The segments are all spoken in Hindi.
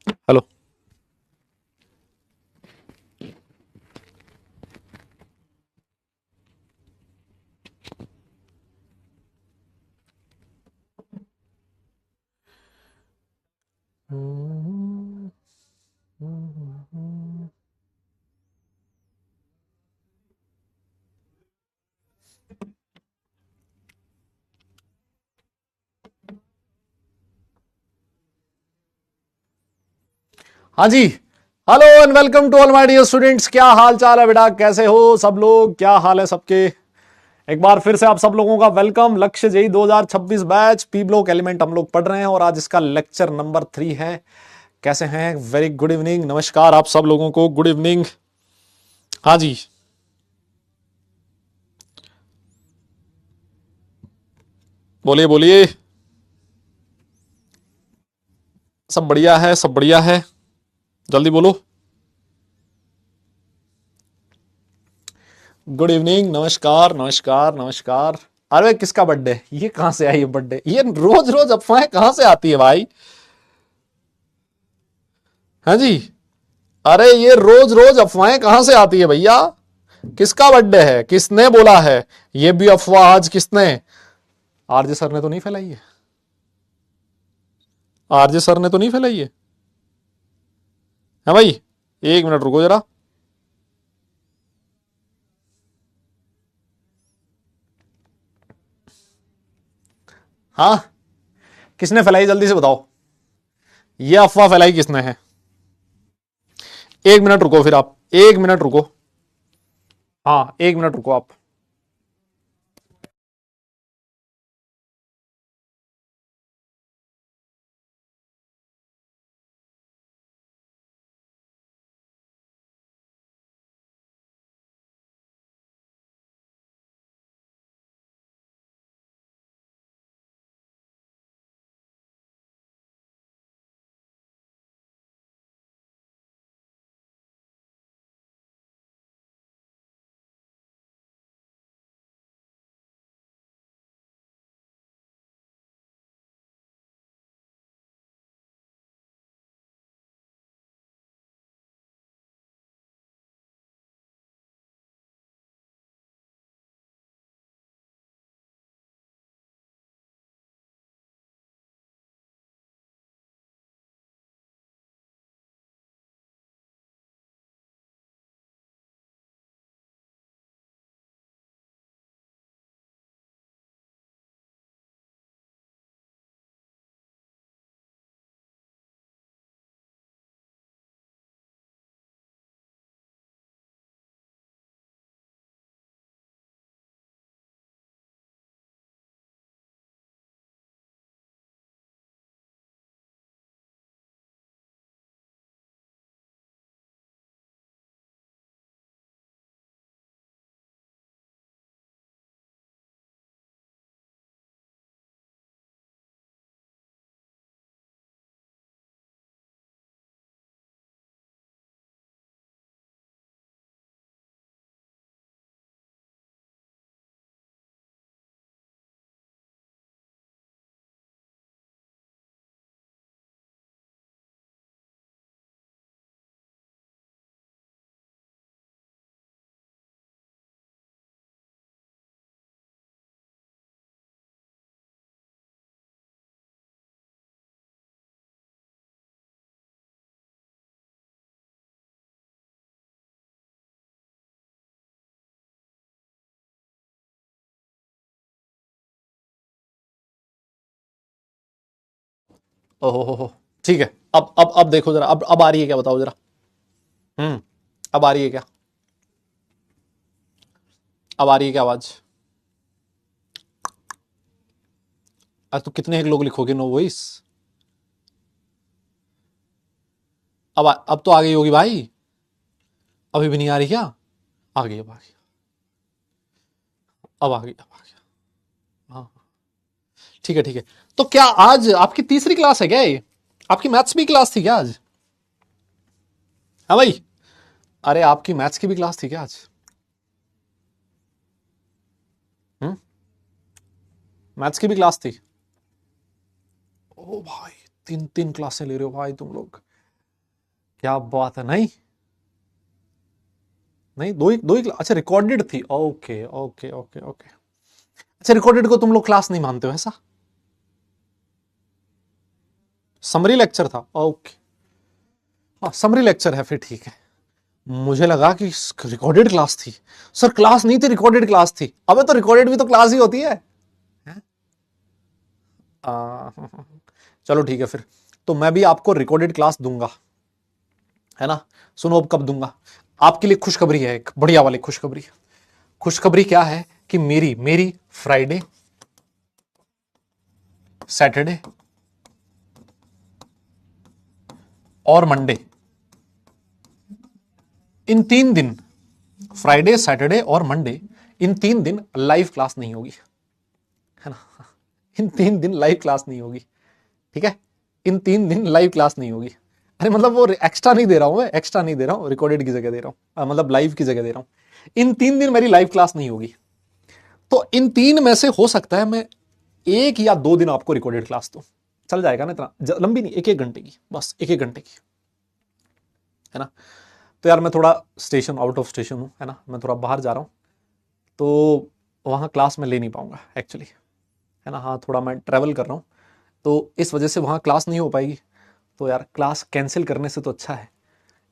हेलो। हाँ जी। Hello and welcome to all my dear students. क्या हाल चाल है बेटा, कैसे हो सब लोग, क्या हाल है सबके। एक बार फिर से आप सब लोगों का welcome. Lakshya JEE 2026 batch P block element हम लोग पढ़ रहे हैं और आज इसका लेक्चर नंबर 3 है। कैसे हैं? वेरी गुड इवनिंग, नमस्कार आप सब लोगों को, गुड इवनिंग। हाँ जी, बोलिए बोलिए। सब बढ़िया है, सब बढ़िया है, जल्दी बोलो। गुड इवनिंग, नमस्कार नमस्कार नमस्कार। अरे किसका बर्थडे? ये कहां से आई ये बर्थडे? ये रोज रोज अफवाहें कहां से आती है भाई? हाँ जी। अरे ये रोज रोज अफवाहें कहां से आती है भैया? किसका बर्थडे है? किसने बोला है? ये भी अफवाह आज किसने? आरजे सर ने तो नहीं फैलाई है? आरजे सर ने तो नहीं फैलाई है भाई? एक मिनट रुको जरा। हाँ, किसने फैलाई जल्दी से बताओ। ये अफवाह फैलाई किसने है? एक मिनट रुको फिर आप, एक मिनट रुको। हाँ, एक मिनट रुको आप। ओहो, ठीक है। अब देखो जरा, अब आ रही है क्या, बताओ जरा। अब आ रही है क्या? अब आ रही है क्या आवाज? अब तो कितने लोग लिखोगे नो वॉइस? अब तो आ गई होगी भाई। अभी भी नहीं आ रही क्या? आ गई, अब आ गई। अब आ गई, अब आ गई। हाँ, ठीक है ठीक है। तो क्या आज आपकी तीसरी क्लास है क्या ये? आपकी मैथ्स भी क्लास थी क्या आज? हाँ भाई। अरे आपकी मैथ्स की भी क्लास थी क्या आज? हम्म। मैथ्स की भी क्लास थी? ओ भाई, तीन तीन क्लासें ले रहे हो भाई तुम लोग। क्या बात है, नहीं नहीं, दो ही अच्छा रिकॉर्डेड थी, ओके ओके ओके ओके। अच्छा रिकॉर्डेड को तुम लोग क्लास नहीं मानते हो ऐसा? समरी लेक्चर था, ओके। हाँ समरी लेक्चर है फिर ठीक है। मुझे लगा कि रिकॉर्डेड क्लास थी। सर क्लास नहीं थी, रिकॉर्डेड क्लास थी। अबे तो रिकॉर्डेड भी तो क्लास ही होती है। चलो ठीक है फिर, तो मैं भी आपको रिकॉर्डेड क्लास दूंगा, है ना। सुनो अब कब दूंगा। आपके लिए खुशखबरी है, एक बढ़िया वाली खुशखबरी। खुशखबरी क्या है कि मेरी मेरी फ्राइडे, सैटरडे और मंडे, इन 3 दिन, फ्राइडे सैटरडे और मंडे, इन 3 दिन लाइव क्लास नहीं होगी, है ना। इन 3 दिन लाइव क्लास नहीं होगी, ठीक है। इन 3 दिन लाइव क्लास नहीं होगी। अरे मतलब वो एक्स्ट्रा नहीं दे रहा हूं, मैं एक्स्ट्रा नहीं दे रहा हूं, रिकॉर्डेड की जगह दे रहा हूं, मतलब लाइव की जगह दे रहा हूं। इन 3 दिन मेरी लाइव क्लास नहीं होगी। तो इन 3 में से हो सकता है मैं 1 या 2 दिन आपको रिकॉर्डेड क्लास दूं, चल जाएगा ना, इतना लंबी नहीं, 1-1 घंटे की, बस 1-1 घंटे की, है ना। तो यार मैं थोड़ा स्टेशन, आउट ऑफ स्टेशन हूं, है ना, मैं थोड़ा बाहर जा रहा हूं, तो वहां क्लास में ले नहीं पाऊंगा एक्चुअली, है ना। हाँ थोड़ा मैं ट्रैवल कर रहा हूं, तो इस वजह से वहां क्लास नहीं हो पाएगी। तो यार क्लास कैंसिल करने से तो अच्छा है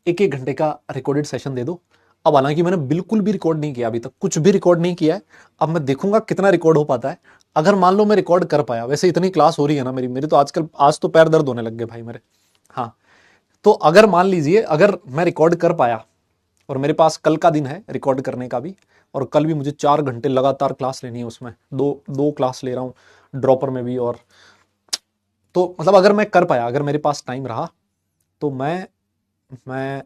1-1 घंटे का रिकॉर्डेड सेशन दे दो। अब हालांकि मैंने बिल्कुल भी रिकॉर्ड नहीं किया, अभी तक कुछ भी रिकॉर्ड नहीं किया है। अब मैं देखूंगा कितना रिकॉर्ड हो पाता है। अगर मान लो मैं रिकॉर्ड कर पाया, वैसे इतनी क्लास हो रही है ना मेरी मेरी तो आजकल, आज तो पैर दर्द होने लग गए भाई मेरे। हाँ तो अगर मान लीजिए अगर मैं रिकॉर्ड कर पाया, और मेरे पास कल का दिन है रिकॉर्ड करने का भी, और कल भी मुझे 4 घंटे लगातार क्लास लेनी है, उसमें दो दो क्लास ले रहा हूँ ड्रॉपर में भी, और तो मतलब अगर मैं कर पाया, अगर मेरे पास टाइम रहा, तो मैं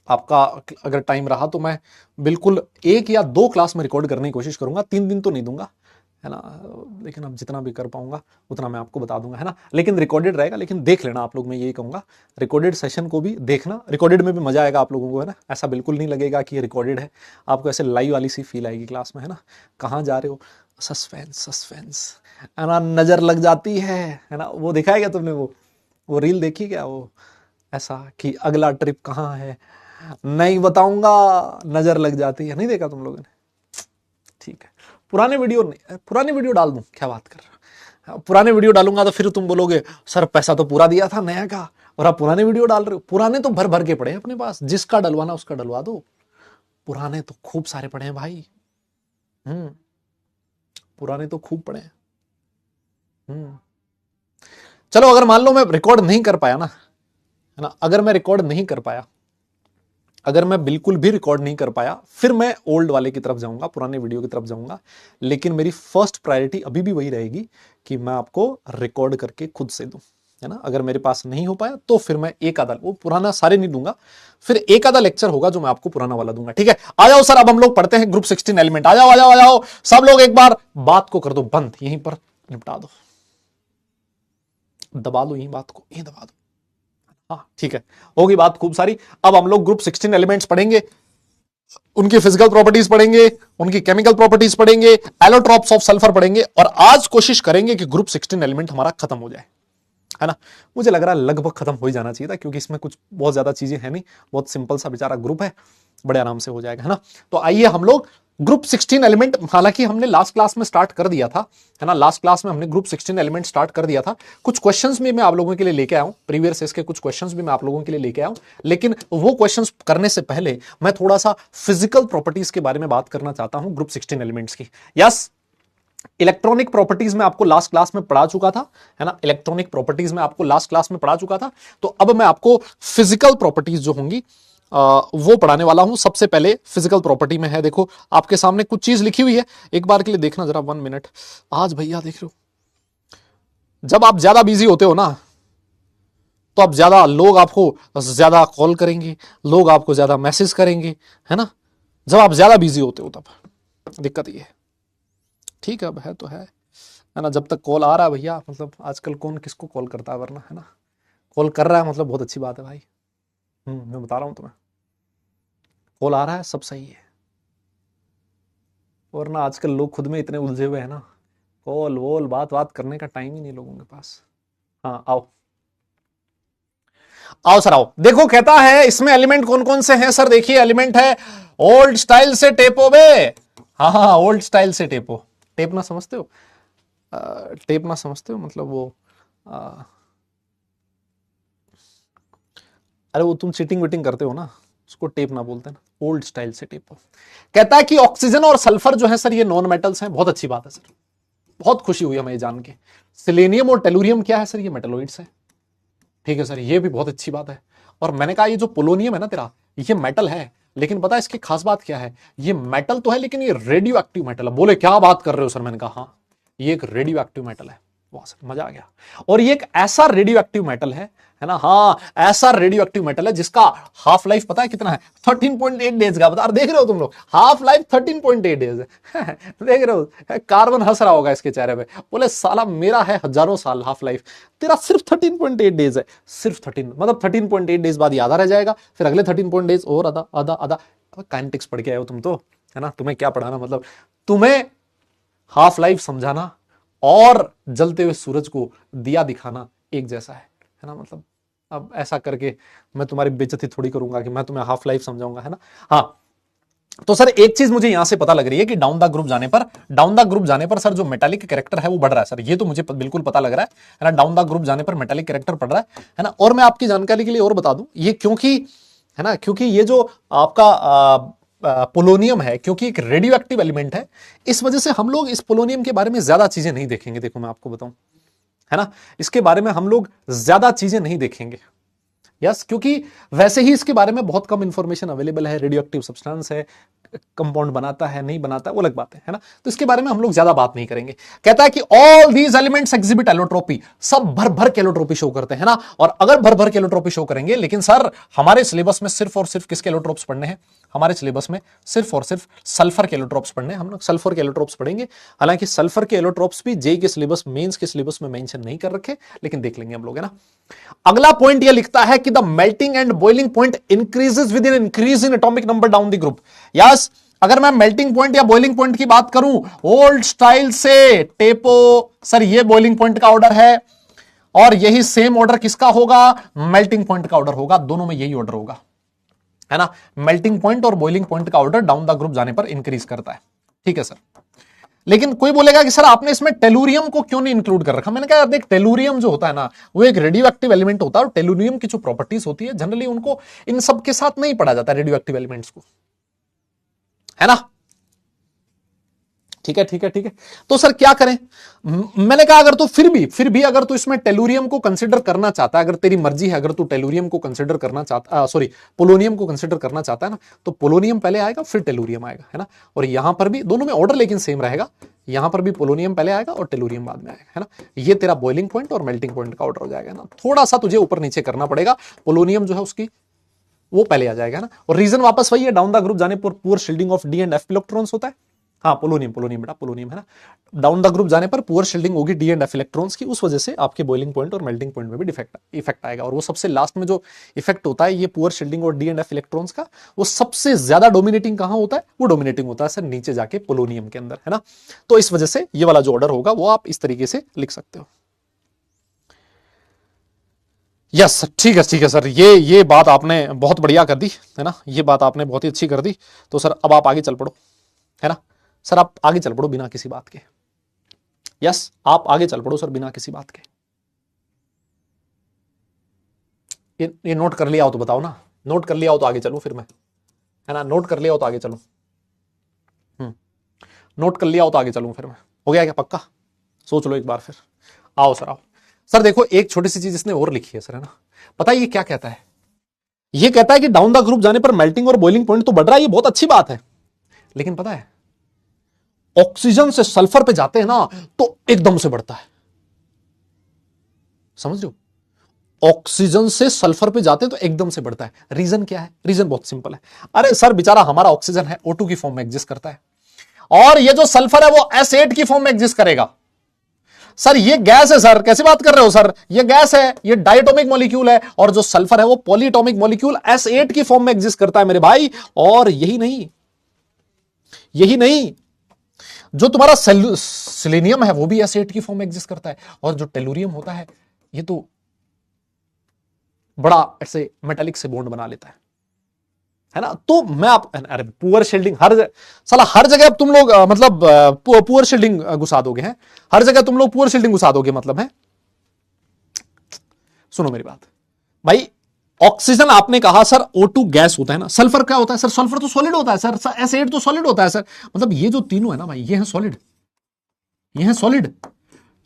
आपका अगर टाइम रहा तो मैं बिल्कुल 1 या 2 क्लास में रिकॉर्ड करने की कोशिश करूंगा, 3 दिन तो नहीं दूंगा, है ना। लेकिन अब जितना भी कर पाऊंगा उतना मैं आपको बता दूंगा, है ना। लेकिन रिकॉर्डेड रहेगा, लेकिन देख लेना आप लोग, मैं यही कहूंगा रिकॉर्डेड सेशन को भी देखना, रिकॉर्डेड में भी मजा आएगा आप लोगों को, है ना। ऐसा बिल्कुल नहीं लगेगा कि ये रिकॉर्डेड है, आपको ऐसे लाइव वाली सी फील आएगी क्लास में, है ना। कहाँ जा रहे हो, सस्पेंस सस्पेंस, है ना, नजर लग जाती है ना। वो दिखाया क्या तुमने, वो रील देखी क्या, वो ऐसा कि अगला ट्रिप कहाँ है, नहीं बताऊंगा, नजर लग जाती है, नहीं देखा तुम लोगों ने। ठीक है, पुराने वीडियो नहीं, पुराने वीडियो डाल दूं, क्या बात कर रहे हो। पुराने वीडियो डालूंगा तो फिर तुम बोलोगे सर पैसा तो पूरा दिया था नया का, और आप पुराने वीडियो डाल रहे हो। पुराने तो भर भर के पड़े हैं अपने पास, जिसका डलवाना उसका डलवा दो, पुराने तो खूब सारे पड़े हैं भाई। हम्म, पुराने तो खूब पड़े हैं। हम्म, चलो अगर मान लो मैं रिकॉर्ड नहीं कर पाया ना, है ना, अगर मैं रिकॉर्ड नहीं कर पाया, अगर मैं बिल्कुल भी रिकॉर्ड नहीं कर पाया, फिर मैं ओल्ड वाले की तरफ जाऊंगा, पुराने वीडियो की तरफ जाऊंगा। लेकिन मेरी फर्स्ट प्रायोरिटी अभी भी वही रहेगी कि मैं आपको रिकॉर्ड करके खुद से दूं, है ना। अगर मेरे पास नहीं हो पाया तो फिर मैं एक आधा, वो पुराना सारे नहीं दूंगा, फिर एक आधा लेक्चर होगा जो मैं आपको पुराना वाला दूंगा, ठीक है। आ जाओ सर, अब हम लोग पढ़ते हैं ग्रुप 16 एलिमेंट। आ जाओ आ जाओ आ जाओ, सब लोग एक बार बात को कर दो बंद, यहीं पर निपटा दो, दबा दो यही बात को, यही दबा दो। हाँ ठीक है, होगी बात खूब सारी। अब हम लोग ग्रुप 16 एलिमेंट्स पढ़ेंगे, उनकी फिजिकल प्रॉपर्टीज पढ़ेंगे, उनकी केमिकल प्रॉपर्टीज पढ़ेंगे, एलोट्रॉप्स ऑफ सल्फर पढ़ेंगे, और आज कोशिश करेंगे कि ग्रुप 16 एलिमेंट हमारा खत्म हो जाए, है ना। मुझे लग रहा है लगभग खत्म हो ही जाना चाहिए था, क्योंकि इसमें कुछ बहुत ज्यादा चीजें हैं नहीं, बहुत सिंपल सा बेचारा ग्रुप है, बड़े आराम से हो जाएगा, है ना। तो आइए हम लोग ग्रुप 16 एलिमेंट, हालांकि हमने लास्ट क्लास में स्टार्ट कर दिया था, है ना, लास्ट क्लास में हमने ग्रुप 16 एलिमेंट स्टार्ट कर दिया था। कुछ क्वेश्चंस भी मैं आप लोगों के लिए लेके आया हूं, प्रीवियस इसके कुछ क्वेश्चंस भी मैं आप लोगों के लिए लेके आया हूं। लेकिन वो क्वेश्चंस करने से पहले मैं थोड़ा सा फिजिकल प्रॉपर्टीज के बारे में बात करना चाहता हूं ग्रुप 16 एलिमेंट्स की। यस, इलेक्ट्रॉनिक प्रॉपर्टीज में आपको लास्ट क्लास में पढ़ा चुका था, है ना, इलेक्ट्रॉनिक प्रॉपर्टीज में आपको लास्ट क्लास में पढ़ा चुका था। तो अब मैं आपको फिजिकल प्रॉपर्टीज जो होंगी वो पढ़ाने वाला हूं। सबसे पहले फिजिकल प्रॉपर्टी में है, देखो आपके सामने कुछ चीज लिखी हुई है, एक बार के लिए देखना जरा, 1 मिनट। आज भैया देख रहे हो, जब आप ज्यादा बिजी होते हो ना, तो अब ज्यादा लोग आपको ज्यादा कॉल करेंगे, लोग आपको ज्यादा मैसेज करेंगे, है ना। जब आप ज्यादा बिजी होते हो तब दिक्कत ये है, ठीक है, अब है तो है ना। जब तक कॉल आ रहा है भैया, मतलब आजकल कौन किसको कॉल करता है, वरना, है ना। कॉल कर रहा है मतलब बहुत अच्छी बात है भाई। मैं बता रहा हूं तुम्हें, कॉल आ रहा है सब सही है, वरना आजकल लोग खुद में इतने उलझे हुए हैं ना, कॉल वॉल बात बात करने का टाइम ही नहीं लोगों के पास। हाँ आओ, आओ सर आओ, देखो कहता है इसमें एलिमेंट कौन कौन से हैं सर। देखिए एलिमेंट है ओल्ड स्टाइल से टेपो बे। हाँ हाँ ओल्ड स्टाइल से टेपो। टेप ना समझते हो? टेप ना समझते हो मतलब वो अरे वो तुम चीटिंग विटिंग करते हो ना, उसको टेप ना बोलते ना, ओल्ड स्टाइल से टेपो। कहता है कि ऑक्सीजन और सल्फर जो है सर ये नॉन मेटल्स हैं। बहुत अच्छी बात है सर, बहुत खुशी हुई हमें ये जान के। सेलेनियम और टेलुरियम क्या है सर? ये मेटलॉइड्स है। ठीक है सर, ये भी बहुत अच्छी बात है। और मैंने कहा ये जो पोलोनियम है ना तेरा, ये मेटल है, लेकिन पता है इसकी खास बात क्या है? ये मेटल तो है लेकिन ये रेडियो एक्टिव मेटल है। बोले क्या बात कर रहे हो सर? मैंने कहा हाँ, ये एक रेडियो एक्टिव मेटल है। वाह सर मजा आ गया। और ये एक ऐसा रेडियो एक्टिव मेटल है ना, हाँ ऐसा रेडियो एक्टिव मेटल है जिसका हाफ लाइफ पता है कितना है? 13.8 डेज का। बता देख रहे हो तुम लोग, हाफ लाइफ 13.8 डेज है। देख रहे हो, कार्बन हंस रहा होगा इसके चेहरे पे। बोले साला मेरा है हजारों साल हाफ लाइफ, तेरा सिर्फ 13.8 डेज है। सिर्फ 13 मतलब 13.8 डेज बाद ये आधा रह जाएगा, फिर अगले 13 डेज और आधा आधा आधा। काइनेटिक्स पढ़ के आए हो तुम तो, है ना? तुम्हें क्या पढ़ाना, मतलब तुम्हें हाफ लाइफ समझाना और जलते हुए सूरज को दिया दिखाना एक जैसा है ना? मतलब अब ऐसा करके मैं तुम्हारी बेइज्जती थोड़ी करूंगा कि मैं तुम्हें हाफ लाइफ समझाऊंगा, है ना? हाँ तो सर एक चीज मुझे यहां से पता लग रही है कि डाउन द ग्रुप जाने पर सर जो मेटालिक कैरेक्टर है वो बढ़ रहा है सर। ये तो मुझे बिल्कुल पता लग रहा है ना। डाउन द ग्रुप जाने पर मेटालिक कैरेक्टर बढ़ रहा है ना। और मैं आपकी जानकारी के लिए और बता दूं, ये क्योंकि है ना, क्योंकि ये जो आपका पोलोनियम है, क्योंकि एक रेडियो एक्टिव एलिमेंट है, इस वजह से हम लोग इस पोलोनियम के बारे में ज्यादा चीजें नहीं देखेंगे। देखो मैं आपको बताऊं, है ना, इसके बारे में हम लोग ज्यादा चीजें नहीं देखेंगे। यस, क्योंकि वैसे ही इसके बारे में बहुत कम इंफॉर्मेशन अवेलेबल है। रेडियो एक्टिव सब्सटेंस है, कंपाउंड बनाता है नहीं बनाता वो अलग बात है ना। तो इसके बारे में हम लोग ज्यादा बात नहीं करेंगे। कहता है कि all these elements exhibit allotropy, सब भर भर के एलोट्रोपी शो करते हैं ना। और अगर भर भर के एलोट्रोपी शो करेंगे, लेकिन सर हमारे सिलेबस में सिर्फ और सिर्फ किसके एलोट्रोप्स पढ़ने हैं? हमारे सिलेबस में सिर्फ और सिर्फ सल्फर के एलोट्रोप्स पढ़ने हैं। हम लोग सल्फर के एलोट्रोप्स पढ़ेंगे। हालांकि सल्फर के एलोट्रोप्स भी जेई के सिलेबस, मेंस के सिलेबस में मेंशन नहीं कर रखे, लेकिन देख लेंगे हम लोग, है ना। अगला पॉइंट यह लिखता है कि the melting and boiling point increases with in increase in atomic number down the group. Yes, अगर मैं मेल्टिंग पॉइंट या बॉइलिंग पॉइंट की बात करूं, ओल्ड स्टाइल से टेपो, सर ये बॉइलिंग पॉइंट का ऑर्डर है, और यही सेम ऑर्डर किसका होगा? मेल्टिंग पॉइंट का ऑर्डर होगा। दोनों में यही ऑर्डर होगा, है ना। मेल्टिंग पॉइंट और बॉइलिंग पॉइंट का ऑर्डर डाउन द ग्रुप जाने पर इंक्रीज करता है। ठीक है सर। लेकिन कोई बोलेगा कि सर आपने इसमें टेलुरियम को क्यों नहीं इंक्लूड कर रखा? मैंने कहा देख, टेलुरियम जो होता है ना, वो एक रेडियो एक्टिव एलिमेंट होता है, और टेलुरियम की जो प्रॉपर्टीज होती है जनरली उनको इन सब के साथ नहीं पढ़ा जाता रेडियो एक्टिव एलिमेंट्स को, है ना। ठीक है ठीक है ठीक है। तो सर क्या करें? मैंने कहा अगर तो फिर भी अगर तू इसमें टेलुरियम को कंसिडर करना चाहता है, अगर तेरी मर्जी है, अगर तू टेलुरियम को कंसिडर करना चाहता, सॉरी पोलोनियम को कंसिडर करना चाहता है ना, तो पोलोनियम पहले आएगा फिर टेलुरियम आएगा, है ना। और यहां पर भी दोनों में ऑर्डर लेकिन सेम रहेगा। यहां पर भी पोलोनियम पहले आएगा और टेलुरियम बाद में आएगा, है ना। ये तेरा बॉइलिंग पॉइंट और मेल्टिंग पॉइंट का ऑर्डर हो जाएगा ना। थोड़ा सा तुझे ऊपर नीचे करना पड़ेगा। पोलोनियम जो है उसकी वो पहले आ जाएगा ना। और रीजन वापस वही है, डाउन द ग्रुप जाने पर poor shielding of D and F electrons होता है। हाँ पोलोनियम बेटा, पोलोनियम, है ना। डाउन द ग्रुप जाने पर पुअर शील्डिंग होगी डी एंड एफ इलेक्ट्रॉन्स की, उस वजह से आपके बॉइलिंग पॉइंट और मेल्टिंग पॉइंट में भी इफेक्ट आएगा। और वो सबसे लास्ट में जो इफेक्ट होता है ये पुअर शील्डिंग और डी एंड एफ इलेक्ट्रॉन्स का, वो सबसे ज्यादा डोमिनेटिंग कहां होता है? वो डोमिनेटिंग होता है सर नीचे जाके पोलोनियम के अंदर, है ना। तो इस वजह से ये वाला जो ऑर्डर होगा वो आप इस तरीके से लिख सकते हो। यस ठीक है सर, ये बात आपने बहुत बढ़िया कर दी, है ना। ये बात आपने बहुत ही अच्छी कर दी। तो सर अब आप आगे चल पड़ो, है ना। सर आप आगे चल पड़ो बिना किसी बात के। यस आप आगे चल पड़ो सर बिना किसी बात के। ये नोट कर लिया हो तो बताओ ना, नोट कर लिया हो तो आगे चलूं फिर मैं, है ना। नोट कर लिया हो तो आगे चलूं, नोट कर लिया हो तो आगे चलूं फिर मैं। हो गया क्या पक्का? सोच लो एक बार फिर। आओ सर आओ। सर देखो एक छोटी सी चीज इसने और लिखी है सर, है ना। पता है ये क्या कहता है? ये कहता है कि डाउन द ग्रुप जाने पर मेल्टिंग और बॉइलिंग पॉइंट तो बढ़ रहा है, ये बहुत अच्छी बात है, लेकिन पता है ऑक्सीजन से सल्फर पे जाते हैं ना तो एकदम से बढ़ता है। समझ रहे हो? ऑक्सीजन से सल्फर पे जाते हैं तो एकदम से बढ़ता है। रीजन क्या है? रीजन बहुत सिंपल है। अरे सर बेचारा हमारा ऑक्सीजन है O2 की फॉर्म में एग्जिस्ट करता है, और ये जो सल्फर है वो S8 की फॉर्म में एग्जिस्ट करेगा। सर ये गैस है सर, कैसी बात कर रहे हो सर? ये गैस है, ये डायटोमिक मॉलिक्यूल है, और जो सल्फर है वो पॉलीएटॉमिक मॉलिक्यूल S8 की फॉर्म में एग्जिस्ट करता है मेरे भाई। और यही नहीं, जो तुम्हारा सेलेनियम है वो भी S8 की फॉर्म में एग्जिस्ट करता है, और जो टेलुरियम होता है ये तो बड़ा ऐसे मेटालिक से बॉन्ड बना लेता है ना। तो मैं आप, अरे पुअर शील्डिंग हर जगह अब तुम लोग मतलब पुअर शील्डिंग घुसा दोगे हैं, हर जगह तुम लोग पुअर शील्डिंग घुसा दोगे मतलब है। सुनो मेरी बात भाई, ऑक्सीजन आपने कहा सर O2 गैस होता है ना, सल्फर क्या होता है सर, सल्फर तो सॉलिड होता है सर, S8 तो सॉलिड होता है सर, मतलब ये जो तीनों है ना भाई, ये है सॉलिड, ये है सॉलिड।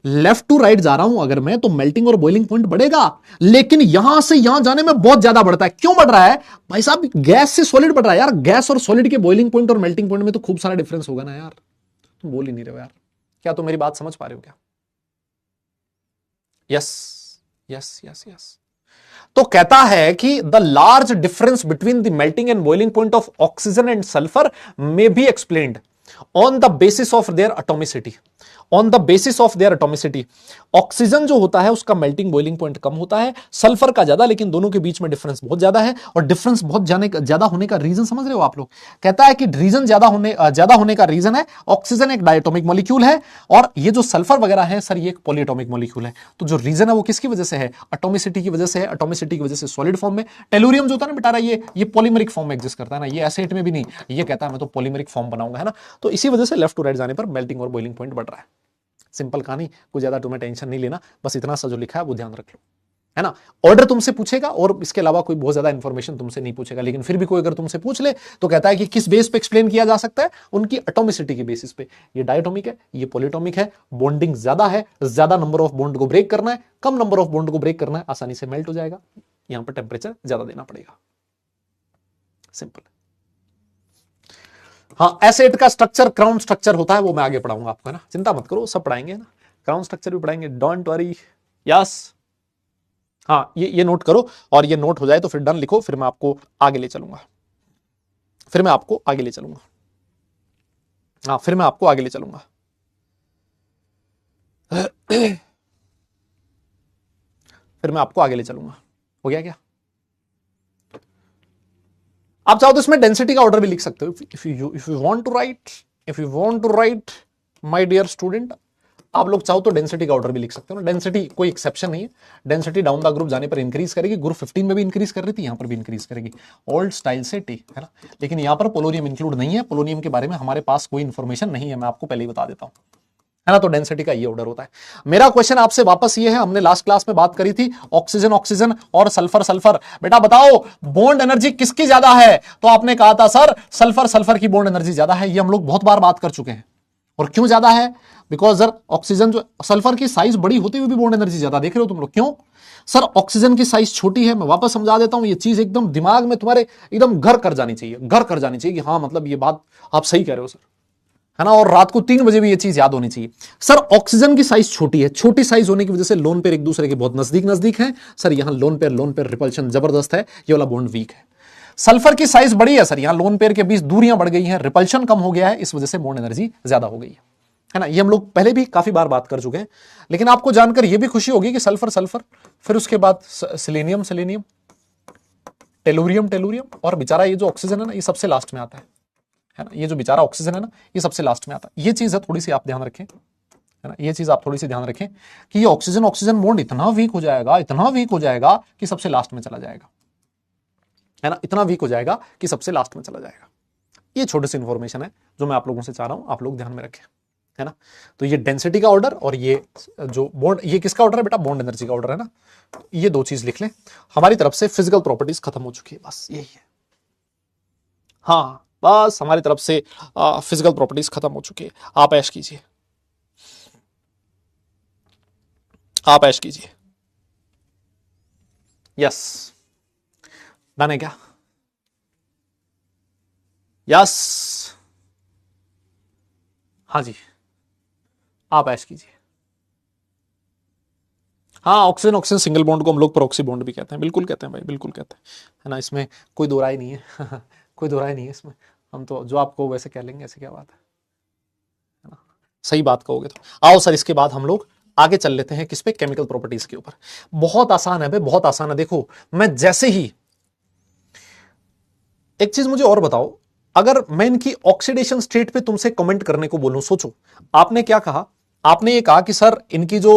लेफ्ट टू राइट जा रहा हूं अगर मैं, तो मेल्टिंग और बॉइलिंग पॉइंट बढ़ेगा, लेकिन यहां से यहां जाने में बहुत ज्यादा बढ़ता है। क्यों बढ़ रहा है भाई साहब, गैस से सॉलिड बढ़ रहा है यार, गैस और सॉलिड के बॉइलिंग पॉइंट और मेल्टिंग पॉइंट में तो खूब सारा डिफरेंस होगा ना यार, तुम बोल ही नहीं रहे हो यार, क्या तुम मेरी बात समझ पा रहे हो क्या? Yes yes yes yes. तो कहता है कि the large difference between the melting and boiling point of oxygen and sulphur may be explained on the basis of their atomicity, on the basis of their atomicity. Oxygen जो होता है उसका मेल्टिंग बॉइलिंग पॉइंट कम होता है, सल्फर का ज्यादा, लेकिन दोनों के बीच में डिफरेंस बहुत ज्यादा है। और डिफरेंस बहुत ज्यादा होने का रीजन समझ रहे हो आप लोग? कहता है कि रीजन ज्यादा होने का रीजन है, ऑक्सीजन एक डायटोमिक मॉलिक्यूल है और ये जो सल्फर वगैरह है सर ये एक पॉलीएटॉमिक मॉलिक्यूल है। तो जो रीजन है वो किसकी वजह से है? एटॉमिसिटी की वजह से है। एटॉमिसिटी की वजह से सॉलिड फॉर्म में, टेलुरियम जो होता है ना बेटा, ये पॉलीमरिक फॉर्म में एग्जिस्ट करता है ना, ये एसिड में भी नहीं, ये कहता है मैं तो पॉलीमरिक फॉर्म बनाऊंगा, है ना। तो इसी वजह से लेफ्ट टू राइट जाने पर मेल्टिंग और बॉइलिंग पॉइंट बढ़ रहा है। सिंपल कहानी, कुछ ज्यादा तुम्हें टेंशन नहीं लेना, बस इतना सा जो लिखा है वो ध्यान रख लो, है ना। ऑर्डर तुमसे पूछेगा और इसके अलावा कोई बहुत ज्यादा इंफॉर्मेशन तुमसे नहीं पूछेगा, लेकिन फिर भी कोई अगर तुमसे पूछ ले तो कहता है कि किस बेस पे एक्सप्लेन किया जा सकता है, उनकी एटॉमिसिटी के बेसिस पे। ये डायटोमिक है, ये पॉलीटोमिक है, बॉन्डिंग ज्यादा है, ज्यादा नंबर ऑफ बॉन्ड को ब्रेक करना है, कम नंबर ऑफ बॉन्ड को ब्रेक करना है, आसानी से मेल्ट हो जाएगा, यहां पर टेम्परेचर ज्यादा देना पड़ेगा, सिंपल। हाँ, एसिड का स्ट्रक्चर क्राउन स्ट्रक्चर होता है, वो मैं आगे पढ़ाऊंगा आपको, है ना, चिंता मत करो, सब पढ़ाएंगे ना, क्राउन स्ट्रक्चर भी पढ़ाएंगे, डोंट वरी। यस, हाँ ये नोट करो, और ये नोट हो जाए तो फिर डन लिखो, फिर मैं आपको आगे ले चलूंगा, फिर मैं आपको आगे ले चलूंगा, हाँ फिर मैं आपको आगे ले चलूंगा। फिर मैं आपको आगे ले चलूंगा, हो गया क्या? आप चाहो तो इसमें डेंसिटी का ऑर्डर भी लिख सकते हो, if you want to write my dear student, आप लोग चाहो तो डेंसिटी का ऑर्डर भी लिख सकते हो ना, डेंसिटी कोई एक्सेप्शन नहीं है, डेंसिटी डाउन द ग्रुप जाने पर इंक्रीज करेगी, ग्रुप 15 में भी इंक्रीज कर रही थी, यहां पर भी इंक्रीज करेगी, ओल्ड स्टाइल से टी, है ना। लेकिन यहां पर पोलोनियम इंक्लूड नहीं है, पोलोनियम के बारे में हमारे पास कोई इंफॉर्मेशन नहीं है, मैं आपको पहले ही बता देता हूं, है ना। तो डेंसिटी का ये ऑर्डर होता है। मेरा क्वेश्चन आपसे वापस ये है, हमने लास्ट क्लास में बात करी थी ऑक्सीजन ऑक्सीजन और सल्फर सल्फर, बेटा बताओ बॉन्ड एनर्जी किसकी ज्यादा है? तो आपने कहा था सर सल्फर सल्फर की बॉन्ड एनर्जी ज्यादा है, ये हम लोग बहुत बार बात कर चुके हैं। और क्यों ज्यादा है? बिकॉज सर ऑक्सीजन जो सल्फर की साइज बड़ी होती हुई भी बॉन्ड एनर्जी ज्यादा, देख रहे हो तुम लोग। क्यों सर? ऑक्सीजन की साइज छोटी है, मैं वापस समझा देता हूं, ये चीज एकदम दिमाग में तुम्हारे एकदम घर कर जानी चाहिए, घर कर जानी चाहिए कि हाँ मतलब ये बात आप सही कह रहे हो सर, है ना। और रात को 3 बजे भी ये चीज याद होनी चाहिए। सर ऑक्सीजन की साइज छोटी है, छोटी साइज होने की वजह से लोन पेयर एक दूसरे के बहुत नजदीक नजदीक है सर, यहां लोन पेयर रिपल्शन जबरदस्त है, ये वाला बॉन्ड वीक है। सल्फर की साइज बड़ी है सर, यहां लोन पेयर के बीच दूरियां बढ़ गई हैं, रिपल्शन कम हो गया है, इस वजह से बॉन्ड एनर्जी ज्यादा हो गई है ना। ये हम लोग पहले भी काफी बार बात कर चुके हैं, लेकिन आपको जानकर यह भी खुशी होगी कि सल्फर सल्फर, फिर उसके बाद सेलेनियम सेलेनियम, टेलुरियम टेलुरियम, और बेचारा ये जो ऑक्सीजन है ना, ये सबसे लास्ट में आता है ना, ये जो बेचारा ऑक्सीजन है ना, ये सबसे लास्ट में आता है। ये चीज है, थोड़ी सी आप ध्यान रखें, है ना, ये चीज आप थोड़ी सी ध्यान रखें कि ये ऑक्सीजन ऑक्सीजन बॉन्ड इतना वीक हो जाएगा, इतना वीक हो जाएगा कि सबसे लास्ट में चला जाएगा, है ना, इतना वीक हो जाएगा कि सबसे लास्ट में चला जाएगा। ये छोटी सी इंफॉर्मेशन है जो मैं आप लोगों से चाह रहा हूं आप लोग ध्यान में रखें, है ना। तो ये डेंसिटी का ऑर्डर और ये जो बॉन्ड, ये किसका ऑर्डर है बेटा? बॉन्ड एनर्जी का ऑर्डर, है ना। तो ये दो चीज लिख लें, हमारी तरफ से फिजिकल प्रॉपर्टीज खत्म हो चुकी है, बस यही है। हाँ बस हमारी तरफ से फिजिकल प्रॉपर्टीज खत्म हो चुकी है, आप ऐश कीजिए, आप ऐश कीजिए। यस, डन है क्या? यस, हाँ जी, आप ऐश कीजिए। हाँ, ऑक्सीजन ऑक्सीजन सिंगल बॉन्ड को हम लोग प्रॉक्सी बॉन्ड भी कहते हैं, बिल्कुल कहते हैं भाई, बिल्कुल कहते हैं, है ना, इसमें कोई दो राय नहीं है। कोई दो राय नहीं है इसमें, हम तो जो आपको वैसे कह लेंगे, ऐसे क्या बात है ना, सही बात कहोगे तो। आओ सर, इसके बाद हम लोग आगे चल लेते हैं किस पे? केमिकल प्रॉपर्टीज के ऊपर। बहुत आसान है भाई, बहुत आसान है। देखो मैं जैसे ही, एक चीज मुझे और बताओ, अगर मैं इनकी ऑक्सीडेशन स्टेट पे तुमसे कमेंट करने को बोलूं, सोचो आपने क्या कहा आपने ये कहा कि सर इनकी जो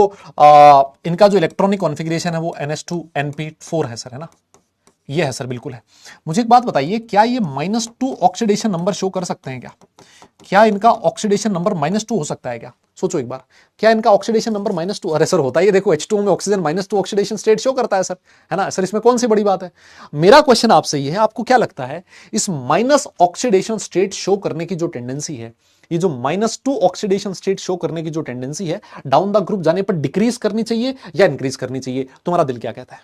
इनका जो इलेक्ट्रॉनिक कॉन्फ़िगरेशन है वो NH2NP4 है सर, है ना? ये है सर, बिल्कुल है। मुझे एक बात बताइए, क्या ये -2 ऑक्सीडेशन नंबर शो कर सकते हैं क्या? क्या इनका ऑक्सीडेशन नंबर -2 हो सकता है क्या? सोचो एक बार, क्या इनका ऑक्सीडेशन नंबर -2? अरे सर होता है, ये देखो H2O में ऑक्सीजन -2 ऑक्सीडेशन स्टेट शो करता है सर, है ना सर? इसमें कौन सी बड़ी बात है? मेरा क्वेश्चन आपसे ये है, आपको क्या लगता है इस माइनस ऑक्सीडेशन स्टेट शो करने की जो टेंडेंसी है, ये जो -2 ऑक्सीडेशन स्टेट शो करने की जो टेंडेंसी है, डाउन द ग्रुप जाने पर डिक्रीज करनी चाहिए या इंक्रीज करनी चाहिए? तुम्हारा दिल क्या कहता है?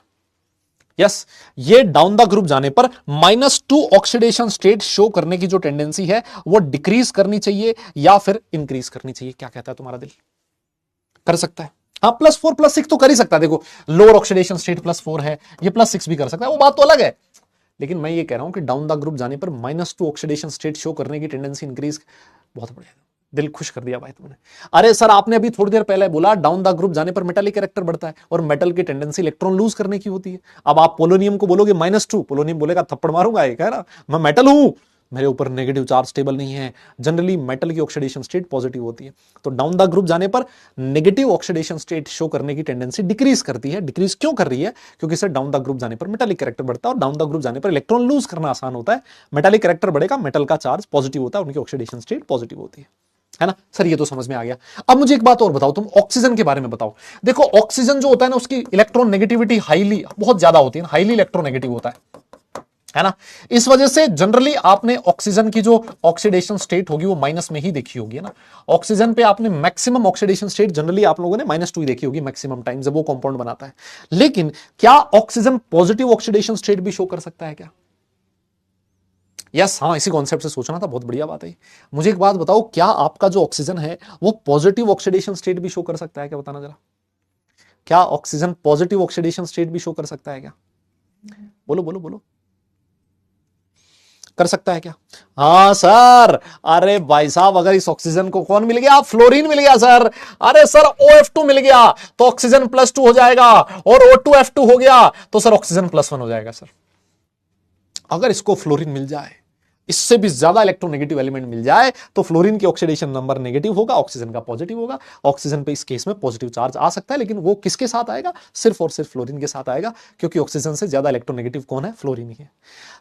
यस, ये डाउन द ग्रुप जाने पर -2 ऑक्सीडेशन स्टेट शो करने की जो टेंडेंसी है वो डिक्रीज करनी चाहिए या फिर इंक्रीज करनी चाहिए? क्या कहता है तुम्हारा दिल? कर सकता है, हाँ +4 +6 तो कर ही सकता है। देखो लोअर ऑक्सीडेशन स्टेट +4 है, ये +6 भी कर सकता है, वो बात तो अलग है। लेकिन मैं ये कह रहा हूं कि डाउन द ग्रुप जाने पर -2 ऑक्सीडेशन स्टेट शो करने की टेंडेंसी इंक्रीज, बहुत बढ़िया, दिल खुश कर दिया भाई तुमने। अरे सर आपने अभी थोड़ी देर पहले बोला डाउन द ग्रुप जाने पर मेटालिक कैरेक्टर बढ़ता है और मेटल की टेंडेंसी इलेक्ट्रॉन लूज करने की होती है। अब आप पोलोनियम को बोलोगे -2, पोलोनियम बोलेगा थप्पड़ मारूंगा, ये कह रहा मैं मेटल हूं, मेरे ऊपर नेगेटिव चार्ज स्टेबल नहीं है। जनरली मेटल की ऑक्सीडेशन स्टेट पॉजिटिव होती है, तो डाउन द ग्रुप जाने पर नेगेटिव ऑक्सीडेशन स्टेट शो करने की टेंडेंसी डिक्रीज करती है। डिक्रीज क्यों कर रही है? क्योंकि सर डाउन द ग्रुप जाने पर मेटालिक कैरेक्टर बढ़ता है और डाउन द ग्रुप जाने पर इलेक्ट्रॉन लूज करना आसान होता है। मेटालिक कैरेक्टर बढ़ेगा, मेटल का चार्ज पॉजिटिव होता है, उनकी ऑक्सीडेशन स्टेट पॉजिटिव होती है ना सर? ये तो समझ में आ गया। अब मुझे एक बात और बताओ, तुम ऑक्सीजन के बारे में बताओ। देखो ऑक्सीजन जो होता है ना, उसकी इलेक्ट्रॉन नेगेटिविटी हाईली, बहुत ज्यादा होती है, हाईली इलेक्ट्रोनेगेटिव होता है ना? इस वजह से जनरली आपने ऑक्सीजन की जो ऑक्सीडेशन स्टेट होगी वो माइनस में ही देखी होगी, है ना? ऑक्सीजन पे आपने मैक्सिमम ऑक्सीडेशन स्टेट जनरली आप लोगों ने -2 ही देखी होगी मैक्सिमम टाइम, जब वो कंपाउंड बनाता है। लेकिन क्या ऑक्सीजन पॉजिटिव ऑक्सीडेशन स्टेट भी शो कर सकता है क्या? यस, हाँ, इसी कॉन्सेप्ट से सोचना था, बहुत बढ़िया बात है। मुझे एक बात बताओ, क्या आपका जो ऑक्सीजन है वो पॉजिटिव ऑक्सीडेशन स्टेट भी शो कर सकता है क्या? बताना जरा, क्या ऑक्सीजन पॉजिटिव ऑक्सीडेशन स्टेट भी शो कर सकता है क्या? बोलो बोलो बोलो, कर सकता है क्या? हाँ सर, अरे भाई साहब, अगर इस ऑक्सीजन को कौन मिल गया? फ्लोरीन मिल गया सर। अरे सर OF2 मिल गया तो ऑक्सीजन +2 हो जाएगा, और O2F2 हो गया तो सर ऑक्सीजन +1 हो जाएगा सर। अगर इसको फ्लोरीन मिल जाए, इससे भी ज्यादा इलेक्ट्रोनेगेटिव एलिमेंट मिल जाए, तो फ्लोरीन की ऑक्सीडेशन नंबर नेगेटिव होगा, ऑक्सीजन का पॉजिटिव होगा। ऑक्सीजन पे इस केस में पॉजिटिव चार्ज आ सकता है, लेकिन वो किसके साथ आएगा? सिर्फ और सिर्फ फ्लोरीन के साथ आएगा, क्योंकि ऑक्सीजन से ज्यादा इलेक्ट्रोनेगेटिव कौन है? फ्लोरीन ही है।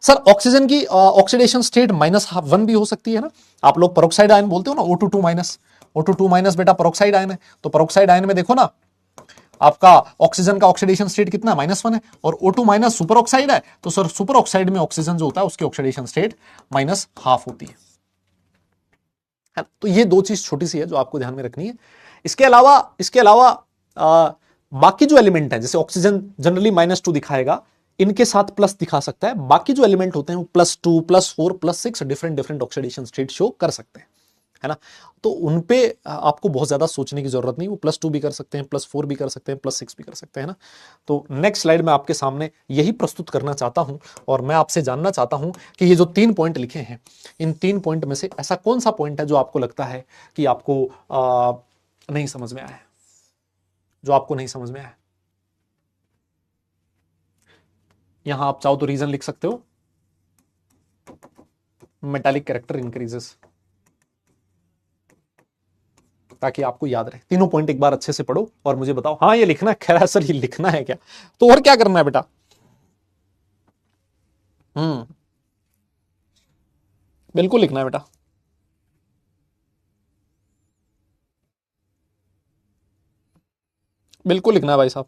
सर ऑक्सीजन की ऑक्सीडेशन स्टेट -1 भी हो सकती है ना? आप लोग पेरोक्साइड आयन बोलते हो ना, O22- बेटा पेरोक्साइड आयन है। तो पेरोक्साइड आयन में देखो ना, आपका ऑक्सीजन का ऑक्सीडेशन स्टेट कितना है? -1 है, और O2- सुपर ऑक्साइड है, तो सर सुपर ऑक्साइड में ऑक्सीजन जो होता है उसकी ऑक्सीडेशन स्टेट -1/2 होती है। तो ये दो चीज छोटी सी है जो आपको ध्यान में रखनी है। इसके अलावा बाकी जो एलिमेंट है, जैसे ऑक्सीजन जनरली -2 दिखाएगा, इनके साथ प्लस दिखा सकता है। बाकी जो एलिमेंट होते हैं वो +2 +4 +6 डिफरेंट ऑक्सीडेशन स्टेट शो कर सकते हैं, है ना? तो उनपे आपको बहुत ज्यादा सोचने की जरूरत नहीं, वो +2 भी कर सकते हैं, +4 भी कर सकते हैं, +6 भी कर सकते हैं ना? तो नेक्स्ट स्लाइड में आपके सामने यही प्रस्तुत करना चाहता हूं, और मैं आपसे जानना चाहता हूं कि ये जो 3 पॉइंट लिखे हैं, इन 3 पॉइंट में से ऐसा कौन सा पॉइंट है जो आपको लगता है कि आपको नहीं समझ में आया है, जो आपको नहीं समझ में आया है? यहां आप चाहो तो रीजन लिख सकते हो, मेटालिक कैरेक्टर इंक्रीजेस, ताकि आपको याद रहे। तीनों पॉइंट एक बार अच्छे से पढ़ो और मुझे बताओ। हाँ ये लिखना है, खैर सर ये लिखना है क्या? तो और क्या करना है बेटा? बिल्कुल लिखना है बेटा। बिल्कुल लिखना है भाई साहब।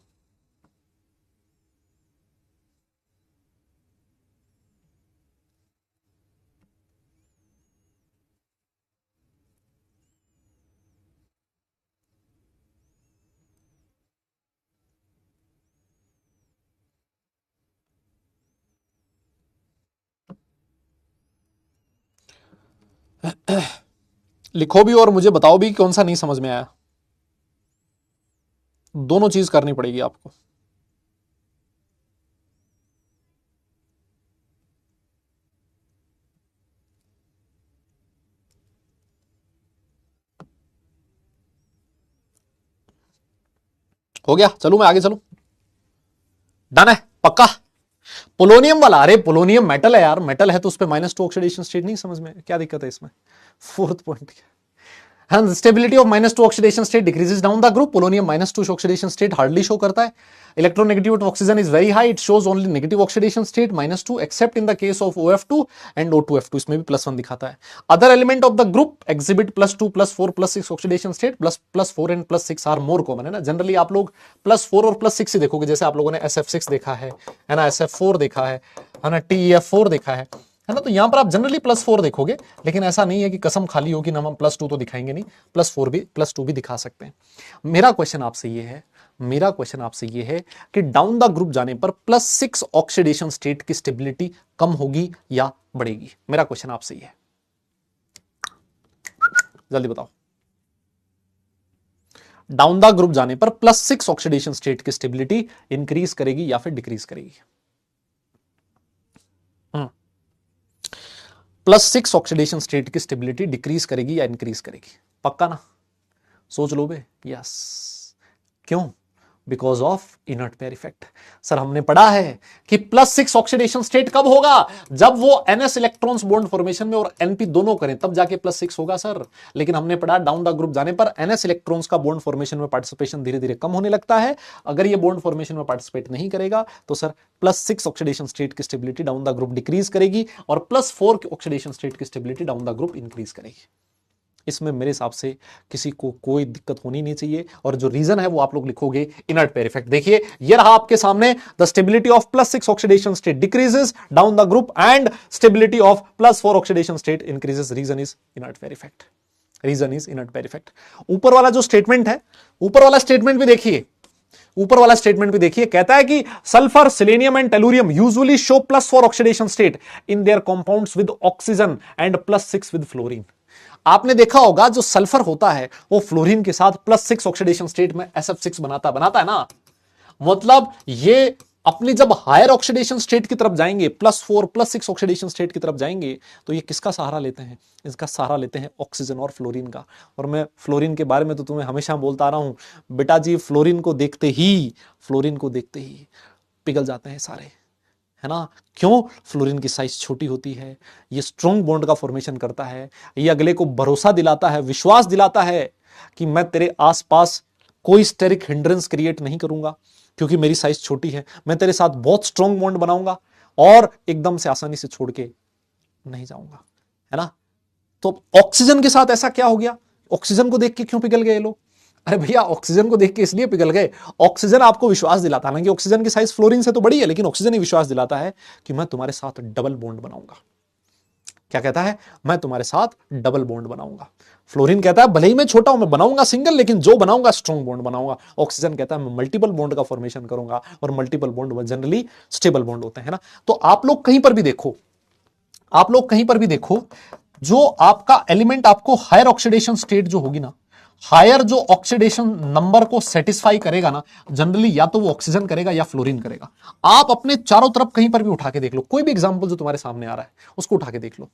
लिखो भी और मुझे बताओ भी कौन सा नहीं समझ में आया। दोनों चीज करनी पड़ेगी आपको। हो गया, चलू मैं आगे चलू? डन है पक्का? पोलोनियम वाला, अरे पोलोनियम मेटल है यार, मेटल है तो उस पर -2 ऑक्सीडेशन स्टेट नहीं समझ में, क्या दिक्कत है इसमें? Fourth point And stability of -2 oxidation state decreases down the group. Polonium -2 oxidation state hardly show करता है. Electronegativity of oxygen is very high. It shows only negative oxidation state -2 except in the case of OF2 and O2F2. इसमें भी +1 दिखाता है. Other element of the group exhibit +2, +4, +6 oxidation state. +4 and +6 are more common है ना. Generally आप लोग +4 और +6 ही देखोगे. जैसे आप लोगों ने SF6 देखा है ना, SF4 देखा है ना, TEF4 देखा है ना. तो यहां पर आप जनरली +4 देखोगे, लेकिन ऐसा नहीं है कि कसम खाली हो कि ना हम +2 तो दिखाएंगे नहीं, +2 भी दिखा सकते हैं. मेरा क्वेश्चन आपसे ये है कि डाउन द ग्रुप जाने पर +6 ऑक्सीडेशन स्टेट की स्टेबिलिटी कम होगी या बढ़ेगी. मेरा क्वेश्चन आपसे ये है, जल्दी बताओ. डाउन द ग्रुप जाने पर +6 ऑक्सीडेशन स्टेट की स्टेबिलिटी इंक्रीज करेगी या फिर डिक्रीज करेगी. +6 ऑक्सीडेशन स्टेट की स्टेबिलिटी डिक्रीज करेगी या इंक्रीज करेगी. पक्का ना? सोच लो बे. यस. क्यों? Because of inert pair effect. Sir हमने पढ़ा है कि +6 ऑक्सीडेशन स्टेट कब होगा? जब वो NS इलेक्ट्रॉन्स बॉन्ड फॉर्मेशन में और NP दोनों करें, तब जाके +6 होगा सर. लेकिन हमने पढ़ा डाउन द ग्रुप जाने पर NS इलेक्ट्रॉन्स का बॉन्ड फॉर्मेशन में पार्टिसिपेशन धीरे धीरे कम होने लगता है. अगर ये बॉन्ड फॉर्मेशन में पार्टिसिपेट नहीं करेगा तो सर +6 ऑक्सीडेशन स्टेट की stability down the group decrease करेगी और +4 ऑक्सीडेशन स्टेट की stability down the group increase करेगी. इसमें मेरे हिसाब से किसी को कोई दिक्कत होनी नहीं चाहिए. और जो रीजन है वो आप लोग लिखोगे इनर्ट पेयर इफेक्ट. देखिए ये रहा आपके सामने. The stability of +6 oxidation state decreases down the group and stability of +4 oxidation state increases. Reason is inert pair effect. Reason is inert pair effect. ऊपर वाला जो स्टेटमेंट है, ऊपर वाला स्टेटमेंट भी देखिए. ऊपर वाला स्टेटमेंट भी देखिए. कहता है कि sulphur, selenium and tellurium usually show +4 oxidation state in their compounds with oxygen and +6 with fluorine. आपने देखा होगा जो सल्फर होता है वो फ्लोरीन के साथ +6 ऑक्सीडेशन स्टेट में SF6 बनाता है ना. मतलब ये अपनी जब हायर ऑक्सीडेशन स्टेट की तरफ जाएंगे, +4 +6 ऑक्सीडेशन स्टेट की तरफ जाएंगे, तो ये किसका सहारा लेते हैं? इसका सहारा लेते हैं ऑक्सीजन और फ्लोरीन का. और मैं फ्लोरीन के बारे में तो तुम्हें हमेशा बोलता आ रहा हूं बेटा जी, फ्लोरीन को देखते ही पिघल जाते हैं सारे, है ना. क्यों? फ्लोरीन की साइज छोटी होती है, ये स्ट्रॉन्ग बॉन्ड का फॉर्मेशन करता है, ये अगले को भरोसा दिलाता है, विश्वास दिलाता है कि मैं तेरे आसपास कोई स्टेरिक हिंड्रेंस क्रिएट नहीं करूंगा क्योंकि मेरी साइज छोटी है. मैं तेरे साथ बहुत स्ट्रॉन्ग बॉन्ड बनाऊंगा और एकदम से आसानी से छोड़ के नहीं जाऊंगा, है ना. तो ऑक्सीजन के साथ ऐसा क्या हो गया? ऑक्सीजन को देख के क्यों पिघल गए लोग? अरे भैया ऑक्सीजन को देख के इसलिए पिघल गए. ऑक्सीजन आपको विश्वास दिलाता है ना कि ऑक्सीजन की साइज फ्लोरीन से तो बड़ी है, लेकिन ऑक्सीजन ही विश्वास दिलाता है कि मैं तुम्हारे साथ डबल बॉन्ड बनाऊंगा. क्या कहता है? मैं तुम्हारे साथ डबल बॉन्ड बनाऊंगा. फ्लोरीन कहता है भले ही मैं छोटा हूं, मैं बनाऊंगा सिंगल, लेकिन जो बनाऊंगा स्ट्रॉन्ग बॉन्ड बनाऊंगा. ऑक्सीजन कहता है मैं मल्टीपल बॉन्ड का फॉर्मेशन करूंगा, और multiple bond generally stable bond होते हैं ना. तो आप लोग कहीं पर भी देखो, जो आपका एलिमेंट आपको हायर ऑक्सीडेशन स्टेट जो होगी ना, हायर जो ऑक्सीडेशन नंबर को सेटिस्फाई करेगा ना, जनरली या तो वो ऑक्सीजन करेगा या फ्लोरीन करेगा. आप अपने चारों तरफ कहीं पर भी उठा के देख लो, कोई भी एग्जांपल जो तुम्हारे सामने आ रहा है उसको उठा के देख लो.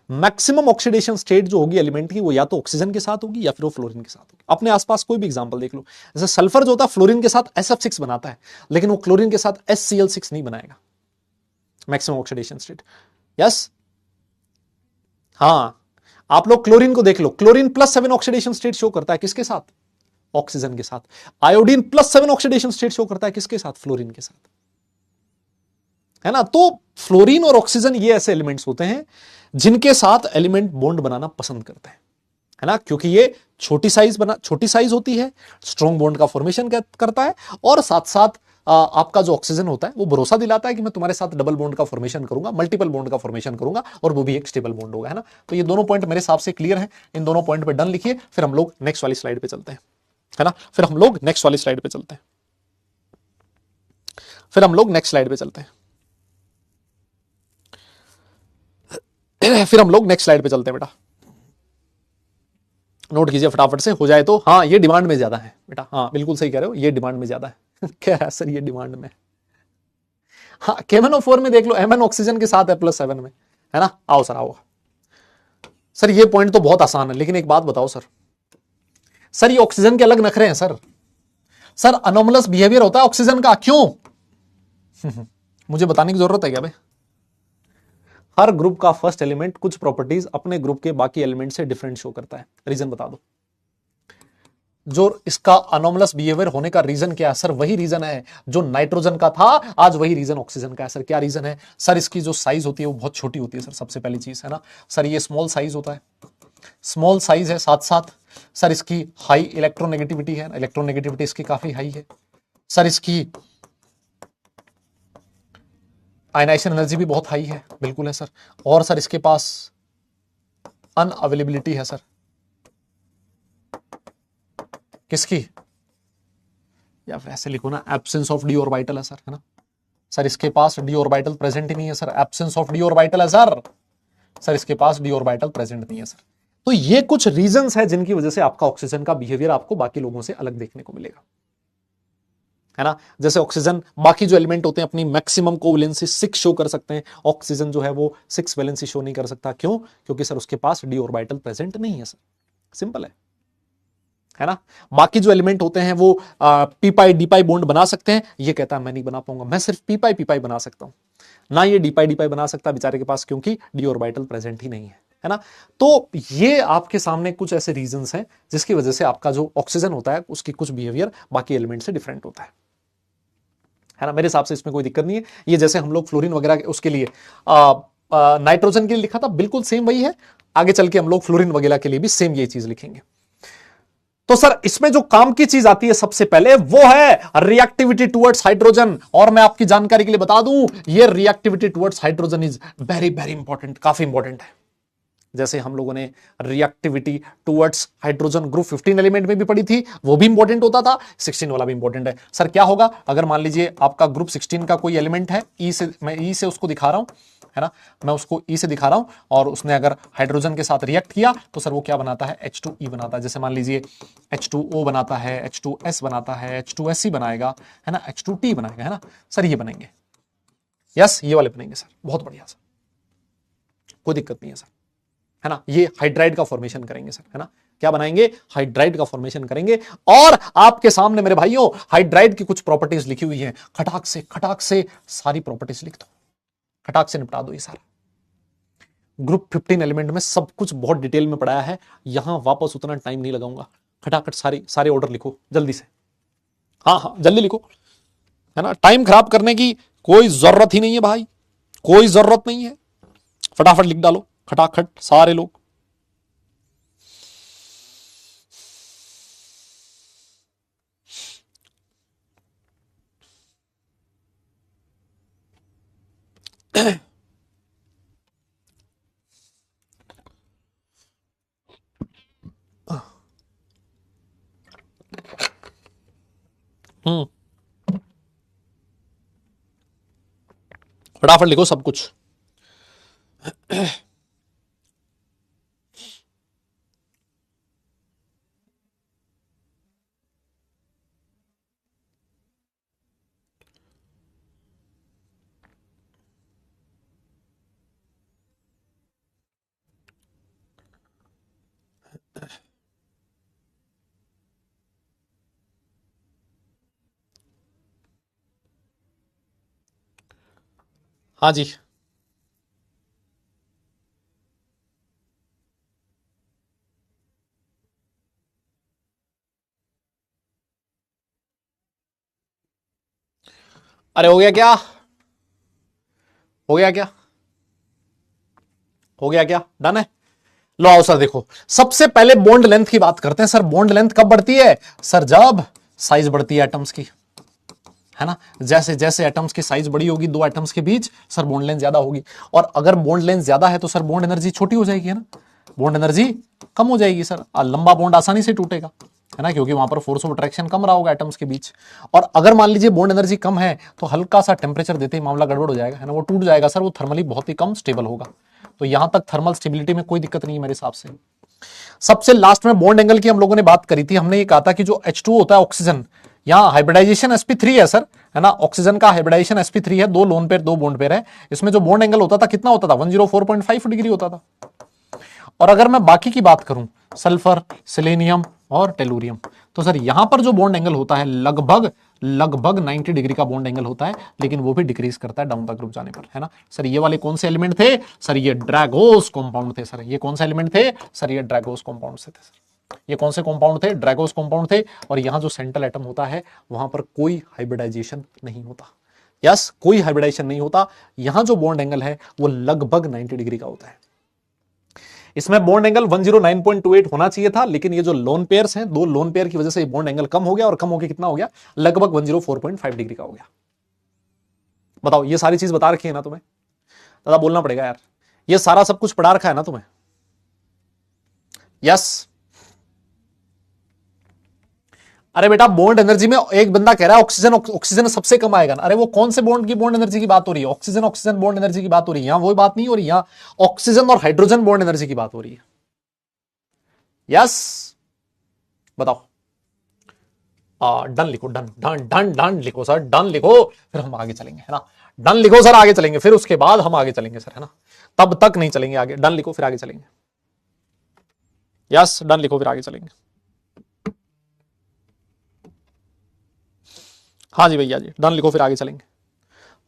मैक्सिमम ऑक्सीडेशन स्टेट जो होगी एलिमेंट की, वो या तो ऑक्सीजन के साथ होगी या फिर वो फ्लोरीन के साथ होगी. अपने आसपास कोई भी एग्जांपल देख लो. जैसे सल्फर जो होता है फ्लोरीन के साथ SF6 बनाता है, लेकिन वो क्लोरीन के साथ HCl6 नहीं बनाएगा. Maximum oxidation state. यस, हाँ. आप लोग क्लोरीन को देख लो. क्लोरीन +7 ऑक्सीडेशन स्टेट शो करता है किसके साथ? ऑक्सीजन के साथ. आयोडीन +7 ऑक्सीडेशन स्टेट शो करता है किसके साथ? फ्लोरीन के साथ, है ना. तो फ्लोरीन और ऑक्सीजन ये ऐसे एलिमेंट्स होते हैं जिनके साथ एलिमेंट बॉन्ड बनाना पसंद करते हैं, है ना. क्योंकि ये छोटी साइज होती है, स्ट्रॉन्ग बॉन्ड का फॉर्मेशन करता है, और साथ साथ आपका जो ऑक्सीजन होता है वो भरोसा दिलाता है कि मैं तुम्हारे साथ डबल बॉन्ड का फॉर्मेशन करूंगा, मल्टीपल बॉन्ड का फॉर्मेशन करूंगा, और वो भी एक स्टेबल बॉन्ड होगा, है ना. तो ये दोनों पॉइंट मेरे हिसाब से क्लियर है. इन दोनों पॉइंट पे डन लिखिए. फिर हम लोग नेक्स्ट वाली स्लाइड पे चलते हैं, है ना. फिर हम लोग नेक्स्ट स्लाइड पे चलते हैं बेटा. नोट कीजिए फटाफट से, हो जाए तो. हाँ, ये डिमांड में ज्यादा है बेटा. हाँ बिल्कुल सही कह रहे हो, ये डिमांड में ज्यादा है. क्या है सर ये डिमांड में? हाँ, KMnO4 में देख लो, Mn ऑक्सीजन के साथ है +7 में, है ना. आओ सर, आओ सर. ये पॉइंट तो बहुत आसान है, लेकिन एक बात बताओ सर ये ऑक्सीजन के अलग नखरे हैं सर. अनोमलस बिहेवियर होता है ऑक्सीजन का, क्यों? मुझे बताने की जरूरत है क्या भाई? हर ग्रुप का फर्स्ट एलिमेंट कुछ प्रॉपर्टीज अपने ग्रुप के बाकी एलिमेंट से डिफरेंट शो करता है। रीजन बता दो। जो इसका अनोमलस बिहेवियर होने का रीजन क्या है सर? वही रीजन है जो नाइट्रोजन का था, आज वही रीजन ऑक्सीजन का है। सर क्या रीजन है? सर इसकी जो साइज होती है वो बहुत छोटी होती है सर, सबसे पहली चीज है ना सर। ये स्मॉल साइज होता है, स्मॉल साइज है, साथ साथ सर इसकी हाई इलेक्ट्रोनेगेटिविटी है, इलेक्ट्रोनेगेटिविटी इसकी काफी हाई है सर। इसकी आयनाइजेशन एनर्जी भी बहुत हाई है, बिल्कुल है सर। और सर इसके पास अनअवेलेबिलिटी है सर, किसकी? या वैसे लिखो ना, एब्सेंस ऑफ डी ऑर्बिटल है सर, है ना सर। इसके पास डी ऑर्बिटल प्रेजेंट ही नहीं है sir, absence of D orbital है सर। सर इसके पास डी ऑर्बिटल प्रेजेंट नहीं है सर। तो ये कुछ रीजंस है जिनकी वजह से आपका ऑक्सीजन का बिहेवियर आपको बाकी लोगों से अलग देखने को मिलेगा, है ना। जैसे ऑक्सीजन बाकी जो एलिमेंट होते हैं अपनी मैक्सिमम कोवैलेंसी 6 शो कर सकते हैं, ऑक्सीजन जो है वो 6 वैलेंसी शो नहीं कर सकता। क्यों? क्योंकि सर उसके पास डी ऑर्बिटल प्रेजेंट नहीं है सर, सिंपल है ना। बाकी जो एलिमेंट होते हैं वो पी पाई डी पाई बॉन्ड बना सकते हैं, ये कहता है मैं नहीं बना पाऊंगा, मैं सिर्फ पी पाई बना सकता हूं ना, ये डी पाई बना सकता बेचारे के पास, क्योंकि डी ऑर्बिटल प्रेजेंट ही नहीं है ना। तो ये आपके सामने कुछ ऐसे रीजंस हैं जिसकी वजह से आपका जो ऑक्सीजन होता है उसकी कुछ बिहेवियर बाकी एलिमेंट से डिफरेंट होता है ना। मेरे हिसाब से इसमें कोई दिक्कत नहीं है। ये जैसे हम लोग फ्लोरीन वगैरह उसके लिए नाइट्रोजन के लिए लिखा था, बिल्कुल सेम वही है। आगे चल के हम लोग फ्लोरीन वगैरह के लिए भी सेम ये चीज लिखेंगे। तो सर इसमें जो काम की चीज आती है सबसे पहले वो है रिएक्टिविटी टुवर्ड्स हाइड्रोजन। और मैं आपकी जानकारी के लिए बता दूं, ये reactivity towards hydrogen is very very important, काफी इंपॉर्टेंट है। जैसे हम लोगों ने reactivity towards hydrogen group 15 element में भी पढ़ी थी, वो भी इंपॉर्टेंट होता था, 16 वाला भी इंपॉर्टेंट है। सर क्या होगा अगर मान लीजिए आपका ग्रुप 16 का कोई एलिमेंट है, ई से, मैं ई से उसको दिखा रहा हूं, है ना, मैं उसको ई से दिखा रहा हूं, और उसने अगर हाइड्रोजन के साथ रिएक्ट किया तो सर वो क्या बनाता है? H2E बनाता है। जैसे मान लीजिए H2O बनाता है, H2S बनाता है, H2SE बनाएगा, है ना, H2T बनाएगा, है ना सर, ये बनेंगे, यस ये वाले बनेंगे सर, बहुत बढ़िया सर, कोई दिक्कत नहीं है सर, है ना। ये हाइड्राइड का फॉर्मेशन करेंगे सर, है ना। क्या बनाएंगे? हाइड्राइड का फॉर्मेशन करेंगे। और आपके सामने मेरे भाइयों हाइड्राइड की कुछ प्रॉपर्टीज लिखी हुई हैं, खटाक से सारी प्रॉपर्टीज लिख दो, खटाक से निपटा दो ये सारा। ग्रुप 15 एलिमेंट में सब कुछ बहुत डिटेल में पढ़ाया है, यहां वापस उतना टाइम नहीं लगाऊंगा। खटाखट सारे ऑर्डर लिखो जल्दी से, हाँ जल्दी लिखो, है ना। टाइम खराब करने की कोई जरूरत ही नहीं है भाई, कोई जरूरत नहीं है, फटाफट लिख डालो खटाखट सारे लोग। फटाफट लिखो सब कुछ। हाँ जी, अरे हो गया क्या? हो गया क्या? हो गया क्या? डन है? लो आओ सर, देखो सबसे पहले बॉन्ड लेंथ की बात करते हैं। सर बॉन्ड लेंथ कब बढ़ती है? सर जब साइज बढ़ती है एटम्स की, है ना। जैसे जैसे एटम्स की साइज बड़ी होगी दो एटम्स के बीच, सर बॉन्ड लेंथ ज्यादा होगी। और अगर बॉन्ड लेंथ ज्यादा है तो सर बॉन्ड एनर्जी छोटी हो जाएगी, है ना, बॉन्ड एनर्जी कम हो जाएगी सर। लंबा बॉन्ड आसानी से टूटेगा, है ना, क्योंकि वहां पर फोर्स ऑफ अट्रैक्शन कम रहा होगा एटम्स के बीच। और अगर मान लीजिए बॉन्ड एनर्जी कम है तो हल्का सा टेम्परेचर देते ही मामला गड़बड़ हो जाएगा, है ना, वो टूट जाएगा सर, वो थर्मली बहुत ही कम स्टेबल होगा। तो यहां तक थर्मल स्टेबिलिटी में कोई दिक्कत नहीं है मेरे हिसाब से। सबसे लास्ट में बॉन्ड एंगल की हम लोगों ने बात करी थी, हमने ये कहा था कि जो H2 होता है ऑक्सीजन, यहां हाइब्रिडाइजेशन sp3 है सर, है ना, ऑक्सीजन का हाइब्रिडाइजेशन sp3 है, दो लोन पेयर दो बॉन्ड पेयर है। इसमें जो बॉन्ड एंगल होता था कितना होता था? 104.5 डिग्री होता था। और अगर मैं बाकी की बात करूं, सल्फर, सेलेनियम और टेलुरियम, तो सर यहां पर जो बॉन्ड एंगल होता है लगभग लगभग 90 डिग्री का बॉन्ड एंगल होता है, लेकिन वो भी डिक्रीज करता है डाउन द ग्रुप जाने पर, है ना सर। ये वाले कौन से एलिमेंट थे सर, ये ड्रैगोस कंपाउंड थे सर। ये कौन से एलिमेंट थे सर, ये ड्रैगोस कंपाउंड से थे सर। ये कौन से कंपाउंड थे, ड्रैगोस कंपाउंड थे। और यहां जो सेंट्रल एटम होता है वहां पर कोई हाइब्रिडाइजेशन नहीं होता, यस कोई हाइब्रिडाइजेशन नहीं होता। यहां जो बॉन्ड एंगल है वो लगभग 90 डिग्री का होता है। इसमें बॉन्ड एंगल 109.28 होना चाहिए था, लेकिन ये जो लोन पेयर्स हैं, दो लोन पेयर की वजह से बॉन्ड एंगल कम हो गया, और कम होकर कितना हो गया, लगभग 104.5 डिग्री का हो गया। बताओ, ये सारी चीज बता रखी है ना तुम्हें, दादा बोलना पड़ेगा यार, ये सारा सब कुछ पढ़ा रखा है ना तुम्हें, यस। अरे बेटा बॉन्ड एनर्जी में एक बंदा कह रहा है ऑक्सीजन ऑक्सीजन सबसे कम आएगा ना। अरे वो कौन से बॉन्ड की बॉन्ड एनर्जी की बात हो रही है, ऑक्सीजन ऑक्सीजन बॉन्ड एनर्जी की बात हो रही है, यहां वो बात नहीं हो रही, यहां ऑक्सीजन और हाइड्रोजन बॉन्ड एनर्जी की बात हो रही है, यस। बताओ, डन लिखो, डन डन डन डन लिखो सर, डन लिखो, फिर हम आगे चलेंगे, है ना। डन लिखो सर, आगे चलेंगे, फिर उसके बाद हम आगे चलेंगे सर, है ना। तब तक नहीं चलेंगे आगे, डन लिखो फिर आगे चलेंगे, यस डन लिखो फिर आगे चलेंगे। हाँ जी भैया जी, डन लिखो फिर आगे चलेंगे,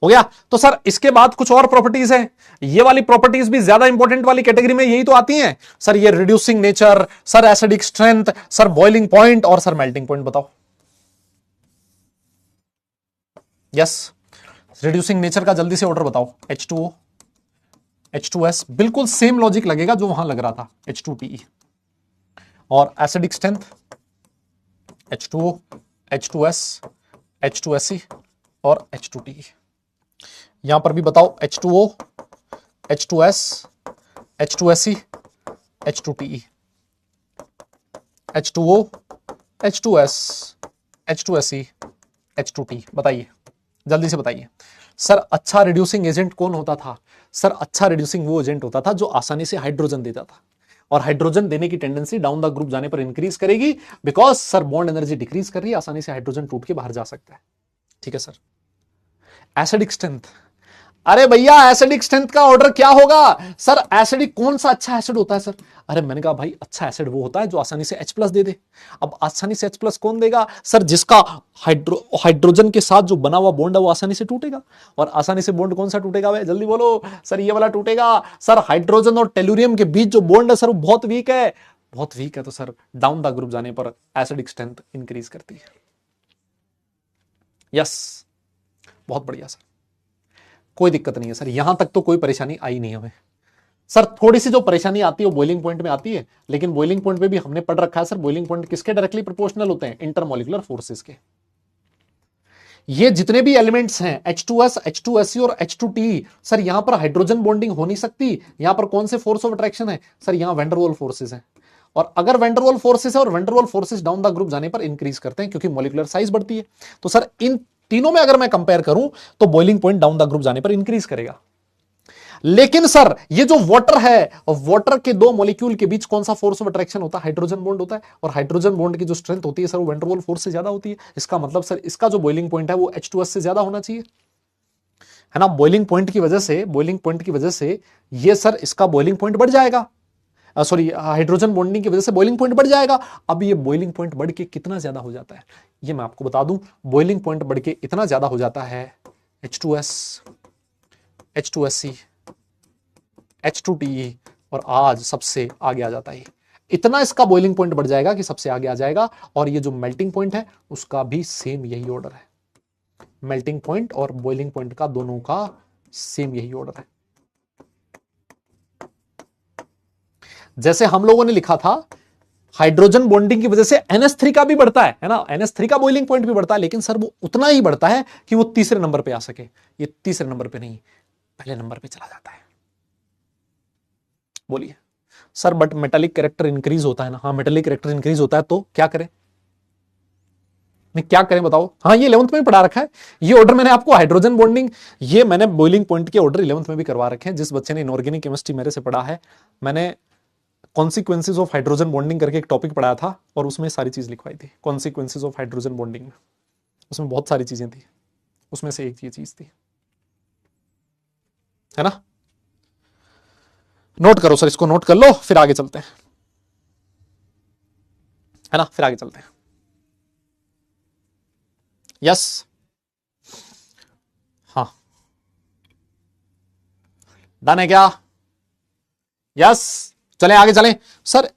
हो गया। तो सर इसके बाद कुछ और प्रॉपर्टीज है, ये वाली प्रॉपर्टीज भी ज्यादा इंपॉर्टेंट वाली कैटेगरी में यही तो आती हैं सर। ये reducing nature sir, acidic strength sir, boiling point और सर मेल्टिंग पॉइंट। बताओ, यस रिड्यूसिंग नेचर का जल्दी से ऑर्डर बताओ। H2O, H2S, बिल्कुल सेम लॉजिक लगेगा जो वहां लग रहा था, H2PE। और acidic strength H2O, H2S, H2SE और H2TE। यहां पर भी बताओ, H2O, H2S, H2SE, H2TE, H2O, H2S, H2SE, H2T। बताइए जल्दी से बताइए सर, अच्छा रिड्यूसिंग एजेंट कौन होता था सर? अच्छा रिड्यूसिंग वो एजेंट होता था जो आसानी से हाइड्रोजन देता था, और हाइड्रोजन देने की टेंडेंसी डाउन द ग्रुप जाने पर इंक्रीज करेगी, because sir bond energy decrease कर रही है, आसानी से हाइड्रोजन टूट के बाहर जा सकता है, ठीक है सर। एसिडिक स्ट्रेंथ, अरे भैया एसिडिक स्ट्रेंथ का ऑर्डर क्या होगा सर? एसिडिक कौन सा अच्छा एसिड होता है सर? अरे मैंने कहा भाई अच्छा एसिड वो होता है जो आसानी से H+ दे दे। अब आसानी से H+ कौन देगा सर? जिसका हाइड्रोजन के साथ जो बना हुआ बॉन्ड है वो आसानी से टूटेगा। और आसानी से बॉन्ड कौन सा टूटेगा भाई, जल्दी बोलो सर? ये वाला टूटेगा सर। हाइड्रोजन और टेलुरियम के बीच जो बॉन्ड है सर वो बहुत वीक है, बहुत वीक है, तो सर डाउन द ग्रुप जाने पर एसिडिक स्ट्रेंथ इंक्रीज करती है। यस, बहुत बढ़िया सर, कोई दिक्कत नहीं है सर, यहां तक तो कोई परेशानी आई नहीं हमें सर। थोड़ी सी जो परेशानी आती है वो बॉइलिंग पॉइंट में आती है, लेकिन बॉइलिंग पॉइंट पे भी हमने पढ़ रखा है सर, बॉइलिंग पॉइंट किसके डायरेक्टली प्रोपोर्शनल होते हैं? इंटरमोलिकुलर फोर्सेस के। ये जितने भी एलिमेंट्स हैं H2S, H2SE और H2TE सर, यहां पर हाइड्रोजन बॉन्डिंग हो नहीं सकती। यहां पर कौन से फोर्स ऑफ अट्रैक्शन है सर? यहां वैंडरवाल फोर्सेस हैं, और अगर वैंडरवाल फोर्सेस है और वैंडरवाल फोर्सेस डाउन द ग्रुप जाने पर इंक्रीज करते हैं क्योंकि मॉलिक्यूलर साइज बढ़ती है। तो सर इन तीनों में अगर मैं कंपेयर करूं तो boiling point down the group जाने पर इंक्रीज करेगा। लेकिन सर ये जो वाटर है, वाटर के दो मॉलिक्यूल के बीच कौन सा फोर्स ऑफ अट्रैक्शन होता है? हाइड्रोजन बॉन्ड होता है, और हाइड्रोजन बॉन्ड की जो स्ट्रेंथ होती है सर वो वैन फोर्स से ज्यादा होती है। इसका मतलब सर इसका जो बॉइलिंग पॉइंट है वो H2S से ज्यादा होना चाहिए, है ना। बॉइलिंग पॉइंट की वजह से, बॉइलिंग पॉइंट की वजह से ये सर इसका बॉइलिंग पॉइंट बढ़ जाएगा, सॉरी हाइड्रोजन बॉन्डिंग की वजह से बॉइलिंग पॉइंट बढ़ जाएगा। अब ये बॉइलिंग पॉइंट बढ़ के कितना ज्यादा हो जाता है ये मैं आपको बता दूं। बॉइलिंग पॉइंट बढ़ के इतना ज्यादा हो जाता है H2S, H2SE, H2TE, और आज सबसे आगे आ जाता है। इतना इसका बॉइलिंग पॉइंट बढ़ जाएगा कि सबसे आगे आ जाएगा। और ये जो मेल्टिंग पॉइंट है उसका भी सेम यही ऑर्डर है। मेल्टिंग पॉइंट और बॉइलिंग पॉइंट का दोनों का सेम यही ऑर्डर है। जैसे हम लोगों ने लिखा था हाइड्रोजन बॉन्डिंग की वजह से NH3 का भी बढ़ता है ना, NH3 का बॉइलिंग पॉइंट भी बढ़ता है, लेकिन सर वो उतना ही बढ़ता है कि वो तीसरे नंबर पे आ सके। ये तीसरे नंबर पे नहीं, पहले नंबर पे चला जाता है। बोलिए sir, but metallic character increase होता है ना? हाँ मेटालिक कैरेक्टर इंक्रीज होता है, तो क्या करें? नहीं क्या करें बताओ? हाँ ये 11th में पढ़ा रखा है ये ऑर्डर मैंने आपको। हाइड्रोजन बॉन्डिंग ये मैंने बॉइलिंग पॉइंट के ऑर्डर 11th में भी करवा रखे हैं। जिस बच्चे ने इनऑर्गेनिक केमिस्ट्री मेरे से पढ़ा है, मैंने कॉन्सिक्वेंसेज ऑफ हाइड्रोजन बॉन्डिंग करके एक टॉपिक पढ़ाया था, और उसमें सारी चीज लिखवाई थी। कॉन्सिक्वेंसेज ऑफ हाइड्रोजन बॉन्डिंग में उसमें बहुत सारी चीजें थी, उसमें से एक ये चीज थी, है ना। नोट करो सर, इसको नोट कर लो, फिर आगे चलते हैं, है ना, फिर आगे चलते हैं। यस, हाँ, डन है क्या? यस, चले आगे चलें। सर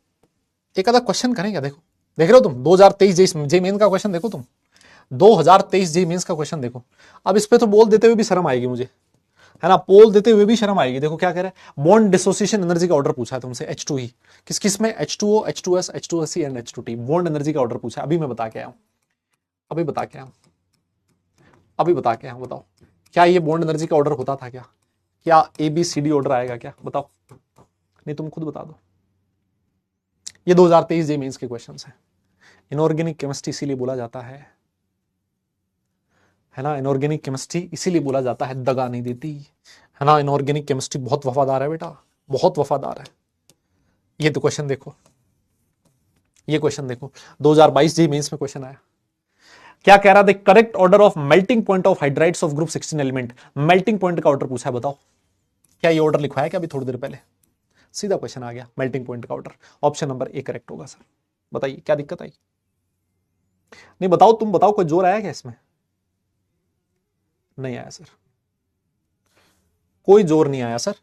एक आधा क्वेश्चन करें क्या? देखो, देख रहे हो तुम 2023 जे मेन का क्वेश्चन देखो, तुम 2023 जे मेंस का क्वेश्चन देखो। अब इस पे तो बोल देते हुए भी शर्म आएगी मुझे, है ना, पोल देते हुए भी शर्म आएगी। देखो क्या कह रहा है, बॉन्ड डिसोसिएशन एनर्जी का ऑर्डर पूछा है तुमसे, H2E किस किस में, H2O, H2S, H2SE and H2T, bond energy का ऑर्डर पूछा है। अभी मैं बता के आया हूं, अभी बता के आया हूं, अभी बता के आया हूं। बताओ क्या ये बॉन्ड एनर्जी का ऑर्डर होता था क्या? क्या ABCD ऑर्डर आएगा क्या? बताओ, नहीं तुम खुद बता दो। ये 2023 जे मेंस के क्वेश्चन है। इनऑर्गेनिक केमिस्ट्री इसीलिए बोला जाता है ना, इनऑर्गेनिक केमिस्ट्री इसीलिए बोला जाता है दगा नहीं देती, है ना, इनऑर्गेनिक केमिस्ट्री बहुत वफादार है बेटा, बहुत वफादार है। ये तो क्वेश्चन देखो, ये क्वेश्चन देखो, 2022 जी मेंस में क्वेश्चन आया। क्या कह रहा था, correct order of melting point of hydrides of group 16 element, melting point का ऑर्डर पूछा है। बताओ क्या ये ऑर्डर लिखवाया क्या अभी थोड़ी देर पहले? सीधा क्वेश्चन आ गया, मेल्टिंग पॉइंट का order. Option number A correct होगा सर। बताइए क्या दिक्कत आई? नहीं बताओ, तुम बताओ, कोई जोर आया क्या इसमें? नहीं आया सर, कोई जोर नहीं आया सर।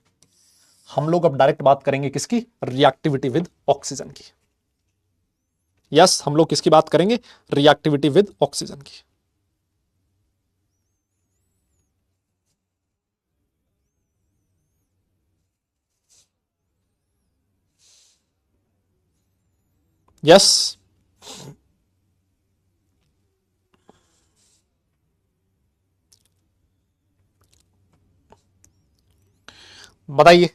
हम लोग अब डायरेक्ट बात करेंगे किसकी? रिएक्टिविटी विद ऑक्सीजन की। यस, हम लोग किसकी बात करेंगे? रिएक्टिविटी विद ऑक्सीजन की। यस, बताइए,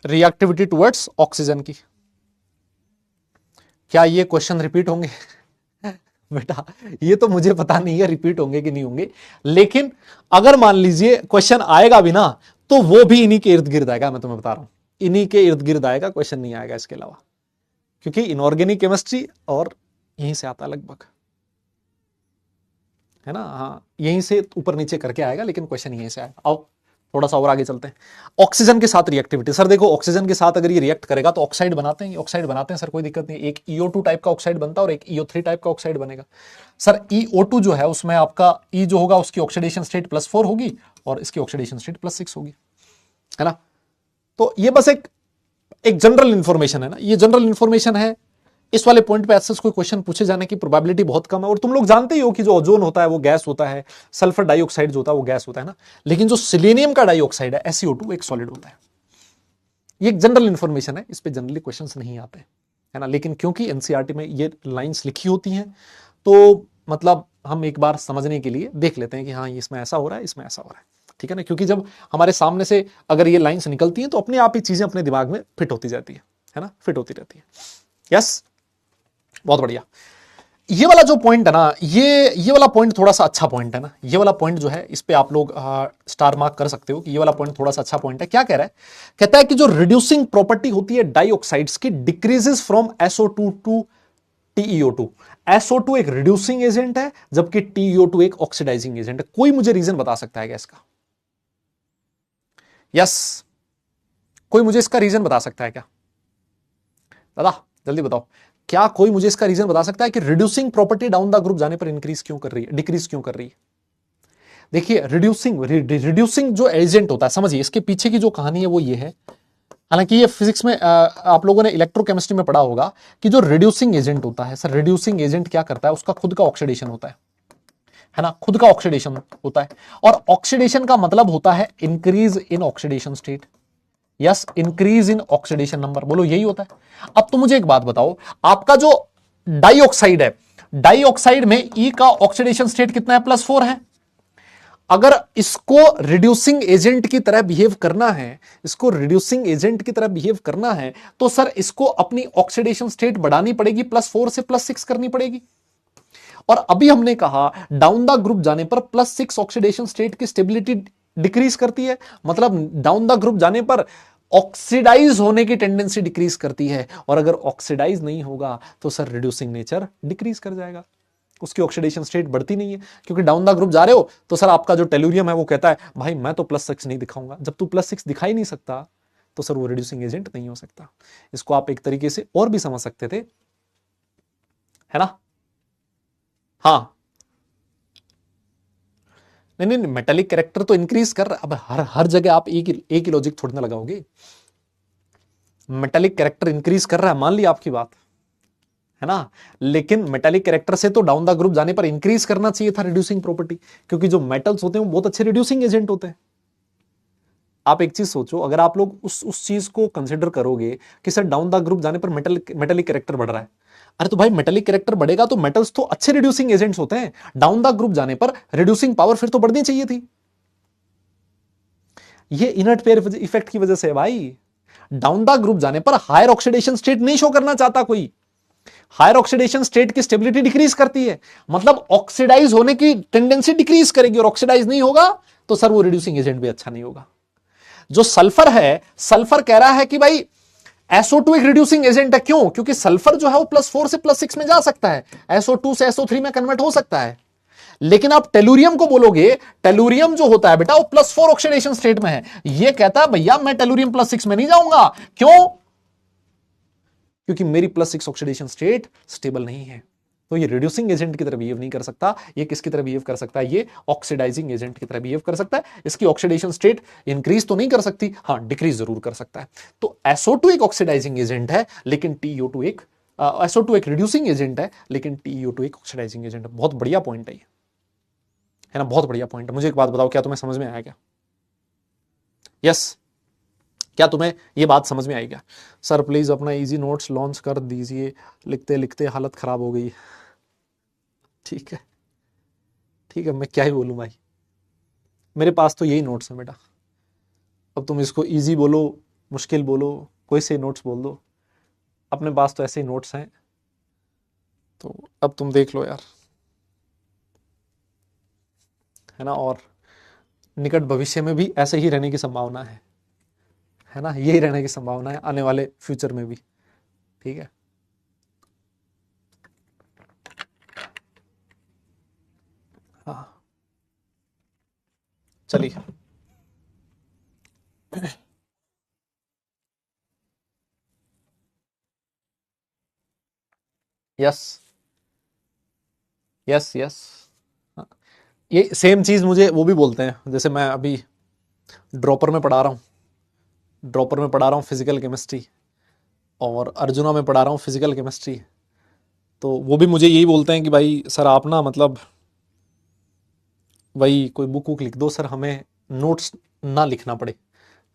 रिएक्टिविटी टुवर्ड्स ऑक्सीजन की। क्या ये क्वेश्चन रिपीट होंगे? बेटा ये तो मुझे पता नहीं है रिपीट होंगे कि नहीं होंगे, लेकिन अगर मान लीजिए क्वेश्चन आएगा भी ना, तो वो भी इन्हीं के इर्द गिर्द आएगा। मैं तुम्हें बता रहा हूं, इन्हीं के इर्द गिर्द आएगा, क्वेश्चन नहीं आएगा इसके अलावा, क्योंकि इनऑर्गेनिक केमिस्ट्री और यहीं से आता लगभग, है ना, हाँ यहीं से ऊपर नीचे करके आएगा, लेकिन क्वेश्चन यहीं से आएगा। आओ थोड़ा सा और आगे चलते हैं। ऑक्सीजन के साथ रिएक्टिविटी, सर देखो ऑक्सीजन के साथ अगर ये रिएक्ट करेगा तो ऑक्साइड बनाते हैं, ऑक्साइड बनाते हैं सर, कोई दिक्कत नहीं। एक EO2 टाइप का ऑक्साइड बनता है और एक EO3 टाइप का ऑक्साइड बनेगा। सर EO2 जो है उसमें आपका E जो होगा उसकी ऑक्सीडेशन स्टेट +4 होगी और इसकी ऑक्सीडेशन स्टेट +6 होगी, है ना। तो ये बस एक जनरल इंफॉर्मेशन है ना, ये जनरल इंफॉर्मेशन है। इस वाले पॉइंट पे ऐसे कोई क्वेश्चन पूछे जाने की प्रोबेबिलिटी बहुत कम है। और तुम लोग जानते ही हो कि जो ओजोन होता है वो गैस होता है, सल्फर डाइऑक्साइड जो होता है वो गैस होता है ना, लेकिन जो सिलेनियम का डाइऑक्साइड है SiO2 एक सॉलिड होता है। ये एक जनरल इंफॉर्मेशन है, इस पे जनरली क्वेश्चंस नहीं आते, है ना, लेकिन क्योंकि एनसीईआरटी में ये लाइंस लिखी होती हैं तो मतलब हम एक बार समझने के लिए देख लेते हैं कि हाँ इसमें ऐसा हो रहा है, इसमें ऐसा हो रहा है, ठीक है ना, क्योंकि जब हमारे सामने से अगर ये लाइंस निकलती हैं तो अपने आप ही चीजें अपने दिमाग में फिट होती जाती है ना, फिट होती रहती है। यस, बहुत बढ़िया। ये वाला जो पॉइंट है ना, ये वाला पॉइंट थोड़ा सा अच्छा पॉइंट है ना, ये वाला पॉइंट जो है इस पे आप लोग स्टार मार्क कर सकते हो कि ये वाला पॉइंट थोड़ा सा अच्छा पॉइंट है। क्या कह रहा है? कहता है कि जो रिड्यूसिंग प्रॉपर्टी होती है डाइऑक्साइड्स की decreases from SO2 to TeO2। SO2 एक रिड्यूसिंग एजेंट है जबकि TeO2 एक ऑक्सीडाइजिंग एजेंट है। कोई मुझे रीजन बता सकता है क्या इसका? यस, कोई मुझे इसका रीजन बता सकता है क्या? दादा जल्दी बताओ, क्या कोई मुझे इसका रीजन बता सकता है कि reducing property down the group जाने पर इंक्रीज क्यों कर रही है, डिक्रीज क्यों कर रही है? देखिए रिड्यूसिंग जो एजेंट होता है, समझिए इसके पीछे की जो कहानी है वो ये है। हालांकि ये फिजिक्स में आप लोगों ने इलेक्ट्रोकेमिस्ट्री में पढ़ा होगा कि जो रिड्यूसिंग एजेंट होता है, सर रिड्यूसिंग एजेंट क्या करता है, उसका खुद का ऑक्सीडेशन होता है ना, खुद का ऑक्सीडेशन होता है। और ऑक्सीडेशन का मतलब होता है increase in oxidation state. Yes, increase in oxidation number, बोलो यही होता है। अब तो मुझे एक बात बताओ, आपका जो डाइऑक्साइड है, डाइऑक्साइड में E का ऑक्सीडेशन स्टेट कितना है? +4 है। अगर इसको रिड्यूसिंग एजेंट की तरह बिहेव करना है, इसको रिड्यूसिंग एजेंट की तरह बिहेव करना है, तो सर इसको अपनी ऑक्सीडेशन स्टेट बढ़ानी पड़ेगी, +4 से +6 करनी पड़ेगी। और अभी हमने कहा डाउन द ग्रुप जाने पर +6 ऑक्सीडेशन स्टेट की स्टेबिलिटी डिक्रीज करती है, मतलब डाउन द ग्रुप जाने पर ऑक्सीडाइज होने की टेंडेंसी डिक्रीज करती है। और अगर ऑक्सीडाइज नहीं होगा तो सर रिड्यूसिंग नेचर डिक्रीज कर जाएगा, उसकी ऑक्सीडेशन स्टेट बढ़ती नहीं है। क्योंकि डाउन द ग्रुप जा रहे हो तो सर आपका जो टेलुरियम है वो कहता है भाई मैं तो +6 नहीं दिखाऊंगा। जब तू +6 दिखा ही नहीं सकता तो सर वो रिड्यूसिंग एजेंट नहीं हो सकता। इसको आप एक तरीके से और भी समझ सकते थे, है ना, हाँ, नहीं नहीं, मेटालिक कैरेक्टर तो इंक्रीज कर रहा है। अब हर हर जगह आप एक ही लॉजिक थोड़ी ना लगाओगे। मेटालिक कैरेक्टर इंक्रीज कर रहा है, मान ली आपकी बात, है ना, लेकिन मेटालिक कैरेक्टर से तो डाउन द ग्रुप जाने पर इंक्रीज करना चाहिए था रिड्यूसिंग प्रॉपर्टी, क्योंकि जो मेटल्स होते हैं वो बहुत अच्छे रिड्यूसिंग एजेंट होते हैं। आप एक चीज सोचो, अगर आप लोग उस चीज को कंसिडर करोगे कि सर डाउन द ग्रुप जाने पर मेटालिक कैरेक्टर बढ़ रहा है, अरे तो भाई मेटालिक कैरेक्टर बढ़ेगा तो मेटल्स तो अच्छे रिड्यूसिंग एजेंट्स होते हैं, डाउन द ग्रुप जाने पर रिड्यूसिंग पावर फिर तो बढ़नी चाहिए थी। ये इनर्ट पेयर इफेक्ट की वजह से है भाई। डाउन द ग्रुप जाने पर हायर ऑक्सीडेशन स्टेट नहीं शो करना चाहता कोई। हायर ऑक्सीडेशन स्टेट की स्टेबिलिटी डिक्रीज करती है, मतलब ऑक्सीडाइज होने की टेंडेंसी डिक्रीज करेगी, और ऑक्सीडाइज नहीं होगा तो सर वो रिड्यूसिंग एजेंट भी अच्छा नहीं होगा। जो सल्फर है, सल्फर कह रहा है कि भाई SO2 एक रिड्यूसिंग एजेंट है। क्यों? क्योंकि सल्फर जो है वो +4 से +6 में जा सकता है, SO2 से SO3 में कन्वर्ट हो सकता है। लेकिन आप टेलुरियम को बोलोगे, टेलुरियम जो होता है बेटा वो +4 ऑक्सीडेशन स्टेट में है, ये कहता है भैया मैं टेलुरियम +6 में नहीं जाऊंगा। क्यों? क्योंकि मेरी +6 ऑक्सीडेशन स्टेट स्टेबल नहीं है। तो ये रिड्यूसिंग एजेंट की तरह बिहेव नहीं कर सकता। ये किसकी तरह बिहेव कर सकता है? ये ऑक्सीडाइजिंग एजेंट की तरह बिहेव कर सकता है। इसकी ऑक्सीडेशन स्टेट इंक्रीज तो नहीं कर सकती, हाँ डिक्रीज जरूर कर सकता है। तो SO2 एक ऑक्सीडाइजिंग एजेंट है, लेकिन TiO2 एक SO2 एक रिड्यूसिंग एजेंट है, लेकिन TiO2 एक ऑक्सीडाइजिंग एजेंट है। बहुत बढ़िया पॉइंट है ये, है ना, बहुत बढ़िया पॉइंट है। मुझे एक बात बताओ, क्या तुम्हें समझ में आया क्या? यस, क्या तुम्हें ये बात समझ में आई क्या? सर प्लीज अपना इजी नोट्स लॉन्च कर दीजिए, लिखते लिखते हालत खराब हो गई। ठीक है, ठीक है, मैं क्या ही बोलूं भाई, मेरे पास तो यही नोट्स हैं बेटा। अब तुम इसको इजी बोलो, मुश्किल बोलो, कोई से नोट्स बोल दो, अपने पास तो ऐसे ही नोट्स हैं। तो अब तुम देख लो यार, है ना, और निकट भविष्य में भी ऐसे ही रहने की संभावना है ना, यही रहने की संभावना है आने वाले फ्यूचर में भी। ठीक है, हाँ चलिए। यस यस यस, ये सेम चीज मुझे वो भी बोलते हैं। जैसे मैं अभी ड्रॉपर में पढ़ा रहा हूँ, ड्रॉपर में पढ़ा रहा हूँ फिजिकल केमिस्ट्री, और अर्जुना में पढ़ा रहा हूँ फिजिकल केमिस्ट्री। तो वो भी मुझे यही बोलते हैं कि भाई सर आप ना, मतलब भाई कोई बुक वुक लिख दो सर, हमें नोट्स ना लिखना पड़े,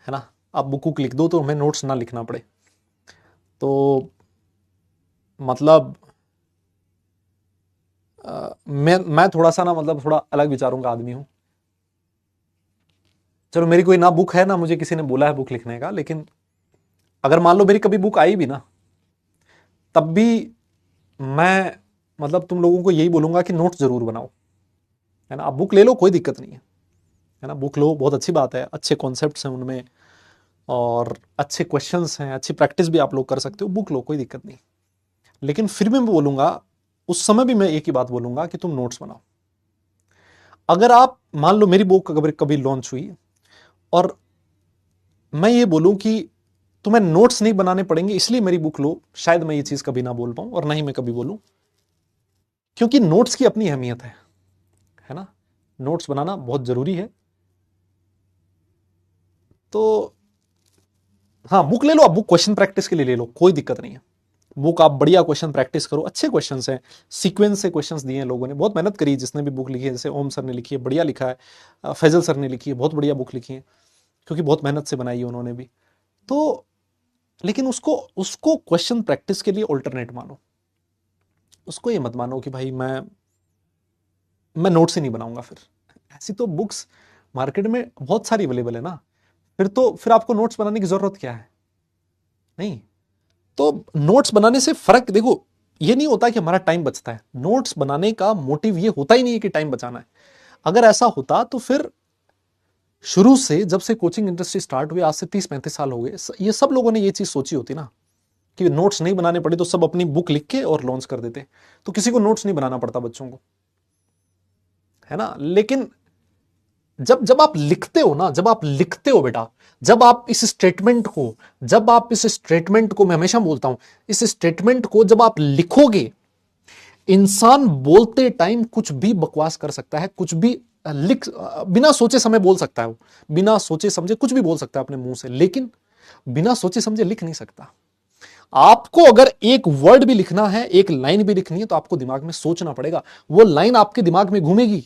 है ना, आप बुक वुक लिख दो तो हमें नोट्स ना लिखना पड़े। तो मतलब मैं थोड़ा सा ना, मतलब थोड़ा अलग विचारों का आदमी हूँ। चलो मेरी कोई ना बुक है ना मुझे किसी ने बोला है बुक लिखने का, लेकिन अगर मान लो मेरी कभी बुक आई भी ना, तब भी मैं, मतलब तुम लोगों को यही बोलूंगा कि नोट्स जरूर बनाओ, है ना। आप बुक ले लो, कोई दिक्कत नहीं है ना, बुक लो, बहुत अच्छी बात है, अच्छे कॉन्सेप्ट्स हैं उनमें और अच्छे क्वेश्चंस हैं, अच्छी प्रैक्टिस भी आप लोग कर सकते हो, बुक लो, कोई दिक्कत नहीं। लेकिन फिर भी मैं बोलूंगा, उस समय भी मैं एक ही बात बोलूंगा कि तुम नोट्स बनाओ। अगर आप मान लो मेरी बुक अगर कभी लॉन्च हुई और मैं ये बोलूं कि तुम्हें नोट्स नहीं बनाने पड़ेंगे इसलिए मेरी बुक लो, शायद मैं ये चीज कभी ना बोल पाऊं, और ना ही मैं कभी बोलूं, क्योंकि नोट्स की अपनी अहमियत है ना, नोट्स बनाना बहुत जरूरी है। तो हाँ, बुक ले लो, आप बुक क्वेश्चन प्रैक्टिस के लिए ले लो, कोई दिक्कत नहीं है। बुक आप बढ़िया क्वेश्चन प्रैक्टिस करो, अच्छे क्वेश्चंस हैं, सीक्वेंस से क्वेश्चंस दिए हैं लोगों ने, बहुत मेहनत करी जिसने भी बुक लिखी है। जैसे ओम सर ने लिखी है, बढ़िया लिखा है, फैजल सर ने लिखी है, बहुत बढ़िया बुक लिखी है, क्योंकि बहुत मेहनत से बनाई है उन्होंने भी। तो लेकिन उसको उसको क्वेश्चन प्रैक्टिस के लिए ऑल्टरनेट मानो, उसको ये मत मानो कि भाई मैं नोट्स ही नहीं बनाऊंगा। फिर ऐसी तो बुक्स मार्केट में बहुत सारी अवेलेबल है ना, फिर आपको नोट्स बनाने की जरूरत क्या है? नहीं। तो नोट्स बनाने से फर्क देखो, ये नहीं होता कि हमारा टाइम बचता है, नोट्स बनाने का मोटिव ये होता ही नहीं है कि टाइम बचाना है। अगर ऐसा होता तो फिर शुरू से, जब से कोचिंग इंडस्ट्री स्टार्ट हुई, आज से 30-35 साल हो गए, ये सब लोगों ने ये चीज सोची होती ना कि नोट्स नहीं बनाने पड़े, तो सब अपनी बुक लिख के और लॉन्च कर देते, तो किसी को नोट्स नहीं बनाना पड़ता बच्चों को, है ना। लेकिन जब जब आप लिखते हो ना, जब आप लिखते हो बेटा, जब आप इस स्टेटमेंट को मैं हमेशा बोलता हूं, इस स्टेटमेंट को जब आप लिखोगे, इंसान बोलते टाइम कुछ भी बकवास कर सकता है, कुछ भी लिख बिना सोचे समय बोल सकता है, वो बिना सोचे समझे कुछ भी बोल सकता है अपने मुंह से, लेकिन बिना सोचे समझे लिख नहीं सकता। आपको अगर एक वर्ड भी लिखना है, एक लाइन भी लिखनी है, तो आपको दिमाग में सोचना पड़ेगा, वो लाइन आपके दिमाग में घूमेगी,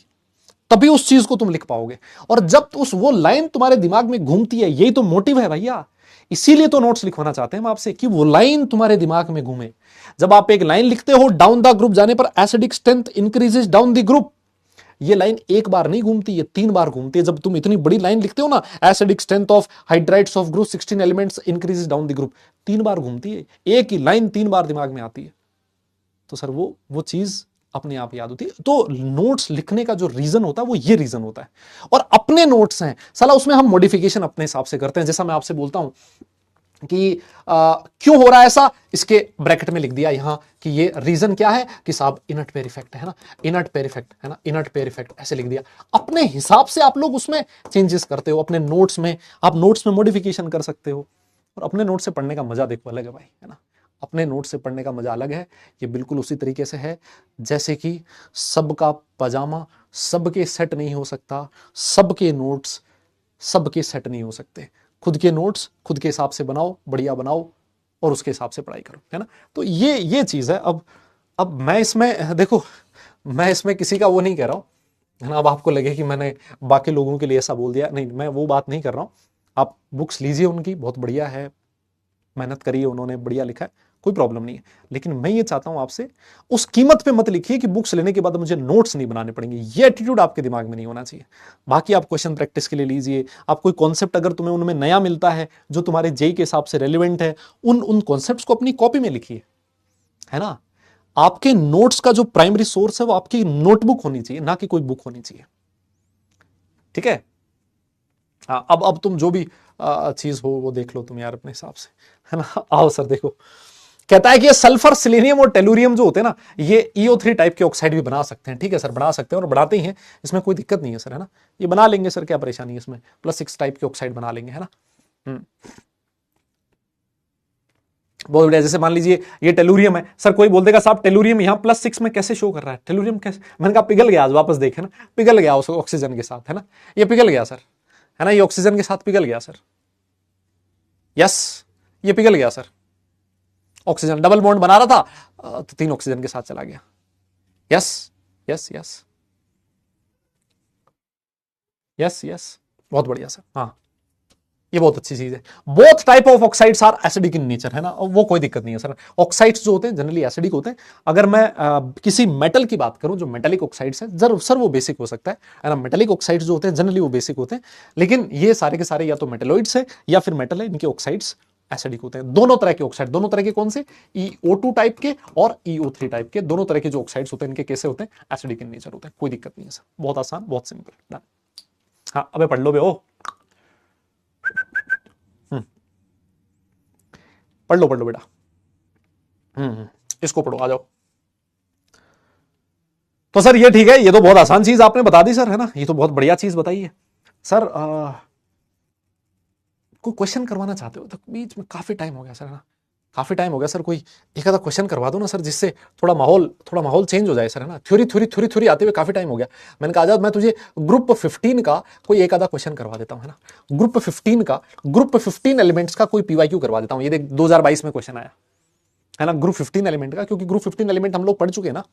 तभी उस चीज को तुम लिख पाओगे। और जब उस वो लाइन तुम्हारे दिमाग में घूमती है, यही तो मोटिव है भैया, इसीलिए तो नोट्स लिखवाना चाहते हैं हम आपसे, कि वो लाइन तुम्हारे दिमाग में घूमे। जब आप एक लाइन लिखते हो, डाउन द ग्रुप जाने पर acidic strength increases down the group, ये लाइन एक बार नहीं घूमती, ये 3 बार घूमती है। जब तुम इतनी बड़ी लाइन लिखते हो ना, acidic strength of hydrides of group 16 elements increases down the group, 3 बार घूमती है, एक ही लाइन 3 बार दिमाग में आती है। तो सर वो चीज अपने आप याद होती है। तो नोट्स लिखने का जो रीजन होता है वो ये रीजन होता है। और अपने नोट्स हैं साला, उसमें हम मॉडिफिकेशन अपने हिसाब से करते हैं। जैसा मैं आपसे बोलता हूं कि क्यों हो रहा है ऐसा, इसके ब्रैकेट में लिख दिया यहां कि ये रीजन क्या है, कि साहब इनट पेयर इफेक्ट है ना, इनट पेयर इफेक्ट है ना, इनट पेयर इफेक्ट ऐसे लिख दिया। अपने हिसाब से आप लोग उसमें चेंजेस करते हो, अपने नोट्स में आप नोट्स में मॉडिफिकेशन कर सकते हो। और अपने नोट से पढ़ने का मजा देखो अलग है भाई, है ना, अपने नोट से पढ़ने का मजा अलग है। ये बिल्कुल उसी तरीके से है जैसे कि सबका पजामा सबके सेट नहीं हो सकता, सबके नोट्स सबके सेट नहीं हो सकते। खुद के नोट्स खुद के हिसाब से बनाओ, बढ़िया बनाओ, और उसके हिसाब से पढ़ाई करो, है ना। तो ये चीज है। अब मैं इसमें देखो, मैं इसमें किसी का वो नहीं कह रहा हूं, है ना। अब आपको लगे कि मैंने बाकी लोगों के लिए ऐसा बोल दिया, नहीं, मैं वो बात नहीं कर रहा हूं। आप बुक्स लीजिए उनकी, बहुत बढ़िया है, मेहनत करी है उन्होंने, बढ़िया लिखा है, कोई प्रॉब्लम नहीं है। लेकिन मैं ये चाहता हूं आपसे, उस कीमत पे मत लिखिए कि बुक्स लेने के बाद मुझे नोट्स नहीं बनाने पड़ेंगे। ये एटीट्यूड आपके दिमाग में नहीं होना चाहिए। बाकी आप क्वेश्चन प्रैक्टिस के लिए लीजिए, आप कोई कॉन्सेप्ट अगर तुम्हें उनमें नया मिलता है जो तुम्हारे जेई के हिसाब से रेलिवेंट है, उन कॉन्सेप्ट्स को अपनी कॉपी में लिखिए, है ना। आपके नोट्स का जो प्राइमरी सोर्स है वो आपकी नोटबुक होनी चाहिए, ना कि कोई बुक होनी चाहिए, ठीक है। हाँ, अब तुम जो भी चीज हो वो देख लो तुम यार अपने हिसाब से, है ना। आओ सर देखो, कहता है कि ये सल्फर, सिलेनियम और टेलुरियम जो होते हैं ना, ये EO3 टाइप के ऑक्साइड भी बना सकते हैं। ठीक है सर, बना सकते हैं और बनाते ही हैं, इसमें कोई दिक्कत नहीं है सर, है ना। ये बना लेंगे सर, क्या परेशानी है इसमें, +6 टाइप के ऑक्साइड बना लेंगे, है ना। बहुत बढ़िया। जैसे मान लीजिए ये टेलुरियम है, सर कोई बोल देगा साहब टेलुरियम यहाँ +6 में कैसे शो कर रहा है, टेलुरियम कैसे, मैंने कहा पिघल गया, आज वापस देखे ना, पिघल गया उस ऑक्सीजन के साथ, है ना, ये पिघल गया सर, है ना, ये ऑक्सीजन के साथ पिघल गया सर, यस, ये पिघल गया सर। ऑक्सीजन डबल बॉन्ड बना रहा था तो 3 ऑक्सीजन के साथ चला गया, yes yes yes yes yes, बहुत बढ़िया सर। हाँ, ये बहुत अच्छी चीज है। Both type of oxides are acidic in nature, है ना, वो कोई दिक्कत नहीं है सर। ऑक्साइड्स जो होते हैं जनरली एसिडिक होते हैं। अगर मैं किसी मेटल की बात करूं, जो मेटेलिक ऑक्साइड्स है, जरूर सर वो बेसिक हो सकता है ना। मेटेलिक ऑक्साइड्स जो होते हैं जनरली वो बेसिक होते हैं, लेकिन ये सारे के सारे या तो मेटेलॉइड्स है या फिर मेटल है, इनके ऑक्साइड्स एसिडिक होते हैं। दोनों तरह के ऑक्साइड, दोनों तरह के कौन से, EO2 टाइप के और EO3 टाइप के, दोनों तरह के जो ऑक्साइड्स होते हैं इनके कैसे होते हैं, एसिडिक इन नेचर होते हैं। कोई दिक्कत नहीं है सर, बहुत आसान, बहुत सिंपल। डन। हाँ, अबे पढ़ लो बे, ओ पढ़ लो बेटा। इसको पढ़ो, आ जाओ। तो सर ये ठीक है, ये तो बहुत आसान चीज आपने बता दी सर, है ना, ये तो बहुत बढ़िया चीज बताई है सर। कोई क्वेश्चन करवाना चाहते हो तो बीच में, काफी टाइम हो गया सर, है ना, काफी टाइम हो गया सर, कोई एक आधा क्वेश्चन करवा दो ना सर, जिससे थोड़ा माहौल चेंज हो जाए सर, है ना। थ्योरी आते हुए काफी टाइम हो गया। मैंने कहा आजाद, मैं तुझे ग्रुप 15 का कोई एक आधा क्वेश्चन करवा देता हूं, है ना। ग्रुप 15 एलिमेंट्स का कोई PYQ करवा देता हूं। ये देख 2022 में क्वेश्चन आया, है ना, ग्रुप 15 एलिमेंट का, क्योंकि ग्रुप 15 एलिमेंट हम लोग पढ़ चुके हैं ना,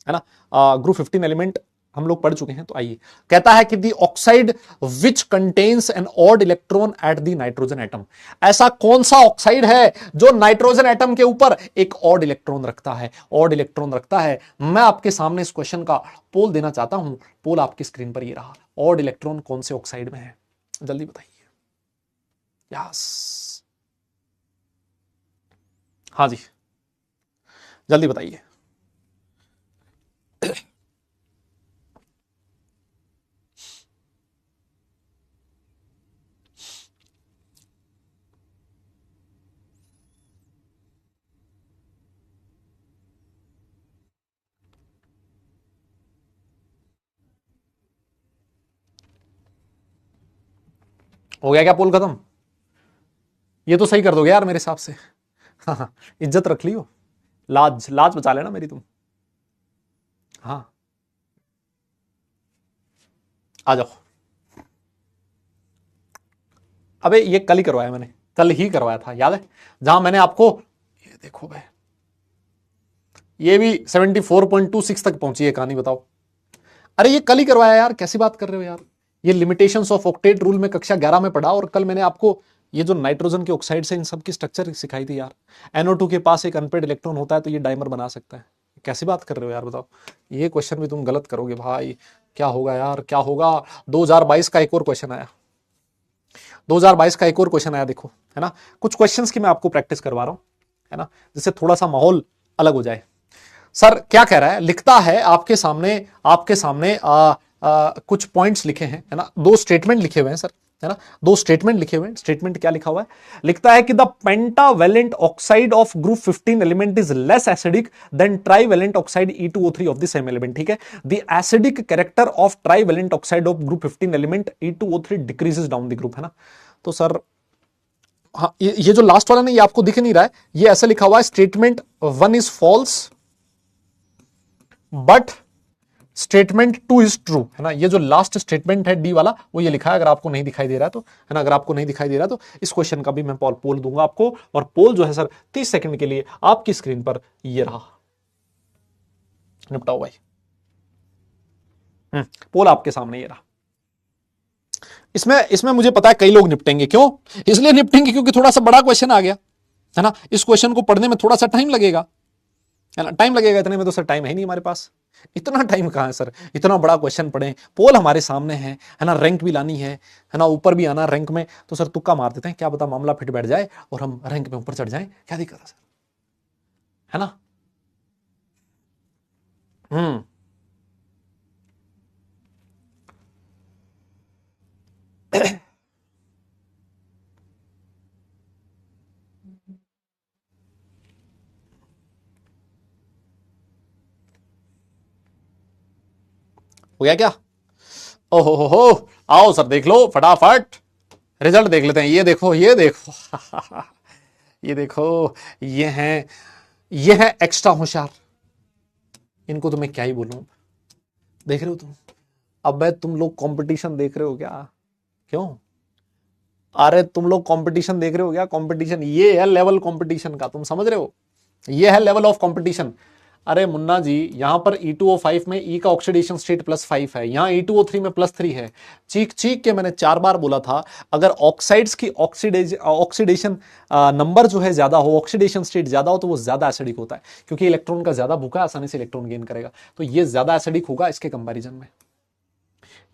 है ना। ग्रुप 15 एलिमेंट हम लोग पढ़ चुके हैं। तो आइए, कहता है कि the oxide which contains an odd electron at the nitrogen atom, ऐसा कौन सा ऑक्साइड है जो नाइट्रोजन एटम के ऊपर एक ऑड इलेक्ट्रॉन रखता है, ऑड इलेक्ट्रॉन रखता है। मैं आपके सामने इस क्वेश्चन का पोल देना चाहता हूं। पोल आपकी स्क्रीन पर ये रहा, ऑड इलेक्ट्रॉन कौन से ऑक्साइड में है, जल्दी बताइए। यस, हाँ जी, जल्दी बताइए। हो गया क्या पोल खत्म? ये तो सही कर दोगे यार मेरे हिसाब से। हाँ हाँ, इज्जत रख लियो, लाज लाज बचा लेना मेरी तुम। हाँ आ जाओ। अबे ये कल ही करवाया मैंने, कल ही करवाया था, याद है? जहां मैंने आपको, ये देखो भाई, ये भी 74.26 तक पहुंची है कहानी, बताओ। अरे ये कल ही करवाया यार, कैसी बात कर रहे हो यार? ये लिमिटेशंस ऑफ ऑक्टेट रूल में कक्षा 11 में पढ़ा, और कल मैंने आपको ये जो नाइट्रोजन के ऑक्साइड से इन सब की स्ट्रक्चर सिखाई थी यार। NO2 के पास एक अनपेड इलेक्ट्रॉन होता है तो ये डाइमर बना सकता है। कैसी बात कर रहे हो यार, बताओ। ये क्वेश्चन भी तुम गलत करोगे भाई, क्या होगा यार, क्या होगा? 2022 का एक और क्वेश्चन आया, 2022 का एक और क्वेश्चन आया, देखो, है ना। कुछ क्वेश्चंस की मैं आपको प्रैक्टिस करवा रहा हूं, है ना, जिससे थोड़ा सा माहौल अलग हो जाए। सर क्या कह रहा है, लिखता है आपके सामने, आपके सामने कुछ पॉइंट्स लिखे हैं, है ना, दो स्टेटमेंट लिखे हुए हैं सर, है ना, दो स्टेटमेंट लिखे हुए हैं। स्टेटमेंट क्या लिखा हुआ है? लिखता है कि the pentavalent oxide of group 15 element is less acidic then trivalent oxide E2O3 of the same element. ठीक है, the acidic character of trivalent oxide of group 15 element E2O3 decreases down the group, है ना। तो सर हाँ, ये जो लास्ट वाला नहीं, ये आपको दिख नहीं रहा है, ये ऐसा लिखा हुआ है, statement 1 is false but statement 2 is true, है ना। ये जो लास्ट स्टेटमेंट है डी वाला, वो ये लिखा है, अगर आपको नहीं दिखाई दे रहा है तो, है ना, अगर आपको नहीं दिखाई दे रहा है तो इस क्वेश्चन का भी मैं पोल दूंगा आपको, और पोल जो है सर 30 सेकंड के लिए आपकी स्क्रीन पर ये रहा। निपटाओ भाई। पोल आपके सामने ये रहा। इसमें इसमें मुझे पता है कई लोग निपटेंगे, क्यों? इसलिए निपटेंगे क्योंकि थोड़ा सा बड़ा क्वेश्चन आ गया, है ना। इस क्वेश्चन को पढ़ने में थोड़ा सा टाइम लगेगा, है ना, टाइम लगेगा। इतने में तो सर टाइम है नहीं हमारे पास, इतना टाइम कहां है सर, इतना बड़ा क्वेश्चन पढ़े, पोल हमारे सामने है ना, रैंक भी लानी है ना, ऊपर भी आना रैंक में, तो सर तुक्का मार देते हैं, क्या पता मामला फिट बैठ जाए और हम रैंक में ऊपर चढ़ जाएं, क्या दिक्कत है सर, है ना। हम्म हो गया क्या? ओहो हो, आओ सर देख लो फटाफट, रिजल्ट देख लेते हैं। ये देखो, ये देखो ये देखो, ये है एक्स्ट्रा होशियार, इनको तो मैं क्या ही बोलूं। देख रहे हो तुम, अब मैं, तुम लोग कंपटीशन देख रहे हो क्या? क्यों? अरे तुम लोग कंपटीशन देख रहे हो क्या? कंपटीशन ये है लेवल कंपटीशन का, तुम समझ रहे हो, ये है लेवल ऑफ कंपटीशन। अरे मुन्ना जी, यहां पर E2O5 में E का ऑक्सीडेशन स्टेट +5 है, यहां E2O3 में +3 है। चीख चीख के मैंने 4 बार बोला था, अगर ऑक्साइड्स की ऑक्सीडेशन नंबर जो है ज्यादा हो, ऑक्सीडेशन स्टेट ज्यादा हो, तो वो ज्यादा एसिडिक होता है, क्योंकि इलेक्ट्रॉन का ज्यादा भूखा आसानी से इलेक्ट्रॉन गेन करेगा, तो ये ज्यादा एसिडिक होगा इसके कंपेरिजन में,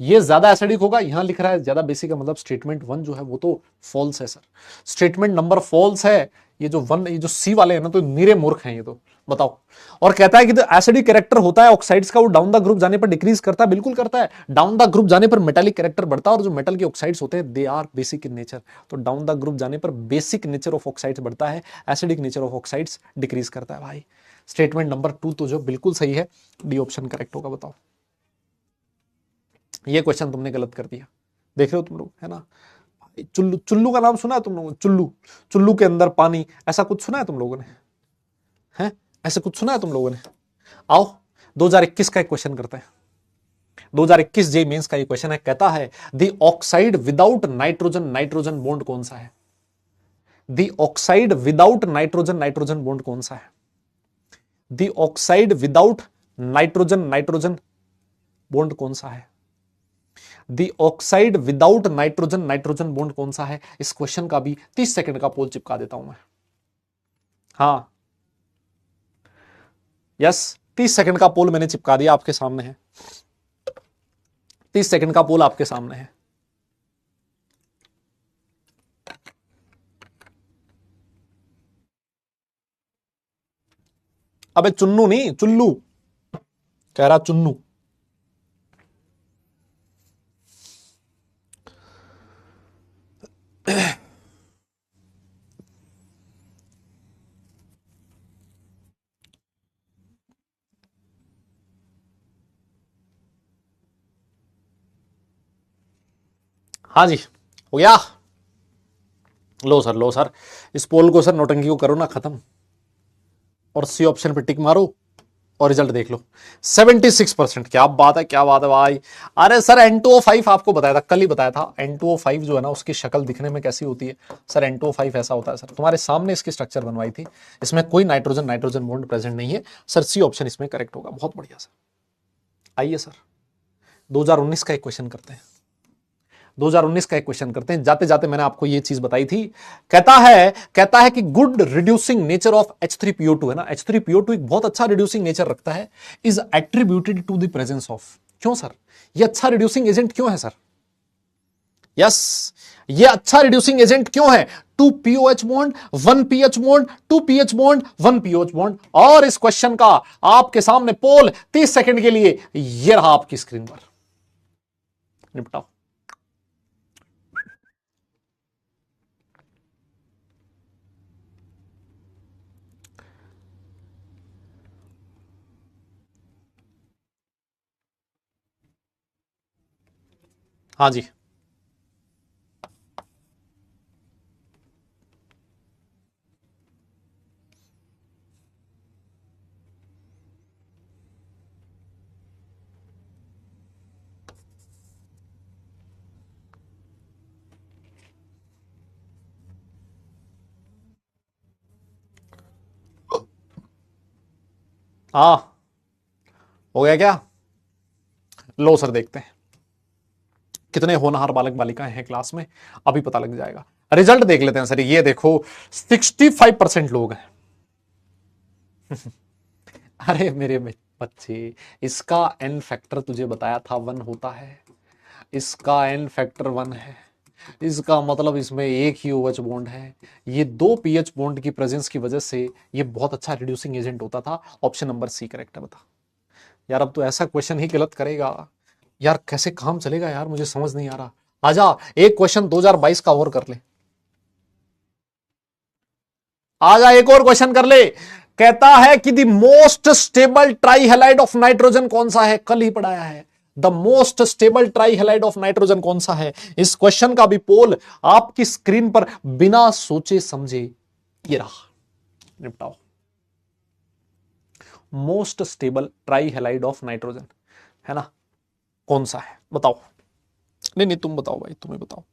ये ज्यादा एसिडिक होगा। यहां लिख रहा है ज्यादा बेसिक का मतलब स्टेटमेंट 1 जो है वो तो फॉल्स है सर, स्टेटमेंट नंबर फॉल्स है। ये जो वन, ये जो सी वाले हैं ना, तो नीरे मूर्ख हैं ये तो, बताओ। और कहता है कि एसिडिक कैरेक्टर होता है ऑक्साइड्स का, वो डाउन द ग्रुप जाने पर डिक्रीज करता है, बिल्कुल करता है। डाउन द ग्रुप जाने पर मेटालिक कैरेक्टर बढ़ता है, और जो मेटल के ऑक्साइड्स होते हैं they are basic in nature, तो डाउन द ग्रुप जाने पर बेसिक नेचर ऑफ ऑक्साइड्स बढ़ता है, acidic nature of oxides decrease करता है भाई। स्टेटमेंट नंबर 2 तो जो बिल्कुल सही है, डी ऑप्शन करेक्ट होगा, बताओ। ये क्वेश्चन तुमने गलत कर दिया, देख रहे हो तुम लोग, है ना। चुल्लू, चुल्लू का नाम सुना है तुम लोगों ने? चुल्लू, चुल्लू के अंदर पानी, ऐसा कुछ सुना है तुम लोगों ने? हैं, ऐसे कुछ सुना है तुम लोगों ने? आओ 2021 का एक क्वेश्चन करते हैं, 2021 जे मेंस का ये क्वेश्चन है, कहता है the oxide without nitrogen nitrogen bond कौन सा है? The oxide without nitrogen nitrogen bond कौन सा है? The oxide without nitrogen nitrogen bond कौन सा है? The oxide without nitrogen nitrogen bond कौन सा है? इस क्वेश्चन का भी 30 सेकंड का पोल चिपका देता हूं मैं। हाँ यस, 30 सेकंड का पोल मैंने चिपका दिया, आपके सामने है, 30 सेकंड का पोल आपके सामने है। अबे चुन्नू नहीं, चुल्लू कह रहा, चुन्नू। हाँ जी, हो गया। लो सर, लो सर, इस पोल को सर नौटंकी को करो ना खत्म, और सी ऑप्शन पे टिक मारो, और रिजल्ट देख लो 76%। क्या बात है, क्या बात है भाई। अरे सर N2O5 आपको बताया था, कल ही बताया था। N2O5 जो है ना उसकी शक्ल दिखने में कैसी होती है सर, N2O5 ऐसा होता है सर। तुम्हारे सामने इसकी स्ट्रक्चर बनवाई थी, इसमें कोई नाइट्रोजन नाइट्रोजन बॉन्ड प्रेजेंट नहीं है सर। सी ऑप्शन इसमें करेक्ट होगा। बहुत बढ़िया सर। आइए सर 2019 का एक क्वेश्चन करते हैं। 2019 का एक क्वेश्चन करते हैं। जाते जाते मैंने आपको ये चीज बताई थी। कहता है कि good reducing nature of H3PO2 है ना, H3PO2 एक बहुत अच्छा रिड्यूसिंग नेचर रखता है, is attributed to the presence of. क्यों सर, ये अच्छा रिड्यूसिंग एजेंट क्यों है सर? यस, ये अच्छा रिड्यूसिंग एजेंट क्यों है? 2 POH bond 1 PH bond 2 PH bond 1 POH bond. और इस क्वेश्चन का आपके सामने पोल 30 सेकंड के लिए ये रहा आपकी स्क्रीन पर। निपटाओ। हाँ जी, हाँ हो गया क्या? लो सर देखते हैं कितने होनहार बालक बालिकाएं हैं क्लास में, अभी पता लग जाएगा। रिजल्ट देख लेते हैं सर। ये देखो 65% लोग हैं। अरे मेरे बच्चे, इसका एन फैक्टर तुझे बताया था 1 होता है, इसका एन फैक्टर 1 है, इसका मतलब इसमें एक ही OH बॉन्ड है। ये 2 PH बॉन्ड की प्रेजेंस की वजह से ये बहुत अच्छा रिड्यूसिंग एजेंट होता था। ऑप्शन नंबर सी करेक्ट है। बता यार, अब तो ऐसा क्वेश्चन ही गलत करेगा यार, कैसे काम चलेगा यार, मुझे समझ नहीं आ रहा। आजा एक क्वेश्चन 2022 का और कर ले। आजा एक और क्वेश्चन कर ले। कहता है कि the most stable trihalide of nitrogen कौन सा है? कल ही पढ़ाया है। The most stable trihalide of nitrogen कौन सा है? इस क्वेश्चन का भी पोल आपकी स्क्रीन पर बिना सोचे समझे ये रहा। निपटाओ। Most stable trihalide of nitrogen है ना, कौन सा है बताओ? नहीं नहीं तुम बताओ भाई, तुम्हें बताओ।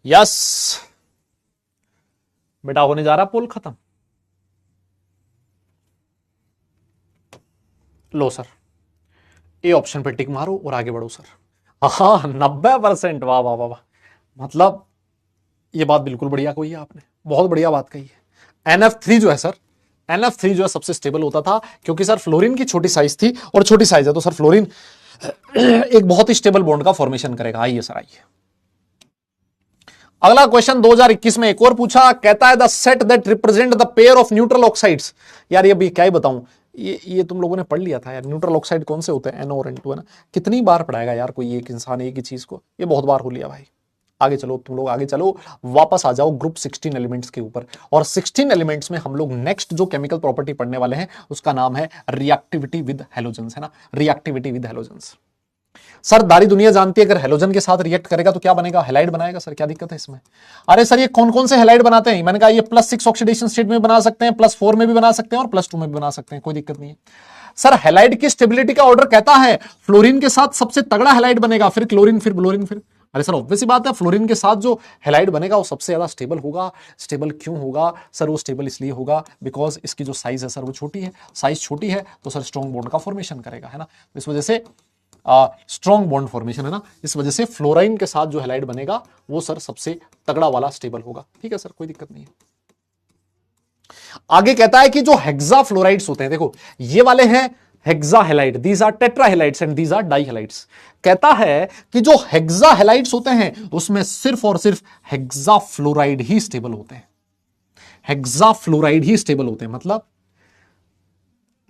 यस बेटा, होने जा रहा पोल खत्म। लो सर, ए ऑप्शन पे टिक मारो और आगे बढ़ो सर। हाँ 90%, वाह वाह वाह वाह। मतलब ये बात बिल्कुल बढ़िया कही है आपने, बहुत बढ़िया बात कही है। NF3 जो है सर, NF3 जो है सबसे स्टेबल होता था, क्योंकि सर फ्लोरीन की छोटी साइज थी, और छोटी साइज है तो सर फ्लोरीन एक बहुत ही स्टेबल बॉन्ड का फॉर्मेशन करेगा। आइए सर आइए, अगला क्वेश्चन 2021 में एक और पूछा। कहता है the set that represent the pair of neutral oxides. यार ये भी क्या ही बताऊं, ये तुम लोगों ने पढ़ लिया था यार। न्यूट्रल ऑक्साइड कौन से होते हैं? NO और N2 है ना। कितनी बार पढ़ाएगा यार कोई एक इंसान एक ही चीज को? ये बहुत बार हो लिया भाई। आगे चलो तुम लोग, आगे चलो, वापस आ जाओ ग्रुप 16 एलिमेंट्स के ऊपर। और 16 एलिमेंट्स में हम लोग नेक्स्ट जो केमिकल प्रॉपर्टी पढ़ने वाले हैं उसका नाम है रिएक्टिविटी विद हैलोजेंस, है ना, रिएक्टिविटी विद हैलोजेंस। सर दारी दुनिया जानती है अगर हेलोजन के साथ रिएक्ट करेगा तो क्या बनेगा? हैलाइड बनाएगा सर, क्या दिक्कत है इसमें? अरे सर ये कौन कौन से हैलाइड बनाते हैं? मैंने कहा ये +6 ऑक्सीडेशन स्टेट में बना सकते हैं, +4 में भी बना सकते हैं और +2 में भी बना सकते हैं, कोई दिक्कत नहीं है। सर हैलाइड की स्टेबिलिटी का ऑर्डर कहता है फ्लोरीन के साथ सबसे तगड़ा हैलाइड बनेगा, फिर क्लोरीन, फिर ब्लोरीन, फिर। अरे सर ऑब्वियस सी बात है, फ्लोरीन के साथ जो हैलाइड बनेगा वो सबसे ज्यादा स्टेबल होगा। स्टेबल क्यों होगा सर? वो स्टेबल इसलिए होगा बिकॉज इसकी जो साइज है सर वो छोटी है। साइज छोटी है तो सर स्ट्रॉन्ग बॉन्ड का फॉर्मेशन करेगा, है ना। इस वजह से स्ट्रॉन्ग बॉन्ड फॉर्मेशन, है ना, इस वजह से फ्लोराइन के साथ जो हैलाइड बनेगा वो सर सबसे तगड़ा वाला स्टेबल होगा। ठीक है सर, कोई दिक्कत नहीं है। आगे कहता है कि जो हेक्सा फ्लोराइड्स होते हैं, देखो ये वाले हैं hexa halide, these are tetra halides and these are di halides. कहता है कि जो हेक्सा हैलाइड्स होते हैं उसमें सिर्फ और सिर्फ हेक्सा फ्लोराइड ही स्टेबल होते हैं। हेक्सा फ्लोराइड ही स्टेबल होते हैं, मतलब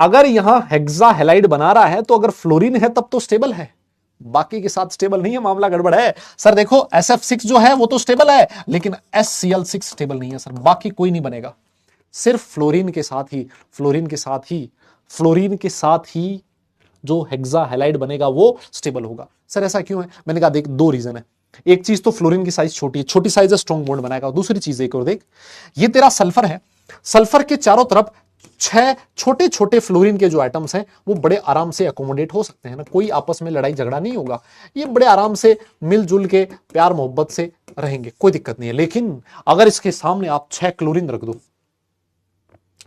अगर यहां हेक्सा हैलाइड बना रहा है तो अगर फ्लोरीन है तब तो स्टेबल है, बाकी के साथ स्टेबल नहीं है, मामला गड़बड़ है सर। देखो SF6 जो है वो तो स्टेबल है, लेकिन SCl6 स्टेबल नहीं है सर, बाकी कोई नहीं बनेगा, सिर्फ फ्लोरीन के साथ ही, फ्लोरीन के साथ ही जो हेक्सा हैलाइड बनेगा वो स्टेबल होगा। सर ऐसा क्यों है? मैंने कहा देख, दो रीजन है। एक चीज तो फ्लोरीन की साइज छोटी है, छोटी साइज है, स्ट्रॉन्ग बॉन्ड बनाएगा। दूसरी चीज एक और देख, ये तेरा सल्फर है, सल्फर के चारों तरफ 6 छोटे छोटे फ्लोरीन के जो एटम्स हैं वो बड़े आराम से अकोमोडेट हो सकते हैं ना, कोई आपस में लड़ाई झगड़ा नहीं होगा, ये बड़े आराम से मिलजुल के प्यार मोहब्बत से रहेंगे, कोई दिक्कत नहीं है। लेकिन अगर इसके सामने आप 6 क्लोरीन रख दो,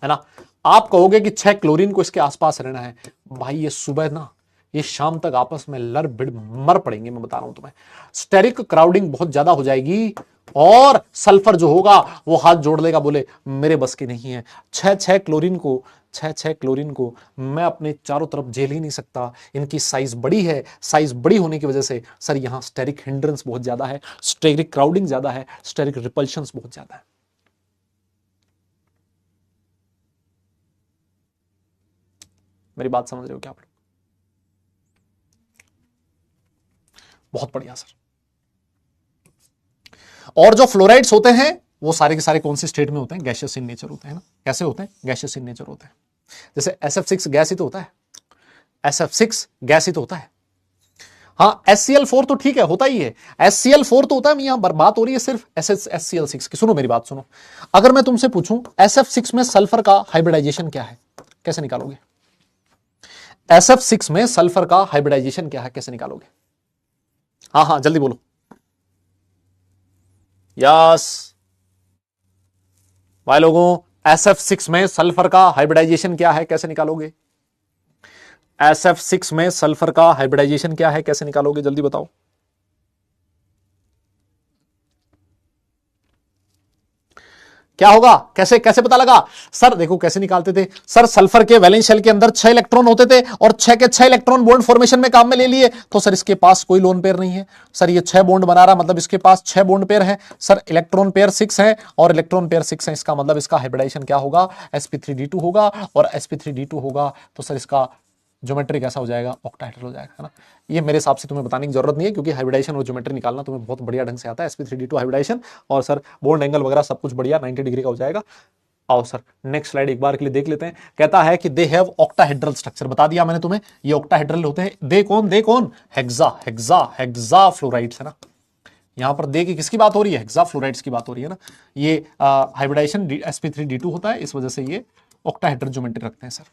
है ना, आप कहोगे कि 6 क्लोरीन को इसके आसपास रहना है, भाई ये सुबह ना ये शाम तक आपस में लड़ भिड़ मर पड़ेंगे, मैं बता रहा हूं तुम्हें। स्टेरिक क्राउडिंग बहुत ज्यादा हो जाएगी और सल्फर जो होगा वो हाथ जोड़ लेगा, बोले मेरे बस की नहीं है। 6 क्लोरीन को मैं अपने चारों तरफ झेल ही नहीं सकता, इनकी साइज बड़ी है, साइज बड़ी होने की वजह से सर यहां स्टेरिक हिंड्रेंस बहुत ज्यादा है, स्टेरिक क्राउडिंग ज्यादा है, स्टेरिक रिपल्शन बहुत ज्यादा है। मेरी बात समझ रहे हो क्या आप लोग? बहुत बढ़िया सर। और जो फ्लोराइड्स होते हैं वो सारे के सारे कौन से स्टेट में होते हैं? गैसियस इन नेचर होते हैं ना। कैसे होते हैं? गैसियस इन नेचर होते हैं। जैसे SF6 गैस ही तो होता है, SF6 गैस ही तो होता है। हाँ, HCl4 तो ठीक है, होता ही है, HCl4 तो होता है। यहां बात हो रही है सिर्फ HCl6 की। सुनो मेरी बात सुनो, अगर मैं तुमसे पूछूं SF6 में सल्फर का हाइब्रिडाइजेशन क्या है, कैसे निकालोगे? SF6 में सल्फर का हाइब्रिडाइजेशन क्या है, कैसे निकालोगे? हाँ हाँ जल्दी बोलो। यस भाई लोगों, SF6 में सल्फर का हाइब्रिडाइजेशन क्या है, कैसे निकालोगे? SF6 में सल्फर का हाइब्रिडाइजेशन क्या है, कैसे निकालोगे? जल्दी बताओ। क्या होगा? कैसे कैसे पता लगा? सर देखो कैसे निकालते थे सर, सल्फर के वैलेंस शेल के अंदर 6 इलेक्ट्रॉन होते थे और 6 के 6 इलेक्ट्रॉन बॉन्ड फॉर्मेशन में काम में ले लिए, तो सर इसके पास कोई लोन पेयर नहीं है। सर ये 6 बॉन्ड बना रहा, मतलब इसके पास 6 बॉन्ड पेयर है। सर इलेक्ट्रॉन पेयर 6 है और इलेक्ट्रॉन पेयर 6 है, इसका मतलब इसका हाइब्रिडाइजेशन क्या होगा? sp3d2 होगा, और sp3d2 होगा तो सर इसका ज्योमेट्री कैसा हो जाएगा? ऑक्टाहेड्रल हो जाएगा, है ना। ये मेरे हिसाब से तुम्हें बताने की जरूरत नहीं है, क्योंकि हाइब्रिडाइजेशन और ज्योमेट्री निकालना तुम्हें बहुत बढ़िया ढंग से आता है। sp3d2 हाइब्रिडाइजेशन और सर बॉन्ड एंगल वगैरह सब कुछ बढ़िया 90 डिग्री का हो जाएगा। आओ सर नेक्स्ट स्लाइड एक बार के लिए देख लेते हैं। कहता है कि दे हैव ऑक्टाहेड्रल स्ट्रक्चर, बता दिया मैंने तुम्हें, ये ऑक्टाहेड्रल होते हैं। दे कौन? हेक्सा फ्लोराइड्स, है ना। यहां पर दे की किसकी बात हो रही है? हेक्सा फ्लोराइड्स की बात हो रही है ना। ये हाइब्रिडाइजेशन sp3d2 होता है, इस वजह से ये ऑक्टाहेड्रल ज्योमेट्री रखते हैं सर।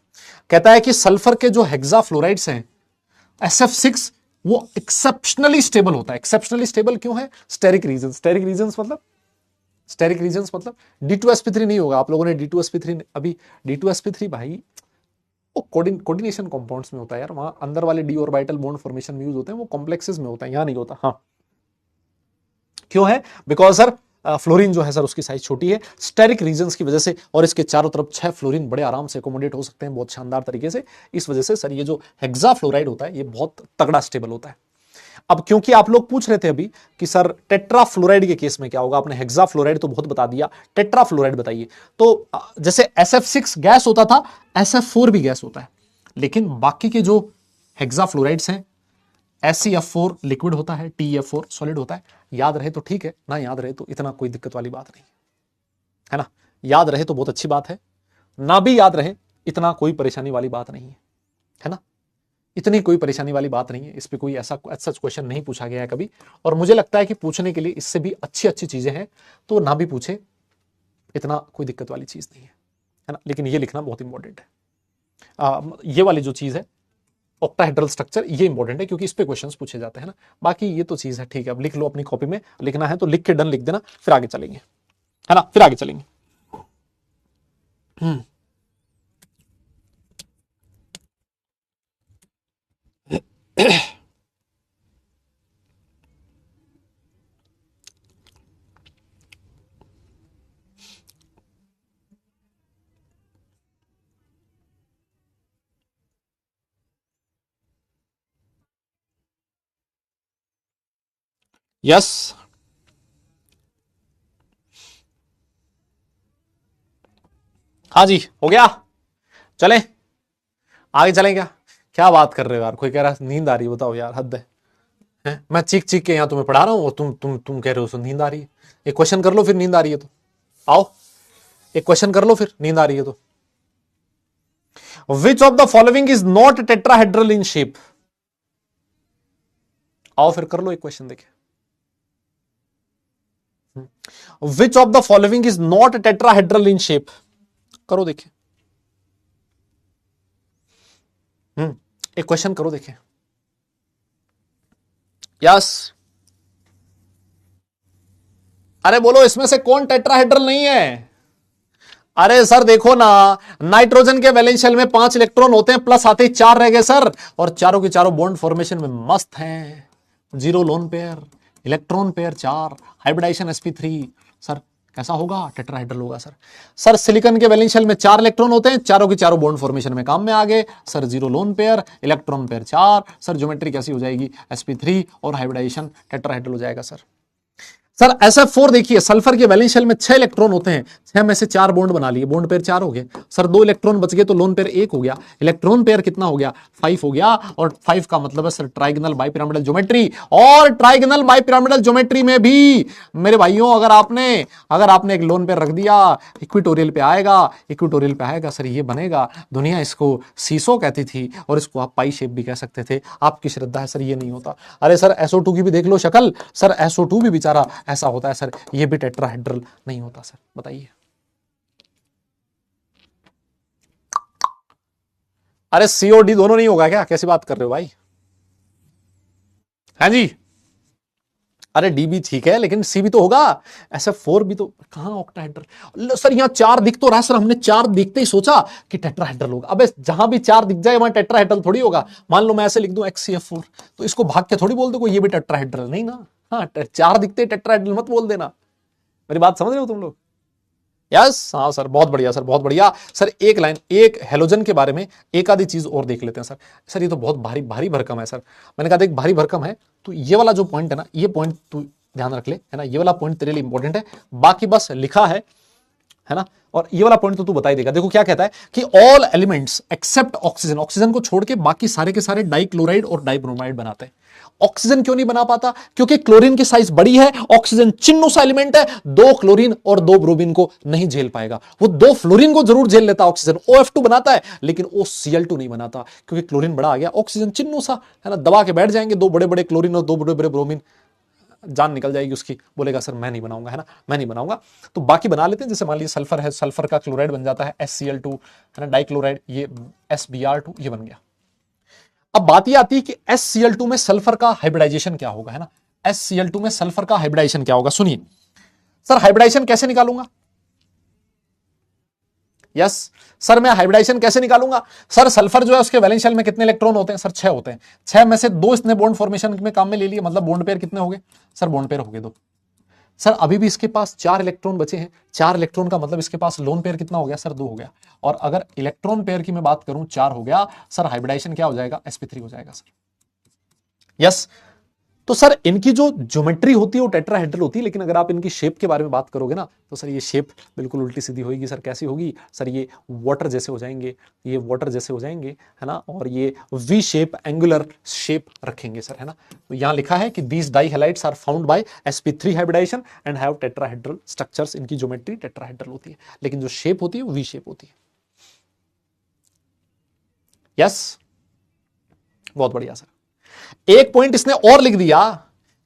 कहता है कि सल्फर के जो हेक्सा फ्लोराइड्स हैं SF6, वो एक्सेप्शनली स्टेबल होता है। एक्सेप्शनली स्टेबल क्यों है? स्टेरिक रीजंस मतलब D2sp3 नहीं होगा। आप लोगों ने D2sp3 अभी, D2sp3 भाई वो कोऑर्डिनेशन कंपाउंड्स में होता है यार, वहां अंदर वाले डी ऑर्बिटल बॉन्ड फॉर्मेशन में यूज होते हैं, वो कॉम्प्लेक्सेस में होता है, यहां नहीं होता। हाँ क्यों है? बिकॉज सर फ्लोरीन जो है सर उसकी साइज छोटी है, स्टेरिक रीजंस की वजह से, और इसके चारों तरफ 6 फ्लोरीन बड़े आराम से अकोमोडेट हो सकते हैं बहुत शानदार तरीके से। इस वजह से सर ये जो हेक्सा फ्लोराइड होता है ये बहुत तगड़ा स्टेबल होता है। अब क्योंकि आप लोग पूछ रहे थे अभी कि सर टेट्रा फ्लोराइड के केस में क्या होगा, आपने हेक्सा फ्लोराइड तो बहुत बता दिया, टेट्रा फ्लोराइड बताइए। तो जैसे SF6 गैस होता था, SF4 भी गैस होता है, लेकिन बाकी के जो हेक्सा फ्लोराइड्स हैं, SeF4 लिक्विड होता है, TeF4 सॉलिड होता है। याद रहे तो ठीक है, ना याद रहे तो इतना कोई दिक्कत वाली बात नहीं है ना। याद रहे तो बहुत अच्छी बात है, ना भी याद रहे इतना कोई परेशानी वाली बात नहीं है ना। इतनी कोई परेशानी वाली बात नहीं है, इस पे कोई ऐसा सच क्वेश्चन नहीं पूछा गया है कभी, और मुझे लगता है कि पूछने के लिए इससे भी अच्छी अच्छी चीजें हैं, तो ना भी पूछे, इतना कोई दिक्कत वाली चीज नहीं है ना। लेकिन ये लिखना बहुत इंपॉर्टेंट है। ये वाली जो चीज है ऑक्टाहेड्रल स्ट्रक्चर, ये इंपॉर्टेंट है क्योंकि इस पे क्वेश्चंस पूछे जाते हैं ना। बाकी ये तो चीज है, ठीक है, अब लिख लो अपनी कॉपी में, लिखना है तो लिख के डन लिख देना, फिर आगे चलेंगे, है ना, फिर आगे चलेंगे। यस हाँ जी, हो गया, चलें। आगे चलें क्या? क्या बात कर रहे हो यार, कोई कह रहा है नींद आ रही है, बताओ यार, हद है। मैं चीख चीख के यहाँ तुम्हें पढ़ा रहा हूँ और तुम कह रहे हो सो नींद आ रही है। एक क्वेश्चन कर लो फिर नींद आ रही है तो। आओ एक क्वेश्चन कर लो फिर नींद आ रही है तो। Which of the following is not tetrahedral in shape? आओ फिर कर लो एक क्वेश्चन देखे। Which of the following is not tetrahedral in shape? करो देखे। एक क्वेश्चन करो देखे। यस। अरे बोलो इसमें से कौन टेट्राहेड्रल नहीं है? अरे सर देखो ना, नाइट्रोजन के वैलेंस शेल में 5 इलेक्ट्रॉन होते हैं, प्लस आते ही 4 रह गए सर, और चारों के चारों बॉन्ड फॉर्मेशन में मस्त हैं। 0 lone pair, electron pair 4, hybridization sp3। Sir कैसा होगा? टेट्राहेड्रल होगा सर। सर सिलिकॉन के वैलेंस शेल में 4 इलेक्ट्रॉन होते हैं, चारों के चारों बॉन्ड फॉर्मेशन में काम में आ गए sir. 0 lone pair, electron pair 4। Sir geometry कैसी हो जाएगी? sp3 और हाइब्रिडाइजेशन टेट्राहेड्रल हो जाएगा सर। सर SF4 देखिए, सल्फर के वैलेंस शेल में 6 इलेक्ट्रॉन होते हैं, 6 में से 4 बॉन्ड बना लिए, बॉन्ड पेयर 4 हो गए सर। 2 इलेक्ट्रॉन बच गए तो लोन पेयर 1 हो गया, इलेक्ट्रॉन पेयर कितना हो गया? 5 हो गया। और 5 का मतलब है सर ट्राइगोनल बाइपिरामिडल ज्योमेट्री। और ट्राइगोनल बाइपिरामिडल ज्योमेट्री में भी मेरे भाइयों अगर आपने एक लोन पेयर रख दिया, इक्विटोरियल पे आएगा सर, ये बनेगा। दुनिया इसको सीसो कहती थी और इसको आप पाई शेप भी कह सकते थे। आपकी श्रद्धा है सर, ये नहीं होता। अरे सर SO2 की भी देख लो शक्ल सर, SO2 भी बेचारा ऐसा होता है सर, ये भी टेट्राहेड्रल नहीं होता सर। बताइए। अरे COD दोनों नहीं होगा क्या? कैसी बात कर रहे हो भाई? हाँ जी। अरे डी भी ठीक है लेकिन सी भी तो होगा। SF4 भी तो कहां ऑक्टाहेड्रल? सर यहाँ 4 दिख तो रहा है सर, हमने 4 दिखते ही सोचा कि टेट्राहेड्रल होगा। अबे जहां भी 4 दिख जाए वहां टेट्राहेड्रल थोड़ी होगा। मान लो मैं ऐसे लिख दूं XCF4, तो इसको भाग के थोड़ी बोल दो ये भी टेट्राहेड्रल नहीं ना। हाँ 4 दिखते टेट्राहेड्रल मत बोल देना। मेरी बात समझ रहे हो तुम लोग? यस। हाँ सर बहुत बढ़िया सर, बहुत बढ़िया सर। एक लाइन, एक हेलोजन के बारे में एक आधी चीज और देख लेते हैं सर। सर ये तो बहुत भारी भारी भरकम है सर। मैंने कहा देख भारी भरकम है तो ये वाला जो पॉइंट है ना, ये पॉइंट तू ध्यान रख ले, है ना, ये वाला पॉइंट तेरे लिए इंपॉर्टेंट है। बाकी बस लिखा है ना। और ये वाला पॉइंट तो तू बता ही देगा। देखो क्या कहता है कि all elements except oxygen, oxygen को छोड़ के बाकी सारे के सारे डाइक्लोराइड और डाइब्रोमाइड बनाते हैं। ऑक्सीजन क्यों नहीं बना पाता? क्योंकि क्लोरीन की साइज बड़ी है, ऑक्सीजन चिन्नो सा एलिमेंट है, 2 क्लोरीन और 2 ब्रोमीन को नहीं झेल पाएगा। वो 2 फ्लोरीन को जरूर झेल लेता ऑक्सीजन, OF2 बनाता है, लेकिन OCl2 नहीं बनाता क्योंकि क्लोरीन बड़ा आ गया, ऑक्सीजन चिन्नो सा, है ना, दबा के बैठ जाएंगे 2 बड़े बड़े क्लोरीन और 2 बड़े बड़े ब्रोमीन, जान निकल जाएगी उसकी, बोलेगा सर मैं नहीं बनाऊंगा, है ना, मैं नहीं बनाऊंगा। तो बाकी बना लेते हैं। जैसे मान लीजिए सल्फर है, सल्फर का क्लोराइड बन जाता है SCl2, है ना, डाइक्लोराइड, ये SBr2, ये बन गया। अब बात ये आती है कि SCl2 में सल्फर का हाइब्रिडाइजेशन क्या होगा, है ना। SCl2 में सल्फर का हाइब्रिडाइजेशन क्या होगा? सुनिए सर, हाइब्रिडाइजेशन कैसे निकालूंगा? यस सर, मैं हाइब्रिडाइजेशन कैसे निकालूंगा? सर सल्फर जो है उसके वैलेंस शेल में कितने इलेक्ट्रॉन होते हैं? सर 6 होते हैं। 6 में से 2 इसने बॉन्ड फॉर्मेशन में काम में ले लिए, मतलब बॉन्ड पेयर कितने हो गए? सर बॉन्ड पेयर हो गए 2। सर अभी भी इसके पास 4 इलेक्ट्रॉन बचे हैं। 4 इलेक्ट्रॉन का मतलब इसके पास लोन पेयर कितना हो गया? सर 2 हो गया। और अगर इलेक्ट्रॉन पेयर की मैं बात करूं 4 हो गया सर, हाइब्रिडाइजेशन क्या हो जाएगा? sp3 हो जाएगा सर। यस। तो सर इनकी जो ज्योमेट्री होती है वो टेट्राहेड्रल होती है, लेकिन अगर आप इनकी शेप के बारे में बात करोगे ना तो सर ये शेप बिल्कुल उल्टी सीधी होगी सर। कैसी होगी सर? ये वाटर जैसे हो जाएंगे, ये वाटर जैसे हो जाएंगे, है ना, और ये वी शेप, एंगुलर शेप रखेंगे सर, है ना। तो यहां लिखा है कि these di halides are found by sp3 hybridization and have tetrahedral structures. इनकी ज्योमेट्री टेट्राहेड्रल होती है, लेकिन जो शेप होती है वो वी शेप होती है। यस बहुत बढ़िया सर। एक पॉइंट इसने और लिख दिया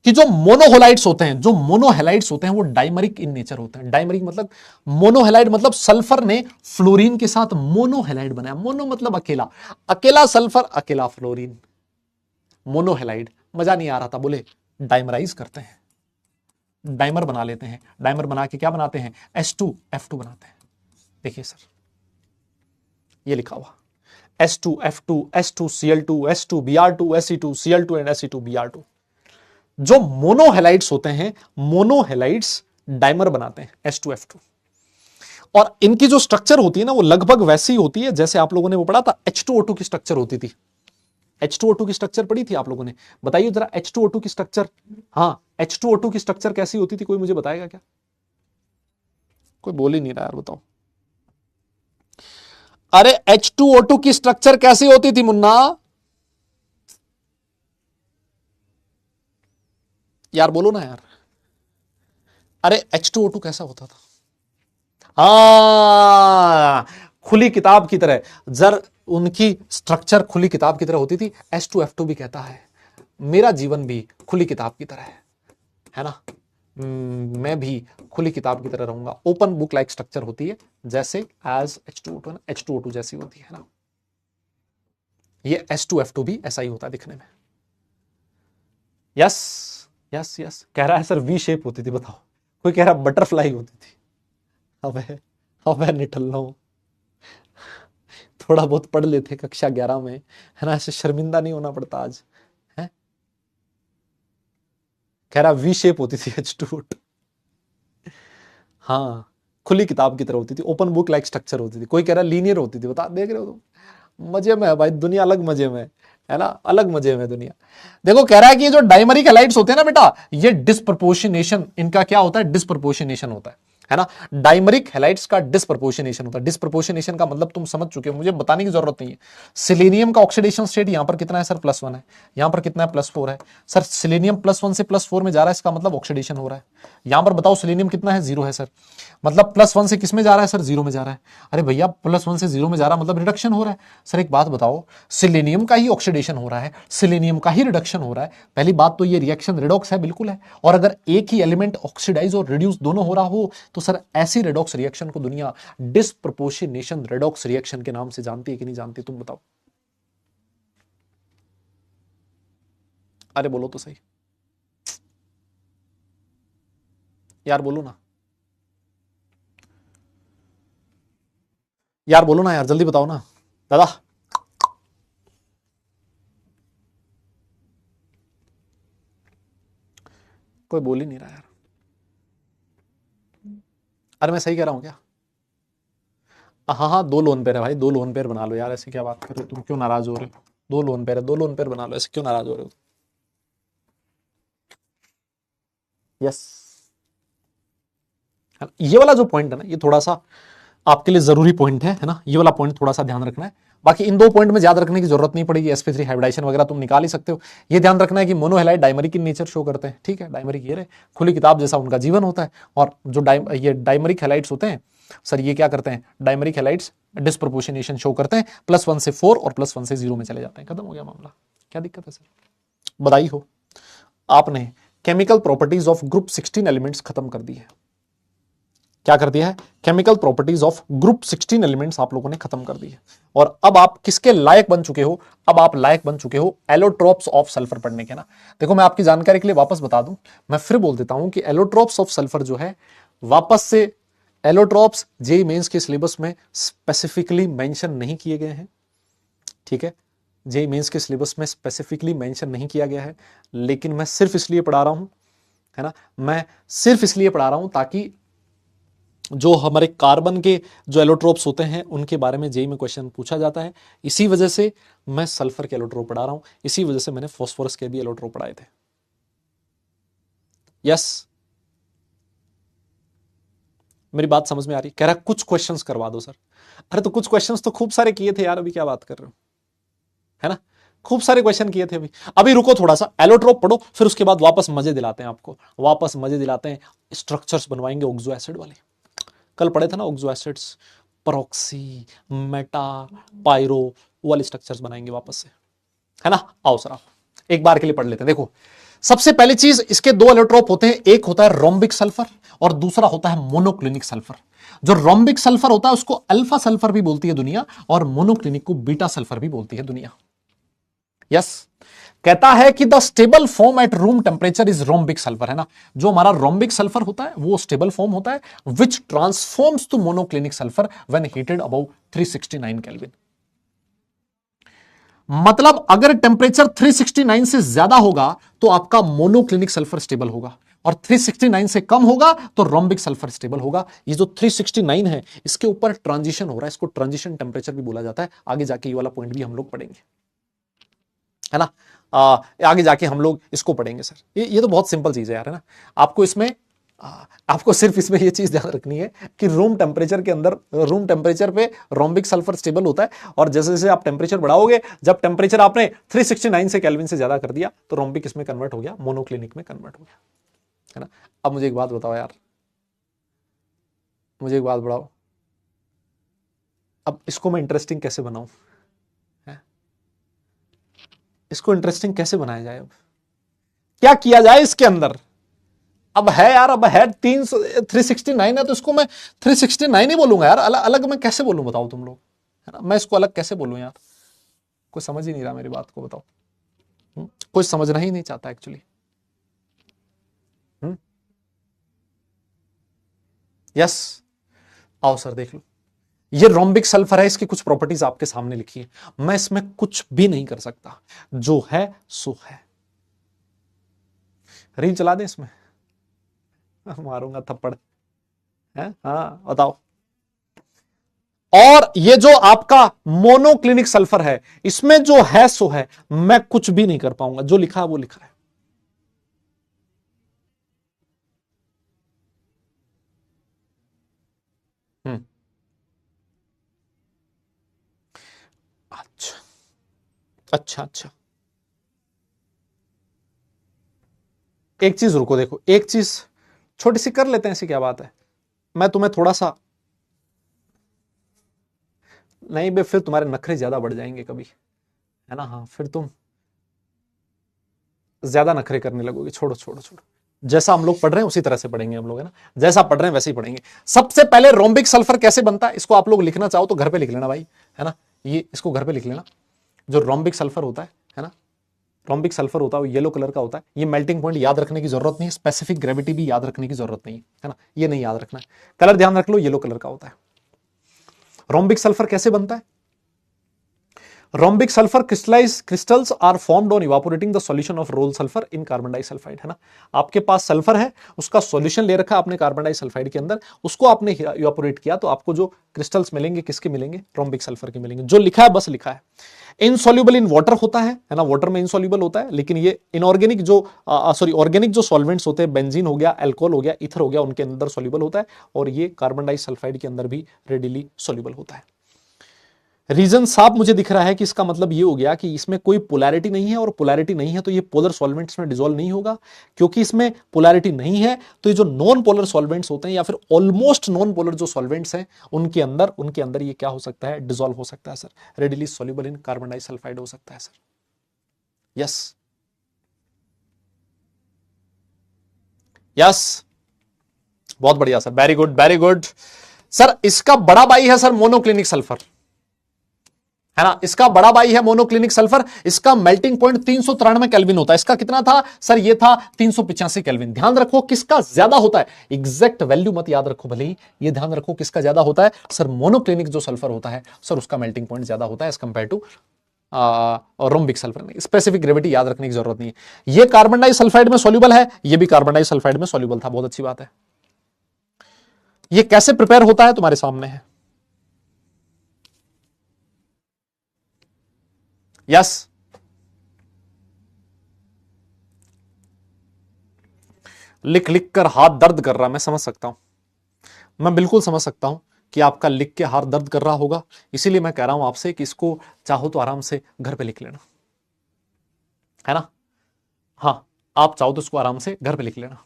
कि जो मोनोहेलाइड्स होते हैं, जो मोनोहेलाइड्स होते हैं वो डाइमरिक इन नेचर होते हैं। डाइमरिक मतलब मोनोहेलाइड, मतलब सल्फर ने फ्लोरीन के साथ मोनोहेलाइड बनाया। मोनो मतलब अकेला, अकेला सल्फर अकेला फ्लोरीन, मोनोहेलाइड। मजा नहीं आ रहा था, बोले डाइमराइज करते हैं, डाइमर बना लेते हैं। डाइमर बना के क्या बनाते हैं? S2F2 बनाते हैं। देखिए सर ये लिखा हुआ S2F2, S2Cl2, S2Br2, Se2, Cl2 and Se2Br2। जो मोनोहेलाइड्स होते हैं, मोनोहेलाइड्स डाइमर बनाते हैं S2F2। और इनकी जो स्ट्रक्चर होती है ना वो लगभग वैसी होती है जैसे आप लोगों ने वो पढ़ा था H2O2 की स्ट्रक्चर होती थी। H2O2 की स्ट्रक्चर पढ़ी थी आप लोगों ने? बताइए जरा H2O2 की स्ट्रक्चर। हाँ H2O2 की स्ट्रक्चर कैसी होती थी? कोई मुझे बताएगा क्या? कोई बोल ही नहीं रहा यार, बताओ। अरे H2O2 की स्ट्रक्चर कैसी होती थी मुन्ना? यार बोलो ना यार। अरे H2O2 कैसा होता था? खुली किताब की तरह। जर उनकी स्ट्रक्चर खुली किताब की तरह होती थी, H2F2 भी कहता है मेरा जीवन भी खुली किताब की तरह है ना। मैं भी खुली किताब की तरह रहूंगा। ओपन बुक लाइक स्ट्रक्चर होती है, जैसे एज H2O2 है ना, H2O2 जैसी होती है ना। ये H2F2 भी ऐसा ही होता है दिखने में। यस यस यस, कह रहा है सर वी शेप होती थी। बताओ, कोई कह रहा बटरफ्लाई होती थी। अबे अबे निठल्लो, थोड़ा बहुत पढ़ लेते कक्षा 11 में, है ना, ऐसे शर्मिंदा नहीं होना पड़ता आज है। कह रहा वी शेप होती थी H2O2। हाँ, खुली किताब की तरह होती थी, ओपन बुक लाइक स्ट्रक्चर होती थी। कोई कह रहा लीनियर होती थी। बता, देख रहे हो तुम, मजे में है भाई दुनिया, अलग मजे में है ना, अलग मजे में दुनिया। देखो कह रहा है कि ये जो डायमरिक हैलाइड्स होते हैं ना बेटा, ये डिस्प्रपोर्शनेशन, इनका क्या होता है, डिस्प्रपोर्शनेशन होता है ना। डायमरिक हैलाइड्स का डिस्प्रपोर्शनेशन होता है। डिस्प्रपोर्शनेशन का मतलब तुम समझ चुके हो, मुझे बताने की जरूरत नहीं है। सिलेनियम का ऑक्सीडेशन स्टेट यहां पर कितना है सर, +1 है। यहां पर कितना है, +4 है। सर सिलेनियम +1 से +4 में जा रहा है, इसका मतलब ऑक्सीडेशन हो रहा है। यहां पर बताओ सिलेनियम कितना है, 0 है सर। मतलब +1 से किस में जा रहा है सर, 0 में जा रहा है। अरे भैया +1 से 0 में जा रहा है मतलब रिडक्शन हो रहा है। सर एक बात बताओ, सिलेनियम का ही ऑक्सीडेशन हो रहा है, सिलेनियम का ही रिडक्शन हो रहा है, पहली बात तो ये रिएक्शन रिडॉक्स है, बिल्कुल है। और अगर एक ही एलिमेंट ऑक्सीडाइज और रिड्यूस दोनों हो रहा हो, तो सर ऐसी रिडॉक्स रिएक्शन को दुनिया डिस्प्रपोर्शनेशन रिडॉक्स रिएक्शन के नाम से जानती है कि नहीं जानती, तुम बताओ। अरे बोलो तो सही यार, बोलो ना यार, बोलो ना यार, जल्दी बताओ ना दादा। कोई बोल ही नहीं रहा यार। अरे मैं सही कह रहा हूं क्या? हाँ हाँ, 2 लोन पेयर है भाई, 2 लोन पेयर बना लो यार, ऐसे क्या बात कर रहे हो तुम, क्यों नाराज हो रहे हो? 2 लोन पेयर है, 2 लोन पेयर बना लो, ऐसे क्यों नाराज हो रहे हो? यस, ये वाला जो पॉइंट है ना, ये थोड़ा सा आपके लिए जरूरी पॉइंट है ना, ये वाला पॉइंट थोड़ा सा ध्यान रखना है। बाकी इन 2 पॉइंट में याद रखने की जरूरत नहीं पड़ेगी, sp3 हाइब्रिडाइजेशन वगैरह तुम निकाल ही सकते हो। ये ध्यान रखना है कि मोनोहैलाइड डायमरिक इन नेचर शो करते हैं, ठीक है, डायमरिक ये रहे, खुली किताब जैसा उनका जीवन होता है। और जो ये डायमरिक हैलाइड्स होते हैं सर, ये क्या करते हैं, डायमरिक हैलाइड्स डिस्प्रोपोर्शनेशन शो करते हैं, +1 से 4 और +1 से 0 में चले जाते हैं, खत्म हो गया मामला। क्या दिक्कत है सर? बधाई हो, आपने chemical properties of group 16 elements खत्म कर दी है। क्या कर दिया है, chemical properties of group 16 elements आप लोगों ने खत्म कर दी है। और अब आप किसके लायक बन चुके हो, अब आप लायक बन चुके हो एलोट्रोप्स ऑफ सल्फर पढ़ने के ना। देखो मैं आपकी जानकारी के लिए वापस बता दूं, मैं फिर बोल देता हूं कि एलोट्रोप्स ऑफ सल्फर जो है, वापस से एलोट्रोप्स जेईई मेंस के सिलेबस में स्पेसिफिकली मेंशन नहीं किए गए हैं, ठीक है, जेईई मेंस के सिलेबस में स्पेसिफिकली मेंशन नहीं किया गया है। लेकिन मैं सिर्फ इसलिए पढ़ा रहा हूं, है ना, मैं सिर्फ इसलिए पढ़ा रहा हूं ताकि जो हमारे कार्बन के जो एलोट्रोप्स होते हैं उनके बारे में जेईई में क्वेश्चन पूछा जाता है। इसी वजह से मैं सल्फर के एलोट्रोप पढ़ा रहा हूं, इसी वजह से मैंने फास्फोरस के भी एलोट्रोप पढ़ाए थे। यस, मेरी बात समझ में आ रही? कह रहा कुछ क्वेश्चंस करवा दो सर। अरे तो कुछ क्वेश्चंस तो खूब सारे किए थे यार, अभी क्या बात कर रहे हो, है ना, खूब सारे क्वेश्चन किए थे अभी। अभी रुको थोड़ा सा, एलोट्रोप पढ़ो, फिर उसके बाद वापस मजे दिलाते हैं आपको, वापस मजे दिलाते हैं, स्ट्रक्चर्स बनवाएंगे ऑक्सो एसिड वाले। कल पढ़े थे ना ऑक्सो एसिड्स, परॉक्सी, मेटा, पायरो वाले स्ट्रक्चर्स बनाएंगे वापस से, है ना। आओ सर, आप एक बार के लिए पढ़ लेते हैं। देखो सबसे पहली चीज, इसके 2 एलोट्रोप होते हैं, एक होता है रोम्बिक सल्फर और दूसरा होता है मोनोक्लिनिक सल्फर। जो रोम्बिक सल्फर होता है उसको अल्फा सल्फर भी बोलती है दुनिया, और मोनोक्लिनिक को बीटा सल्फर भी बोलती है दुनिया। यस, कहता है कि the stable form at room temperature is rhombic sulphur, है ना। जो हमारा रोम्बिक सल्फर होता है वो स्टेबल फॉर्म होता है, which transforms to monoclinic sulphur when heated above 369 kelvin. मतलब अगर टेम्परेचर 369 से ज्यादा होगा तो आपका मोनोक्लिनिक सल्फर स्टेबल होगा, और 369 से कम होगा तो रोम्बिक सल्फर स्टेबल होगा। ये जो 369 है इसके ऊपर ट्रांजिशन हो रहा है, इसको ट्रांजिशन टेम्परेचर भी बोला जाता है। आगे जाके ये वाला पॉइंट भी हम लोग पढ़ेंगे, है ना। आगे जाके हम लोग इसको पढ़ेंगे सर। ये तो बहुत सिंपल चीज है यार, है ना। आपको इसमें आपको सिर्फ इसमें ये चीज ध्यान रखनी है कि रूम टेम्परेचर के अंदर, रूम टेम्परेचर पे रोम्बिक सल्फर स्टेबल होता है, और जैसे जैसे आप टेम्परेचर बढ़ाओगे, जब टेम्परेचर आपने 369 से केल्विन से ज्यादा कर दिया तो रोम्बिक इसमें कन्वर्ट हो गया, मोनोक्लिनिक में कन्वर्ट हो गया, है ना। अब मुझे एक बात बताओ यार, मुझे एक बात बताओ, अब इसको मैं इंटरेस्टिंग कैसे बनाऊं, इसको इंटरेस्टिंग कैसे बनाया जाए, अब क्या किया जाए इसके अंदर। अब है यार, अब है 369 है तो इसको मैं 369 ही बोलूंगा यार, अलग अलग मैं कैसे बोलूं बताओ तुम लोग, है ना। मैं इसको अलग कैसे बोलूं यार, कोई समझ ही नहीं रहा मेरी बात को, बताओ। कोई समझना ही नहीं चाहता एक्चुअली। यस, आओ सर देख लो, ये रोम्बिक सल्फर है, इसकी कुछ प्रॉपर्टीज आपके सामने लिखी है, मैं इसमें कुछ भी नहीं कर सकता, जो है सो है। रील चला दें इसमें, मारूंगा थप्पड़, है हाँ बताओ। और ये जो आपका मोनोक्लिनिक सल्फर है, इसमें जो है सो है, मैं कुछ भी नहीं कर पाऊंगा, जो लिखा है वो लिखा है। हम्म, अच्छा अच्छा अच्छा, एक चीज रुको, देखो एक चीज छोटी सी कर लेते हैं, ऐसी क्या बात है। मैं तुम्हें थोड़ा सा, नहीं बे फिर तुम्हारे नखरे ज्यादा बढ़ जाएंगे कभी, है ना। हाँ फिर तुम ज्यादा नखरे करने लगोगे, छोड़ो छोड़ो छोड़ो, जैसा हम लोग पढ़ रहे हैं उसी तरह से पढ़ेंगे हम लोग, है ना, जैसा पढ़ रहे हैं वैसे ही पढ़ेंगे। सबसे पहले रोम्बिक सल्फर कैसे बनता है, इसको आप लोग लिखना चाहो तो घर पे लिख लेना भाई, है ना, ये इसको घर पे लिख लेना। जो रोम्बिक सल्फर होता है ना, रोम्बिक सल्फर होता है वो येलो कलर का होता है। ये मेल्टिंग पॉइंट याद रखने की जरूरत नहीं है, स्पेसिफिक ग्रेविटी भी याद रखने की जरूरत नहीं है ना, ये नहीं याद रखना है, कलर ध्यान रख लो, येलो कलर का होता है। रोम्बिक सल्फर कैसे बनता है, rhombic sulphur crystals are formed on evaporating the solution of roll sulphur in carbon disulphide, है ना। आपके पास सल्फर है, उसका सॉल्यूशन ले रखा आपने कार्बन डाइसल्फाइड के अंदर, उसको आपने इवापोरेट किया तो आपको जो क्रिस्टल्स मिलेंगे किसके मिलेंगे, रोम्बिक सल्फर के मिलेंगे। जो लिखा है बस लिखा है। इनसॉल्युबल इन वाटर होता है ना, वाटर में इनसॉल्युबल होता है, लेकिन ये इनऑर्गेनिक जो सॉरी ऑर्गेनिक जो सॉल्वेंट्स होते हैं, बेंजीन हो गया, अल्कोहल हो गया, ईथर हो गया, उनके अंदर सॉल्युबल होता है, और ये कार्बन डाइसल्फाइड के अंदर भी रेडिली सॉल्युबल होता है। रीजन साफ मुझे दिख रहा है कि इसका मतलब ये हो गया कि इसमें कोई पोलैरिटी नहीं है, और पोलैरिटी नहीं है तो ये पोलर सॉल्वेंट्स में डिसॉल्व नहीं होगा। क्योंकि इसमें पोलैरिटी नहीं है तो ये जो नॉन पोलर सॉल्वेंट्स होते हैं या फिर ऑलमोस्ट नॉन पोलर जो सॉल्वेंट्स हैं उनके अंदर ये क्या हो सकता है, डिसॉल्व हो सकता है sir, readily soluble in carbon disulphide हो सकता है सर। यस यस, बहुत बढ़िया sir, very good very good sir. इसका बड़ा भाई है सर मोनोक्लिनिक सल्फर, है ना, इसका बड़ा भाई है मोनोक्लिनिक सल्फर। इसका मेल्टिंग पॉइंट 393 केल्विन होता है। इसका कितना था सर, ये था 385 केल्विन। ध्यान रखो किसका ज्यादा होता है, एग्जैक्ट वैल्यू मत याद रखो भले ही, ये ध्यान रखो किसका ज्यादा होता है सर, मोनोक्लिनिक जो सल्फर होता है सर उसका मेल्टिंग पॉइंट ज्यादा होता है as compared to rhombic sulphur में। स्पेसिफिक ग्रेविटी याद रखने की जरूरत नहीं है। ये कार्बन डाइसल्फाइड में सॉल्युबल है, ये भी कार्बन डाइसल्फाइड में सॉल्युबल था, बहुत अच्छी बात है। ये कैसे प्रिपेयर होता है तुम्हारे सामने है। यस, लिख लिख कर हाथ दर्द कर रहा, मैं समझ सकता हूं, मैं बिल्कुल समझ सकता हूं कि आपका लिख के हाथ दर्द कर रहा होगा। इसीलिए मैं कह रहा हूं आपसे कि इसको चाहो तो आराम से घर पे लिख लेना, है ना। हाँ, आप चाहो तो इसको आराम से घर पे लिख लेना।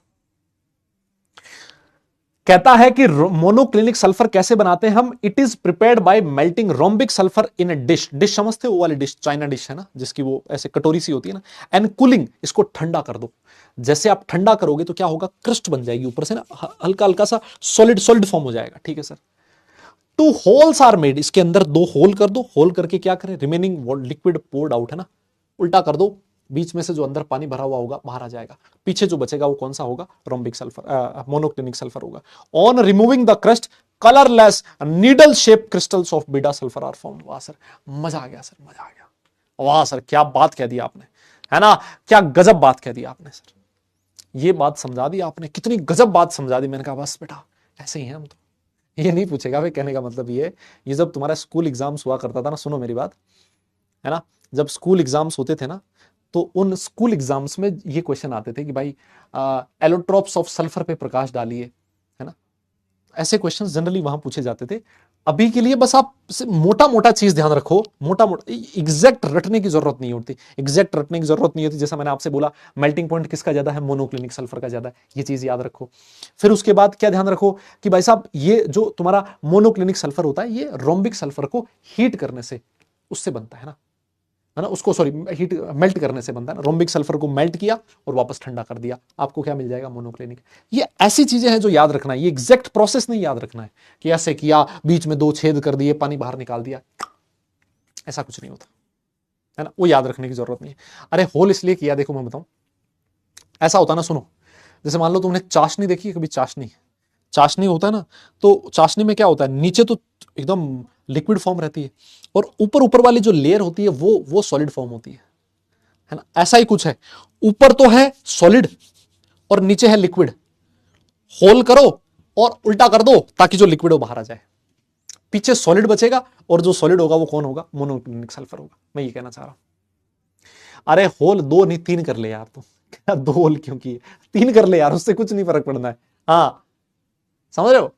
कहता है कि मोनोक्लिनिक सल्फर कैसे बनाते हैं हम, it is prepared by melting rhombic sulphur in a dish. Dish समझते हो, वो वाली डिश, चाइना डिश है ना, जिसकी वो ऐसे कटोरी सी होती है ना, एंड कूलिंग, इसको ठंडा कर दो। जैसे आप ठंडा करोगे तो क्या होगा, क्रस्ट बन जाएगी ऊपर से ना, हल्का हल्का सा सॉलिड सॉलिड फॉर्म हो जाएगा, ठीक है sir. Two holes are made, इसके अंदर 2 होल कर दो, होल करके क्या करें, रिमेनिंग लिक्विड पोर्ड आउट, है ना, उल्टा कर दो, बीच में से जो अंदर पानी भरा हुआ होगा बाहर आ जाएगा, पीछे जो बचेगा वो कौन सा होगा, रोम्बिक सल्फर, मोनोक्लिनिक सल्फर होगा। On removing the crust, colourless needle shape crystals of beta sulphur are form. वाह सर, मजा आ गया सर, मजा आ गया, वाह सर क्या बात कह दी आपने, है ना, क्या गजब बात कह दी आपने सर, ये बात समझा दी आपने, कितनी गजब बात समझा दी। मैंने कहा बस बेटा ऐसे ही है हम तो, ये नहीं पूछेगा भाई, कहने का मतलब ये जब तुम्हारा स्कूल एग्जाम्स हुआ करता था ना, सुनो मेरी बात, है ना, जब स्कूल एग्जाम्स होते थे ना, तो उन स्कूल एग्जाम्स में ये क्वेश्चन आते थे कि भाई एलोट्रॉप्स ऑफ सल्फर पे प्रकाश डालिए, है ना। ऐसे क्वेश्चंस जनरली वहां पूछे जाते थे। अभी के लिए बस आप मोटा मोटा चीज ध्यान रखो, मोटा मोटा, एग्जैक्ट रटने की जरूरत नहीं होती, एग्जैक्ट रटने की जरूरत नहीं होती। जैसा मैंने आपसे बोला, मेल्टिंग पॉइंट किसका ज्यादा है, मोनोक्लिनिक सल्फर का ज्यादा है, ये चीज याद रखो। फिर उसके बाद क्या ध्यान रखो कि भाई साहब ये जो तुम्हारा मोनोक्लिनिक सल्फर होता है, ये रोम्बिक सल्फर को हीट करने से उससे बनता है ना, उसको सॉरी हीट मेल्ट करने से बनता है ना। रोम्बिक सल्फर को मेल्ट किया और वापस ठंडा कर दिया, आपको क्या मिल जाएगा, मोनोक्लिनिक। ये ऐसी चीजें हैं जो याद रखना है, ये एग्जैक्ट प्रोसेस नहीं याद रखना है कि ऐसे किया, बीच में 2 छेद कर दिए, पानी बाहर निकाल दिया, ऐसा कुछ नहीं होता, है ना, वो याद रखने की जरूरत नहीं है। अरे होल इसलिए किया, देखो मैं बताऊं, ऐसा होता ना, सुनो, जैसे मान लो तुमने चाशनी देखी है कभी, चाशनी, चाशनी होता है ना, तो चाशनी में क्या होता है, नीचे तो एकदम लिक्विड फॉर्म रहती है और ऊपर ऊपर वाली जो लेयर होती है वो सॉलिड फॉर्म होती है ना। ऐसा ही कुछ है, ऊपर तो है सॉलिड और नीचे है लिक्विड। होल करो और उल्टा कर दो ताकि जो लिक्विड हो बाहर आ जाए, पीछे सॉलिड बचेगा और जो सॉलिड होगा वो कौन होगा, मोनोक्लिनिक सल्फर होगा। मैं ये कहना चाह रहा हूं। अरे होल 2 नहीं 3 कर ले यार तुम, क्या 2 होल क्यों किए, 3 कर ले यार, उससे कुछ नहीं फर्क पड़ना है। हाँ समझ रहे हो।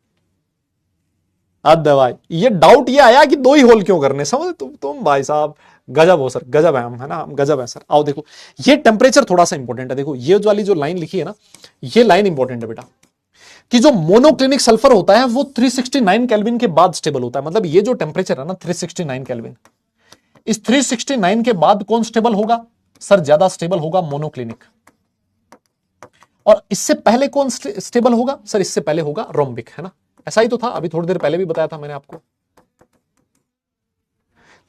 अब भाई ये डाउट ये आया कि 2 ही होल क्यों करने, समझ तुम भाई साहब गजब हो सर, गजब है हम, है ना, हम गजब है सर। आओ देखो, ये टेम्परेचर थोड़ा सा इंपॉर्टेंट है। देखो ये वाली जो लाइन लिखी है ना, ये लाइन इंपॉर्टेंट है बेटा, कि जो मोनोक्लिनिक सल्फर होता है वो 369 केल्विन के बाद स्टेबल होता है। मतलब ये जो टेम्परेचर है ना 369 केल्विन, इस 369 के बाद कौन स्टेबल होगा सर, ज्यादा स्टेबल होगा मोनोक्लिनिक। और इससे पहले कौन स्टेबल होगा सर, इससे पहले होगा रोम्बिक, है ना। ऐसा ही तो था, अभी थोड़ी देर पहले भी बताया था मैंने आपको।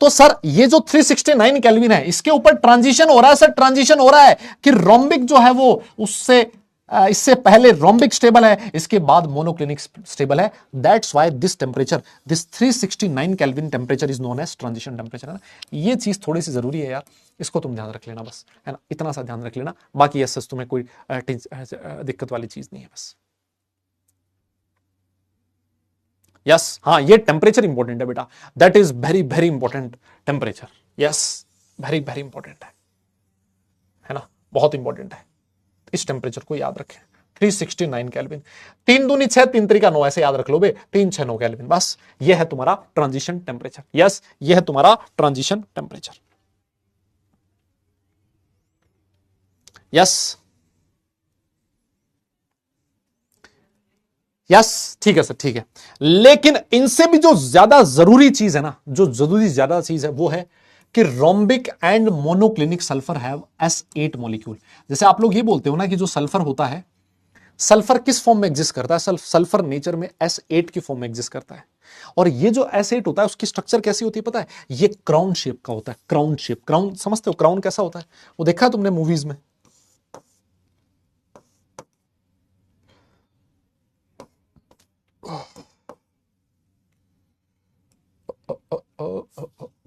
तो सर ये जो 369 केल्विन है, इसके ऊपर ट्रांजिशन हो रहा है सर, ट्रांजिशन हो रहा है कि रोम्बिक जो है वो उससे इससे पहले रोम्बिक स्टेबल है, इसके बाद मोनोक्लिनिक स्टेबल है। That's why this temperature, this 369 kelvin temperature is known as transition temperature, है ना। ये चीज थोड़ी सी जरूरी है यार, इसको तुम ध्यान रख लेना बस, है ना, इतना सा ध्यान रख लेना। बाकी ऐसा तुम्हें कोई दिक्कत वाली चीज नहीं है बस। यस हाँ, ये टेम्परेचर इंपॉर्टेंट है बेटा, that is very very important temperature. Yes very very important है ना, बहुत इंपॉर्टेंट है। इस टेम्परेचर को याद रखें, 369 केल्विन, 3 दूनी 6 3 3 9, ऐसे याद रख लो बे, 3 6 9 केल्विन, बस ये है तुम्हारा ट्रांजिशन टेम्परेचर। यस ये है तुम्हारा ट्रांजिशन टेम्परेचर। यस यस ठीक है सर, ठीक है। लेकिन इनसे भी जो ज्यादा जरूरी चीज है ना, जो जरूरी ज्यादा चीज है वो है कि rhombic and monoclinic sulphur have S8 molecule. जैसे आप लोग ये बोलते हो ना कि जो सल्फर होता है, सल्फर किस फॉर्म में एग्जिस्ट करता है, सल्फर नेचर में S8 की फॉर्म में एग्जिस्ट करता है। और ये जो S8 होता है उसकी स्ट्रक्चर कैसी होती है पता है, ये क्राउन शेप का होता है, क्राउन शेप। क्राउन समझते हो, क्राउन कैसा होता है, वो देखा है तुमने मूवीज में।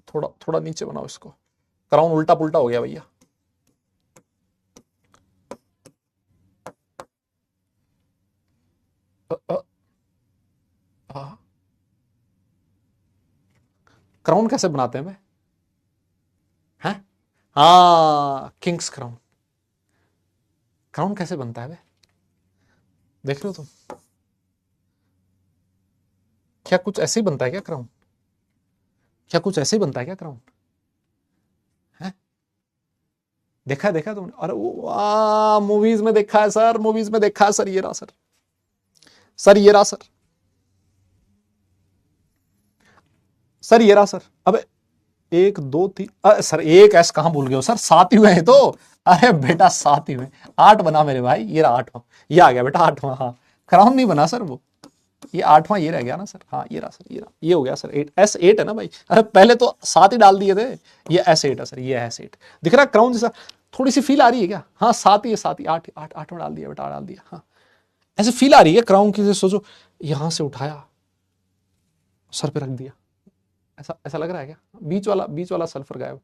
थोड़ा थोड़ा नीचे बनाओ इसको, क्राउन उल्टा पुल्टा हो गया भैया। क्राउन कैसे बनाते हैं हैं? हाँ किंग्स क्राउन, क्राउन कैसे बनता है बे, देख लो तुम, क्या कुछ ऐसे ही बनता है क्या क्राउन, क्या कुछ ऐसे ही बनता है क्या क्राउन, है? देखा तुमने, अरे वाह मूवीज में देखा है सर, मूवीज में देखा है सर, ये रहा सर, सर ये रहा सर, सर ये रहा सर। अबे 1 2 3, सर एक ऐस कहां भूल गए हो सर, 7 ही हुए हैं तो। अरे बेटा 7 ही हुए, 8 बना मेरे भाई, ये रहा 8वां, ये आ गया बेटा 8वां। हाँ क्राउन नहीं बना सर वो, ये 8वां ये रह गया ना सर। हाँ ये रहा सर, ये रहा, ये हो गया सर 8, S8 है ना भाई। अरे पहले तो 7 ही डाल दिए थे, ये S8 है सर, ये S8 दिख रहा क्राउन जैसा, थोड़ी सी फील आ रही है क्या, हाँ 7 ही है, 7 ही, 8 8 8 में डाल दिया बेटा, डाल दिया। हाँ ऐसे फील आ रही है क्राउन की, सोचो यहां से उठाया सर पे रख दिया, ऐसा ऐसा लग रहा है क्या, बीच वाला सल्फर गायब।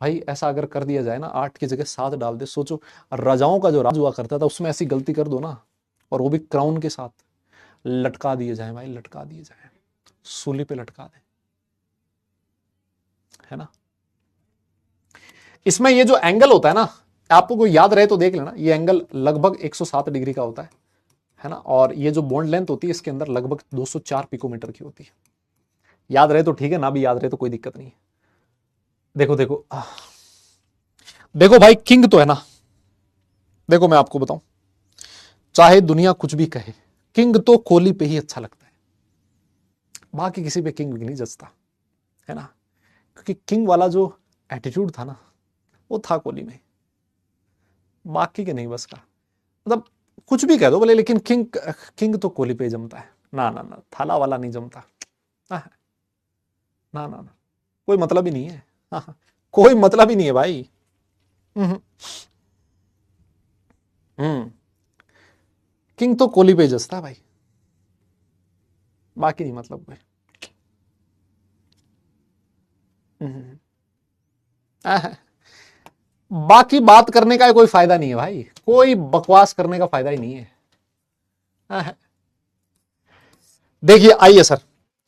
भाई ऐसा अगर कर दिया जाए ना, 8 की जगह 7 डाल दे, सोचो राजाओं का जो राज हुआ करता था उसमें ऐसी गलती कर दो ना, और वो भी क्राउन के साथ, लटका दिए जाए भाई, लटका दिए जाए, सूली पे लटका दे, है ना। इसमें ये जो एंगल होता है ना, आपको कोई याद रहे तो देख लेना, ये एंगल लगभग 107 डिग्री का होता है ना, और ये जो बॉन्ड लेंथ होती है इसके अंदर लगभग 204 पिकोमीटर की होती है। याद रहे तो ठीक है, ना भी याद रहे तो कोई दिक्कत नहीं है। देखो देखो देखो भाई, किंग तो है ना, देखो मैं आपको बताऊं, चाहे दुनिया कुछ भी कहे, किंग तो कोहली पे ही अच्छा लगता है, बाकी किसी पे किंग भी नहीं जचता, है ना, क्योंकि किंग वाला जो एटीट्यूड था ना, वो था कोहली में, बाकी के नहीं बस का। मतलब कुछ भी कह दो बोले, लेकिन किंग किंग तो कोहली पे ही जमता है। ना ना ना, थाला वाला नहीं जमता। ना ना ना, कोई मतलब ही नहीं है। हाँ, कोई मतलब ही नहीं है भाई। हम्म किंग तो कोहली पे ही जचता है भाई, बाकी नहीं मतलब कोई। आह, बाकी बात करने का कोई फायदा नहीं है भाई, कोई बकवास करने का फायदा ही नहीं है। देखिए आइए सर,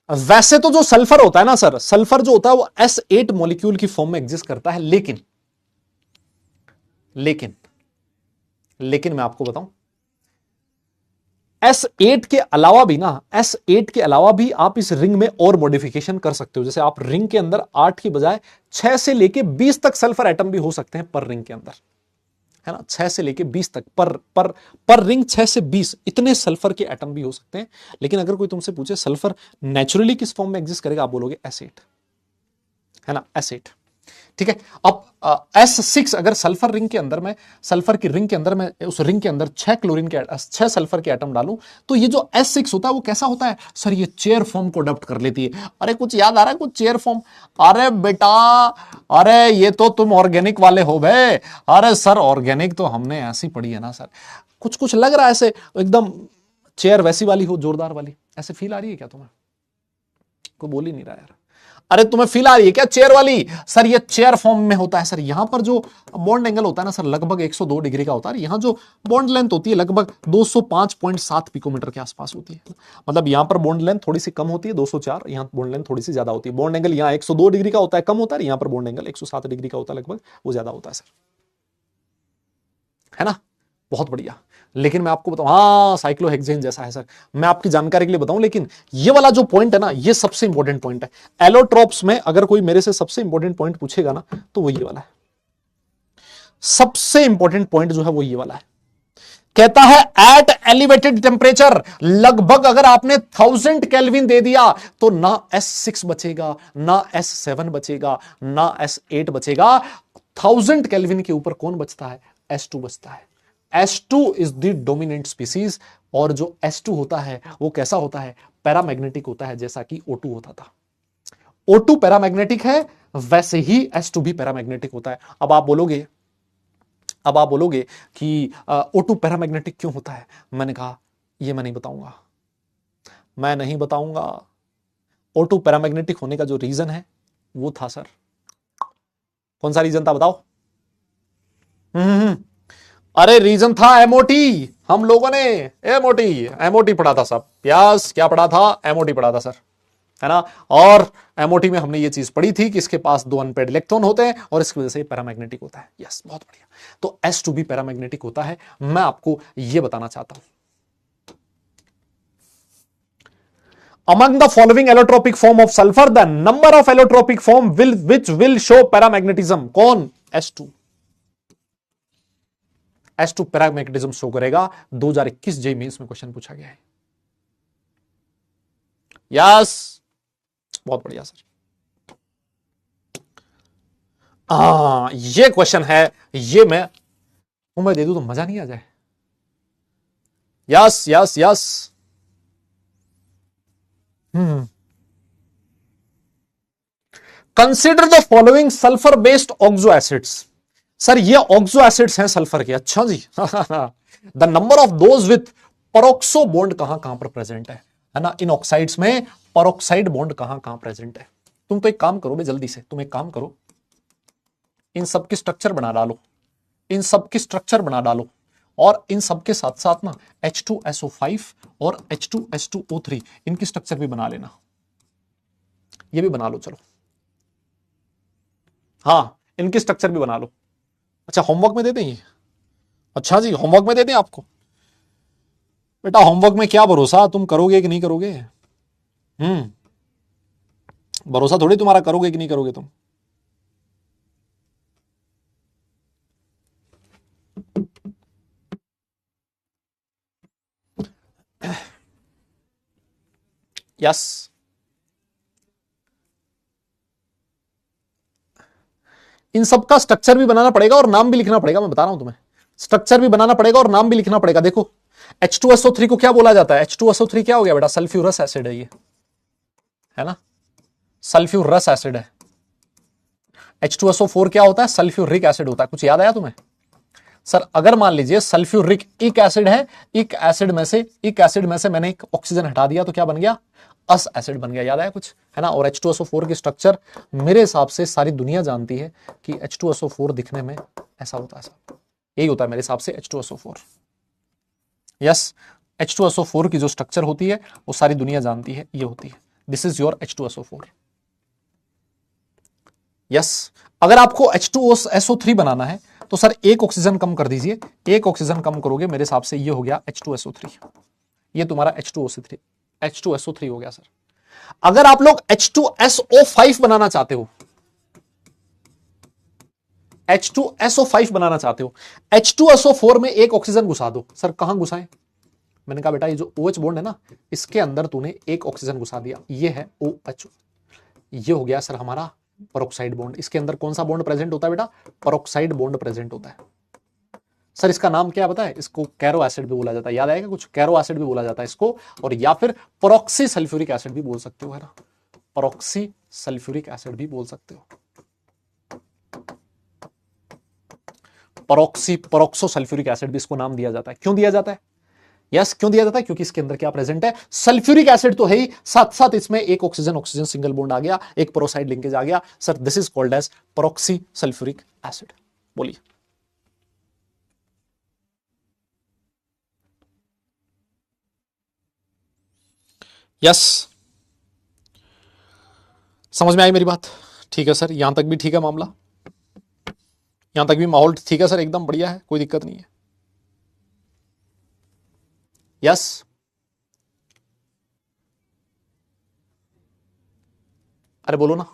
वैसे तो जो सल्फर होता है ना सर, सल्फर जो होता है वो S8 मॉलिक्यूल की फॉर्म में एग्जिस्ट करता है, लेकिन लेकिन लेकिन मैं आपको बताऊं, S8 के अलावा भी ना, S8 के अलावा भी आप इस रिंग में और मॉडिफिकेशन कर सकते हो। जैसे आप रिंग के अंदर 8 की बजाय 6 से लेके 20 तक सल्फर एटम भी हो सकते हैं पर रिंग के अंदर, है ना, 6 से लेके 20 तक पर रिंग 6 से 20 इतने सल्फर के एटम भी हो सकते हैं। लेकिन अगर कोई तुमसे पूछे सल्फर नेचुरली किस फॉर्म में एग्जिस्ट करेगा, आप बोलोगे S8, है ना, S8। ठीक है। अब S6 अगर सल्फर रिंग के अंदर में, सल्फर की रिंग के अंदर में, उस रिंग के अंदर 6 क्लोरीन के 6 सल्फर के एटम डालूं, तो ये जो S6 होता है वो कैसा होता है सर, ये चेयर फॉर्म को अडॉप्ट कर लेती है। अरे कुछ याद आ रहा है, कुछ चेयर फॉर्म? अरे बेटा, अरे ये तो तुम ऑर्गेनिक वाले हो बे। अरे सर ऑर्गेनिक तो हमने ऐसी पढ़ी है ना सर। कुछ कुछ लग रहा है ऐसे एकदम चेयर वैसी वाली हो, जोरदार वाली, ऐसे फील आ रही है क्या तुम्हें? कोई बोल ही नहीं रहा यार। अरे तुम्हें फील आ रही है क्या चेयर वाली? सर ये चेयर फॉर्म में होता है सर। यहां पर जो बॉन्ड एंगल होता है ना सर, लगभग 102 डिग्री का होता है। यहां जो बॉन्ड लेंथ होती है लगभग 205.7 पिकोमीटर के आसपास होती है। मतलब यहां पर बॉन्ड लेंथ थोड़ी सी कम होती है, 204, यहां बॉन्ड लेंथ थोड़ी सी ज्यादा होती है। बॉन्ड एंगल यहां 102 डिग्री का होता है, कम होता है, यहां पर बॉन्ड एंगल 107 डिग्री का होता है लगभग, वो ज्यादा होता है सर, है ना। बहुत बढ़िया। लेकिन मैं आपको बताऊं, हाँ साइक्लोहेक्सेन जैसा है सर, मैं आपकी जानकारी के लिए बताऊं, लेकिन ये वाला जो पॉइंट है ना, ये सबसे इंपॉर्टेंट पॉइंट है। एलोट्रोप्स में अगर कोई मेरे से सबसे इंपॉर्टेंट पॉइंट पूछेगा ना, तो वो ये वाला है। सबसे इंपॉर्टेंट पॉइंट जो है वो ये वाला है। कहता है एट एलिवेटेड टेम्परेचर, लगभग अगर आपने 1000 केल्विन दे दिया तो ना S6 बचेगा, ना S7 बचेगा, ना S8 बचेगा। 1000 केल्विन के ऊपर कौन बचता है? S2 बचता है। S2 is the dominant species. और जो S2 होता है वो कैसा होता है? पैरामैग्नेटिक होता है, जैसा कि O2 होता था। O2 पैरामैग्नेटिक है, वैसे ही S2 भी पैरामैग्नेटिक होता है। अब आप बोलोगे कि O2 पैरामैग्नेटिक क्यों होता है? मैंने कहा ये मैं नहीं बताऊंगा, मैं नहीं बताऊंगा। O2 पैरामैग्नेटिक होने का जो रीजन है वो था सर, कौन सा रीजन था बताओ? अरे रीजन था एमओटी। हम लोगों ने एमओटी पढ़ा था सब। प्यास क्या पढ़ा था? एमओटी पढ़ा था सर, है ना। और एमओटी में हमने ये चीज पढ़ी थी कि इसके पास 2 अनपेड इलेक्ट्रॉन होते हैं और इसकी वजह से पैरामैग्नेटिक होता है। यस, बहुत बढ़िया। तो S2 भी पैरामैग्नेटिक होता है। मैं आपको ये बताना चाहता हूं, among the following allotropic form of sulfur, the number of allotropic form which will show paramagnetism, कौन? S2। S2 पैरामैग्नेटिज्म शो करेगा। 2021 जेईई मेंस में क्वेश्चन पूछा गया है। यस, बहुत बढ़िया सर। ये क्वेश्चन है, ये मैं दे दूं तो मजा नहीं आ जाए? Yes yes yes. Consider the following sulphur based oxo acids. Sir ये ऑक्सो एसिड्स हैं सल्फर के, अच्छा जी। The number of those with peroxo bond कहां कहां पर प्रेजेंट है ना। इन ऑक्साइड्स में परोक्साइड बॉन्ड कहां कहां प्रेजेंट है? तुम तो एक काम करो बे, जल्दी से तुम एक काम करो, इन सब की स्ट्रक्चर बना डालो, इन सब की स्ट्रक्चर बना डालो, और इन सब के साथ साथ ना H2SO5 और H2S2O3 इनकी स्ट्रक्चर भी बना लेना। ये भी बना लो चलो। हाँ, इनकी स्ट्रक्चर भी बना लो। अच्छा होमवर्क में दे दें ये? अच्छा जी होमवर्क में दे दें आपको? बेटा होमवर्क में क्या भरोसा, तुम करोगे कि नहीं करोगे? भरोसा थोड़ी तुम्हारा करोगे कि नहीं करोगे तुम। यस इन सब का स्ट्रक्चर भी बनाना पड़ेगा और नाम भी लिखना पड़ेगा, मैं बता रहा हूं तुम्हें। स्ट्रक्चर भी बनाना पड़ेगा और नाम भी लिखना पड़ेगा। देखो H2SO3 को क्या बोला जाता है? H2SO3 क्या हो गया बेटा? सल्फ्यूरस एसिड है ये, है ना? सल्फ्यूरस एसिड है। H2SO4 क्या होता है? सल्फ्यूरिक एसिड होता है। कुछ याद आया तुम्हें? सर अगर मान लीजिए सल्फ्यूरिक इक एसिड है, इक एसिड में से मैंने एक ऑक्सीजन हटा दिया तो क्या बन गया? अस एसिड बन गया। याद आया कुछ, है ना? और H2SO4 की स्ट्रक्चर मेरे हिसाब से सारी दुनिया जानती है कि H2SO4 दिखने में ऐसा होता है, यही होता है मेरे हिसाब से H2SO4। यस H2SO4 की जो स्ट्रक्चर होती है वो सारी दुनिया जानती है, ये होती है। This is your H2SO4। Yes अगर आपको H2SO3 बनाना है तो सर एक ऑक्सीजन कम कर दीजिए, एक ऑक्सीजन कम करोगे मेरे हिसाब से ये हो गया H2SO3। ये तुम्हारा H2SO3 हो गया सर। अगर आप लोग H2SO5 बनाना चाहते हो, H2SO5 बनाना चाहते हो, H2SO4 में एक ऑक्सीजन घुसा दो। सर कहां घुसाएं? मैंने कहा बेटा ये जो OH बॉन्ड है ना, इसके अंदर तूने एक ऑक्सीजन घुसा दिया, ये है OH। ये हो गया सर हमारा पेरोक्साइड बॉन्ड। इसके अंदर कौन सा बॉन्ड प्रेजेंट होता है बेटा? पेरोक्साइड बॉन्ड प्रेजेंट होता है। सर इसका नाम क्या पता है? इसको कैरो एसिड भी बोला जाता है। याद आएगा कुछ? कैरो एसिड भी बोला जाता है इसको, और या फिर पेरोक्सी सल्फ्यूरिक एसिड भी बोल सकते हो, है ना? पेरोक्सी सल्फ्यूरिक एसिड भी बोल सकते हो। पेरोक्सो सल्फ्यूरिक एसिड भी इसको नाम दिया जाता है। क्यों दिया जाता है? यस क्यों दिया जाता है? क्योंकि इसके अंदर क्या प्रेजेंट है? सल्फ्यूरिक एसिड तो है ही, साथ साथ इसमें एक ऑक्सीजन ऑक्सीजन सिंगल बॉन्ड आ गया, एक पेरोक्साइड लिंकेज आ गया। Sir this is called as peroxy sulphuric acid. बोलिए। यस समझ में आई मेरी बात? ठीक है सर, यहां तक भी ठीक है मामला, यहां तक भी माहौल ठीक है सर, एकदम बढ़िया है, कोई दिक्कत नहीं है। यस अरे बोलो ना।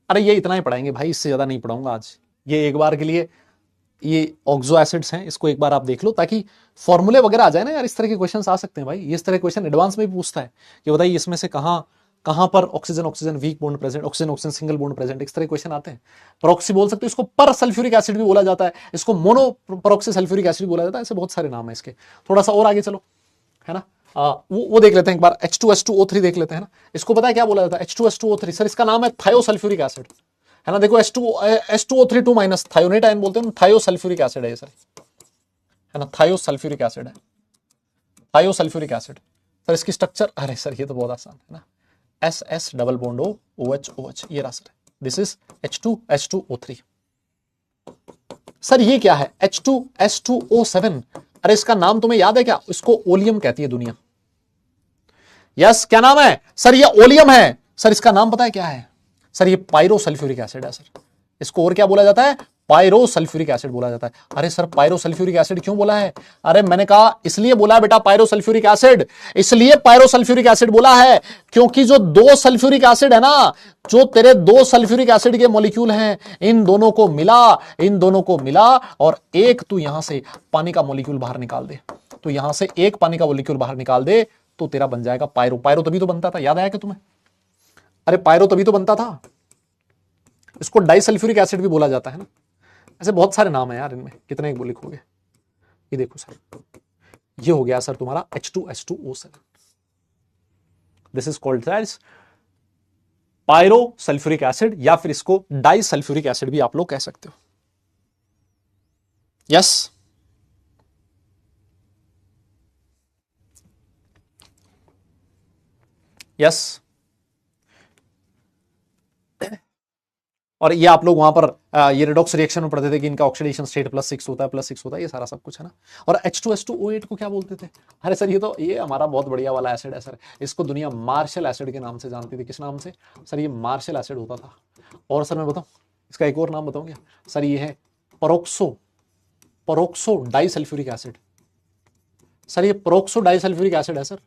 अरे ये इतना ही पढ़ाएंगे भाई, इससे ज्यादा नहीं पढ़ाऊंगा आज। ये एक बार के लिए ये ऑक्सो एसिड्स हैं, इसको एक बार आप देख लो ताकि फॉर्मूले वगैरह आ जाए ना यार। इस तरह के क्वेश्चन आ सकते हैं भाई, इस तरह के क्वेश्चन एडवांस में भी पूछता है कि बताइए इसमें से कहां कहां पर oxygen oxygen weak bond present, oxygen oxygen single bond present, इस तरह क्वेश्चन आते हैं। पेरोक्सी बोल सकते हो इसको, पर सल्फ्यूरिक एसिड भी बोला जाता है इसको, मोनो पेरोक्सी सल्फ्यूरिक एसिड भी बोला जाता है। ऐसे बहुत सारे नाम है इसके। थोड़ा सा और आगे चलो, है ना? वो देख लेते हैं एक बार, H2H2O3 देख लेते हैं ना। इसको पता है क्या बोला जाता है? H2H2O3 सर इसका नाम है थायोसल्फ्यूरिक एसिड, है ना? देखो H2O3 2 माइनस, थायोनेट आयन बोलते हैं, थायोसल्फ्यूरिक एसिड है ये सर, है ना? थायोसल्फ्यूरिक एसिड है, थायोसल्फ्यूरिक एसिड। सर इसकी स्ट्रक्चर, अरे सर ये तो बहुत आसान है ना, SS double bond O OH OH, ये रहा sir, this is H2H2O3। Sir ये क्या है? H2S2O7। अरे इसका नाम तुम्हें याद है क्या? इसको ओलियम कहती है दुनिया। यस क्या नाम है सर? ये ओलियम है सर। इसका नाम पता है क्या है? सर ये पायरोसल्फ्यूरिक एसिड है सर। इसको और क्या बोला जाता है? पायरोसल्फ्यूरिक एसिड बोला जाता है। अरे सर पायरोसल्फ्यूरिक एसिड क्यों बोला है? अरे मैंने कहा इसलिए बोला है बेटा पायरोसल्फ्यूरिक एसिड, इसलिए पायरोसल्फ्यूरिक एसिड बोला है क्योंकि जो दो सल्फ्यूरिक एसिड है ना, जो तेरे दो सल्फ्यूरिक एसिड के मॉलिक्यूल हैं, इन दोनों को मिला और एक तू यहां से पानी का मॉलिक्यूल बाहर निकाल दे, तो यहां से एक पानी का मॉलिक्यूल बाहर निकाल दे तो तेरा बन जाएगा पायरो। पायरो तभी तो बनता था, याद आया क्या तुम्हें? अरे पायरो तभी तो बनता था। इसको डाइसल्फ्यूरिक एसिड भी बोला जाता है ना। ऐसे बहुत सारे नाम है यार इनमें, कितने एक लिखोगे। ये देखो सर, ये हो गया सर तुम्हारा H2S2O7। This is called as pyro sulphuric acid, या फिर इसको डाइसल्फ्यूरिक एसिड भी आप लोग कह सकते हो। यस यस और ये आप लोग वहां पर ये रिडॉक्स रिएक्शन में पढ़ते थे कि इनका ऑक्सीडेशन स्टेट +6 होता है, +6 होता है, ये सारा सब कुछ है ना। और H2S2O8 को क्या बोलते थे? अरे सर ये हमारा बहुत बढ़िया वाला एसिड है सर, इसको दुनिया मार्शल एसिड के नाम से जानती थी। किस नाम से? सर ये मार्शल एसिड होता था। और सर मैं बताऊं, इसका एक और नाम बताऊंगा सर, ये है परोक्सो डाइसल्फ्यूरिक एसिड। सर ये परोक्सो डाइसल्फ्यूरिक एसिड है सर,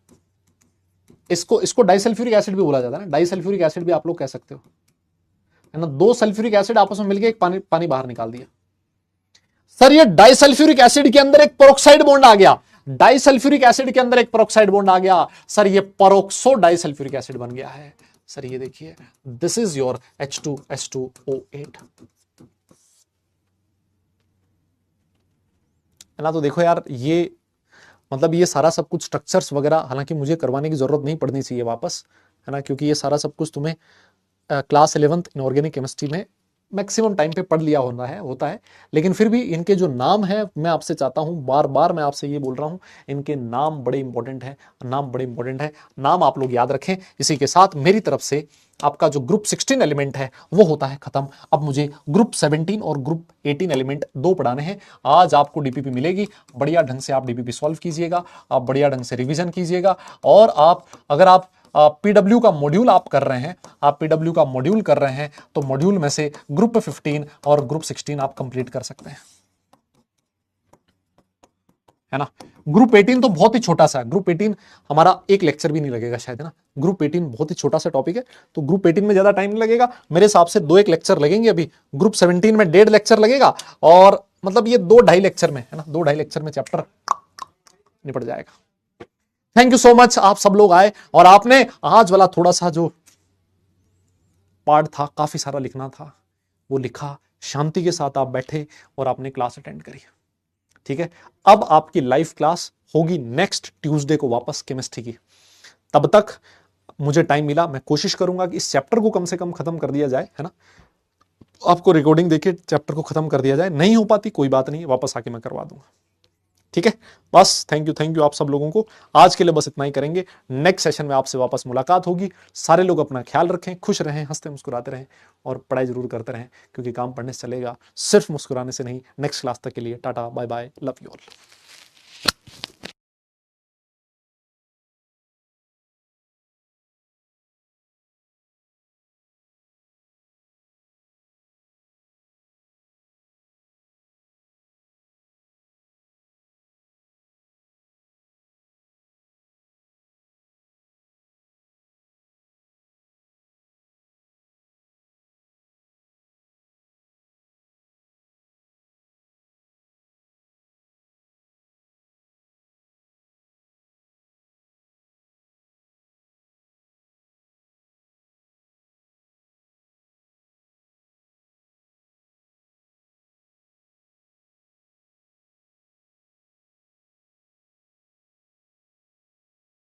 इसको डाइसल्फ्यूरिक एसिड भी बोला जाता है ना, डाइसल्फ्यूरिक एसिड भी आप लोग कह सकते हो, है ना। दो सल्फ्यूरिक एसिड आपस में मिलकर एक पानी बाहर निकाल दिया। सर ये डाइसल्फ्यूरिक एसिड के अंदर एक पेरोक्साइड बॉन्ड आ गया, डाइसल्फ्यूरिक एसिड के अंदर एक पेरोक्साइड बॉन्ड आ गया, सर ये पेरोक्सो डाइसल्फ्यूरिक एसिड बन गया है। सर ये देखिए, दिस इज योर H2SO8, है ना। तो देखो यार, ये मतलब ये सारा सब कुछ स्ट्रक्चर्स वगैरह हालांकि मुझे करवाने की जरूरत नहीं पड़नी चाहिए वापस, है ना, क्योंकि ये सारा सब कुछ तुम्हें क्लास 11th इनऑर्गेनिक केमिस्ट्री में मैक्सिमम टाइम पे पढ़ लिया होता है, लेकिन फिर भी इनके जो नाम है मैं आपसे चाहता हूं, बार बार मैं आपसे ये बोल रहा हूं, इनके नाम बड़े इंपॉर्टेंट है, नाम आप लोग याद रखें। इसी के साथ मेरी तरफ से आपका जो ग्रुप 16 एलिमेंट है वो होता है खत्म। अब मुझे ग्रुप 17 और ग्रुप 18 एलिमेंट 2 पढ़ाने हैं। आज आपको डीपीपी मिलेगी, बढ़िया ढंग से आप डीपीपी सॉल्व कीजिएगा, आप बढ़िया ढंग से रिवीजन कीजिएगा, और अगर आप पीडब्ल्यू का मॉड्यूल आप कर रहे हैं, तो मॉड्यूल में से ग्रुप 15 और ग्रुप 16 आप कंप्लीट कर सकते हैं, है ना। ग्रुप 18 तो बहुत ही छोटा सा है, ग्रुप 18 हमारा एक लेक्चर भी नहीं लगेगा शायद, है ना। ग्रुप 18 बहुत ही छोटा सा टॉपिक है, तो ग्रुप 18 में ज्यादा टाइम नहीं लगेगा मेरे हिसाब से, 2-1 लेक्चर लगेंगे। अभी ग्रुप 17 में 1.5 लेक्चर लगेगा, और मतलब ये 2-2.5 लेक्चर में, है ना, 2-2.5 लेक्चर में चैप्टर निपट जाएगा। थैंक यू सो मच, आप सब लोग आए और आपने आज वाला थोड़ा सा जो पार्ट था, काफी सारा लिखना था, वो लिखा, शांति के साथ आप बैठे और आपने क्लास अटेंड करी, ठीक है। अब आपकी लाइव क्लास होगी नेक्स्ट ट्यूसडे को वापस केमिस्ट्री की। तब तक मुझे टाइम मिला, मैं कोशिश करूंगा कि इस चैप्टर को कम से कम खत्म कर दिया जाए, है ना। आपको रिकॉर्डिंग देके चैप्टर को खत्म कर दिया जाए, नहीं हो पाती कोई बात नहीं, वापस आके मैं करवा दूंगा, ठीक है। बस थैंक यू आप सब लोगों को, आज के लिए बस इतना ही करेंगे। नेक्स्ट सेशन में आपसे वापस मुलाकात होगी। सारे लोग अपना ख्याल रखें, खुश रहें, हंसते मुस्कुराते रहें, और पढ़ाई जरूर करते रहें, क्योंकि काम पढ़ने से चलेगा, सिर्फ मुस्कुराने से नहीं। नेक्स्ट क्लास तक के लिए tata bye bye, love you all.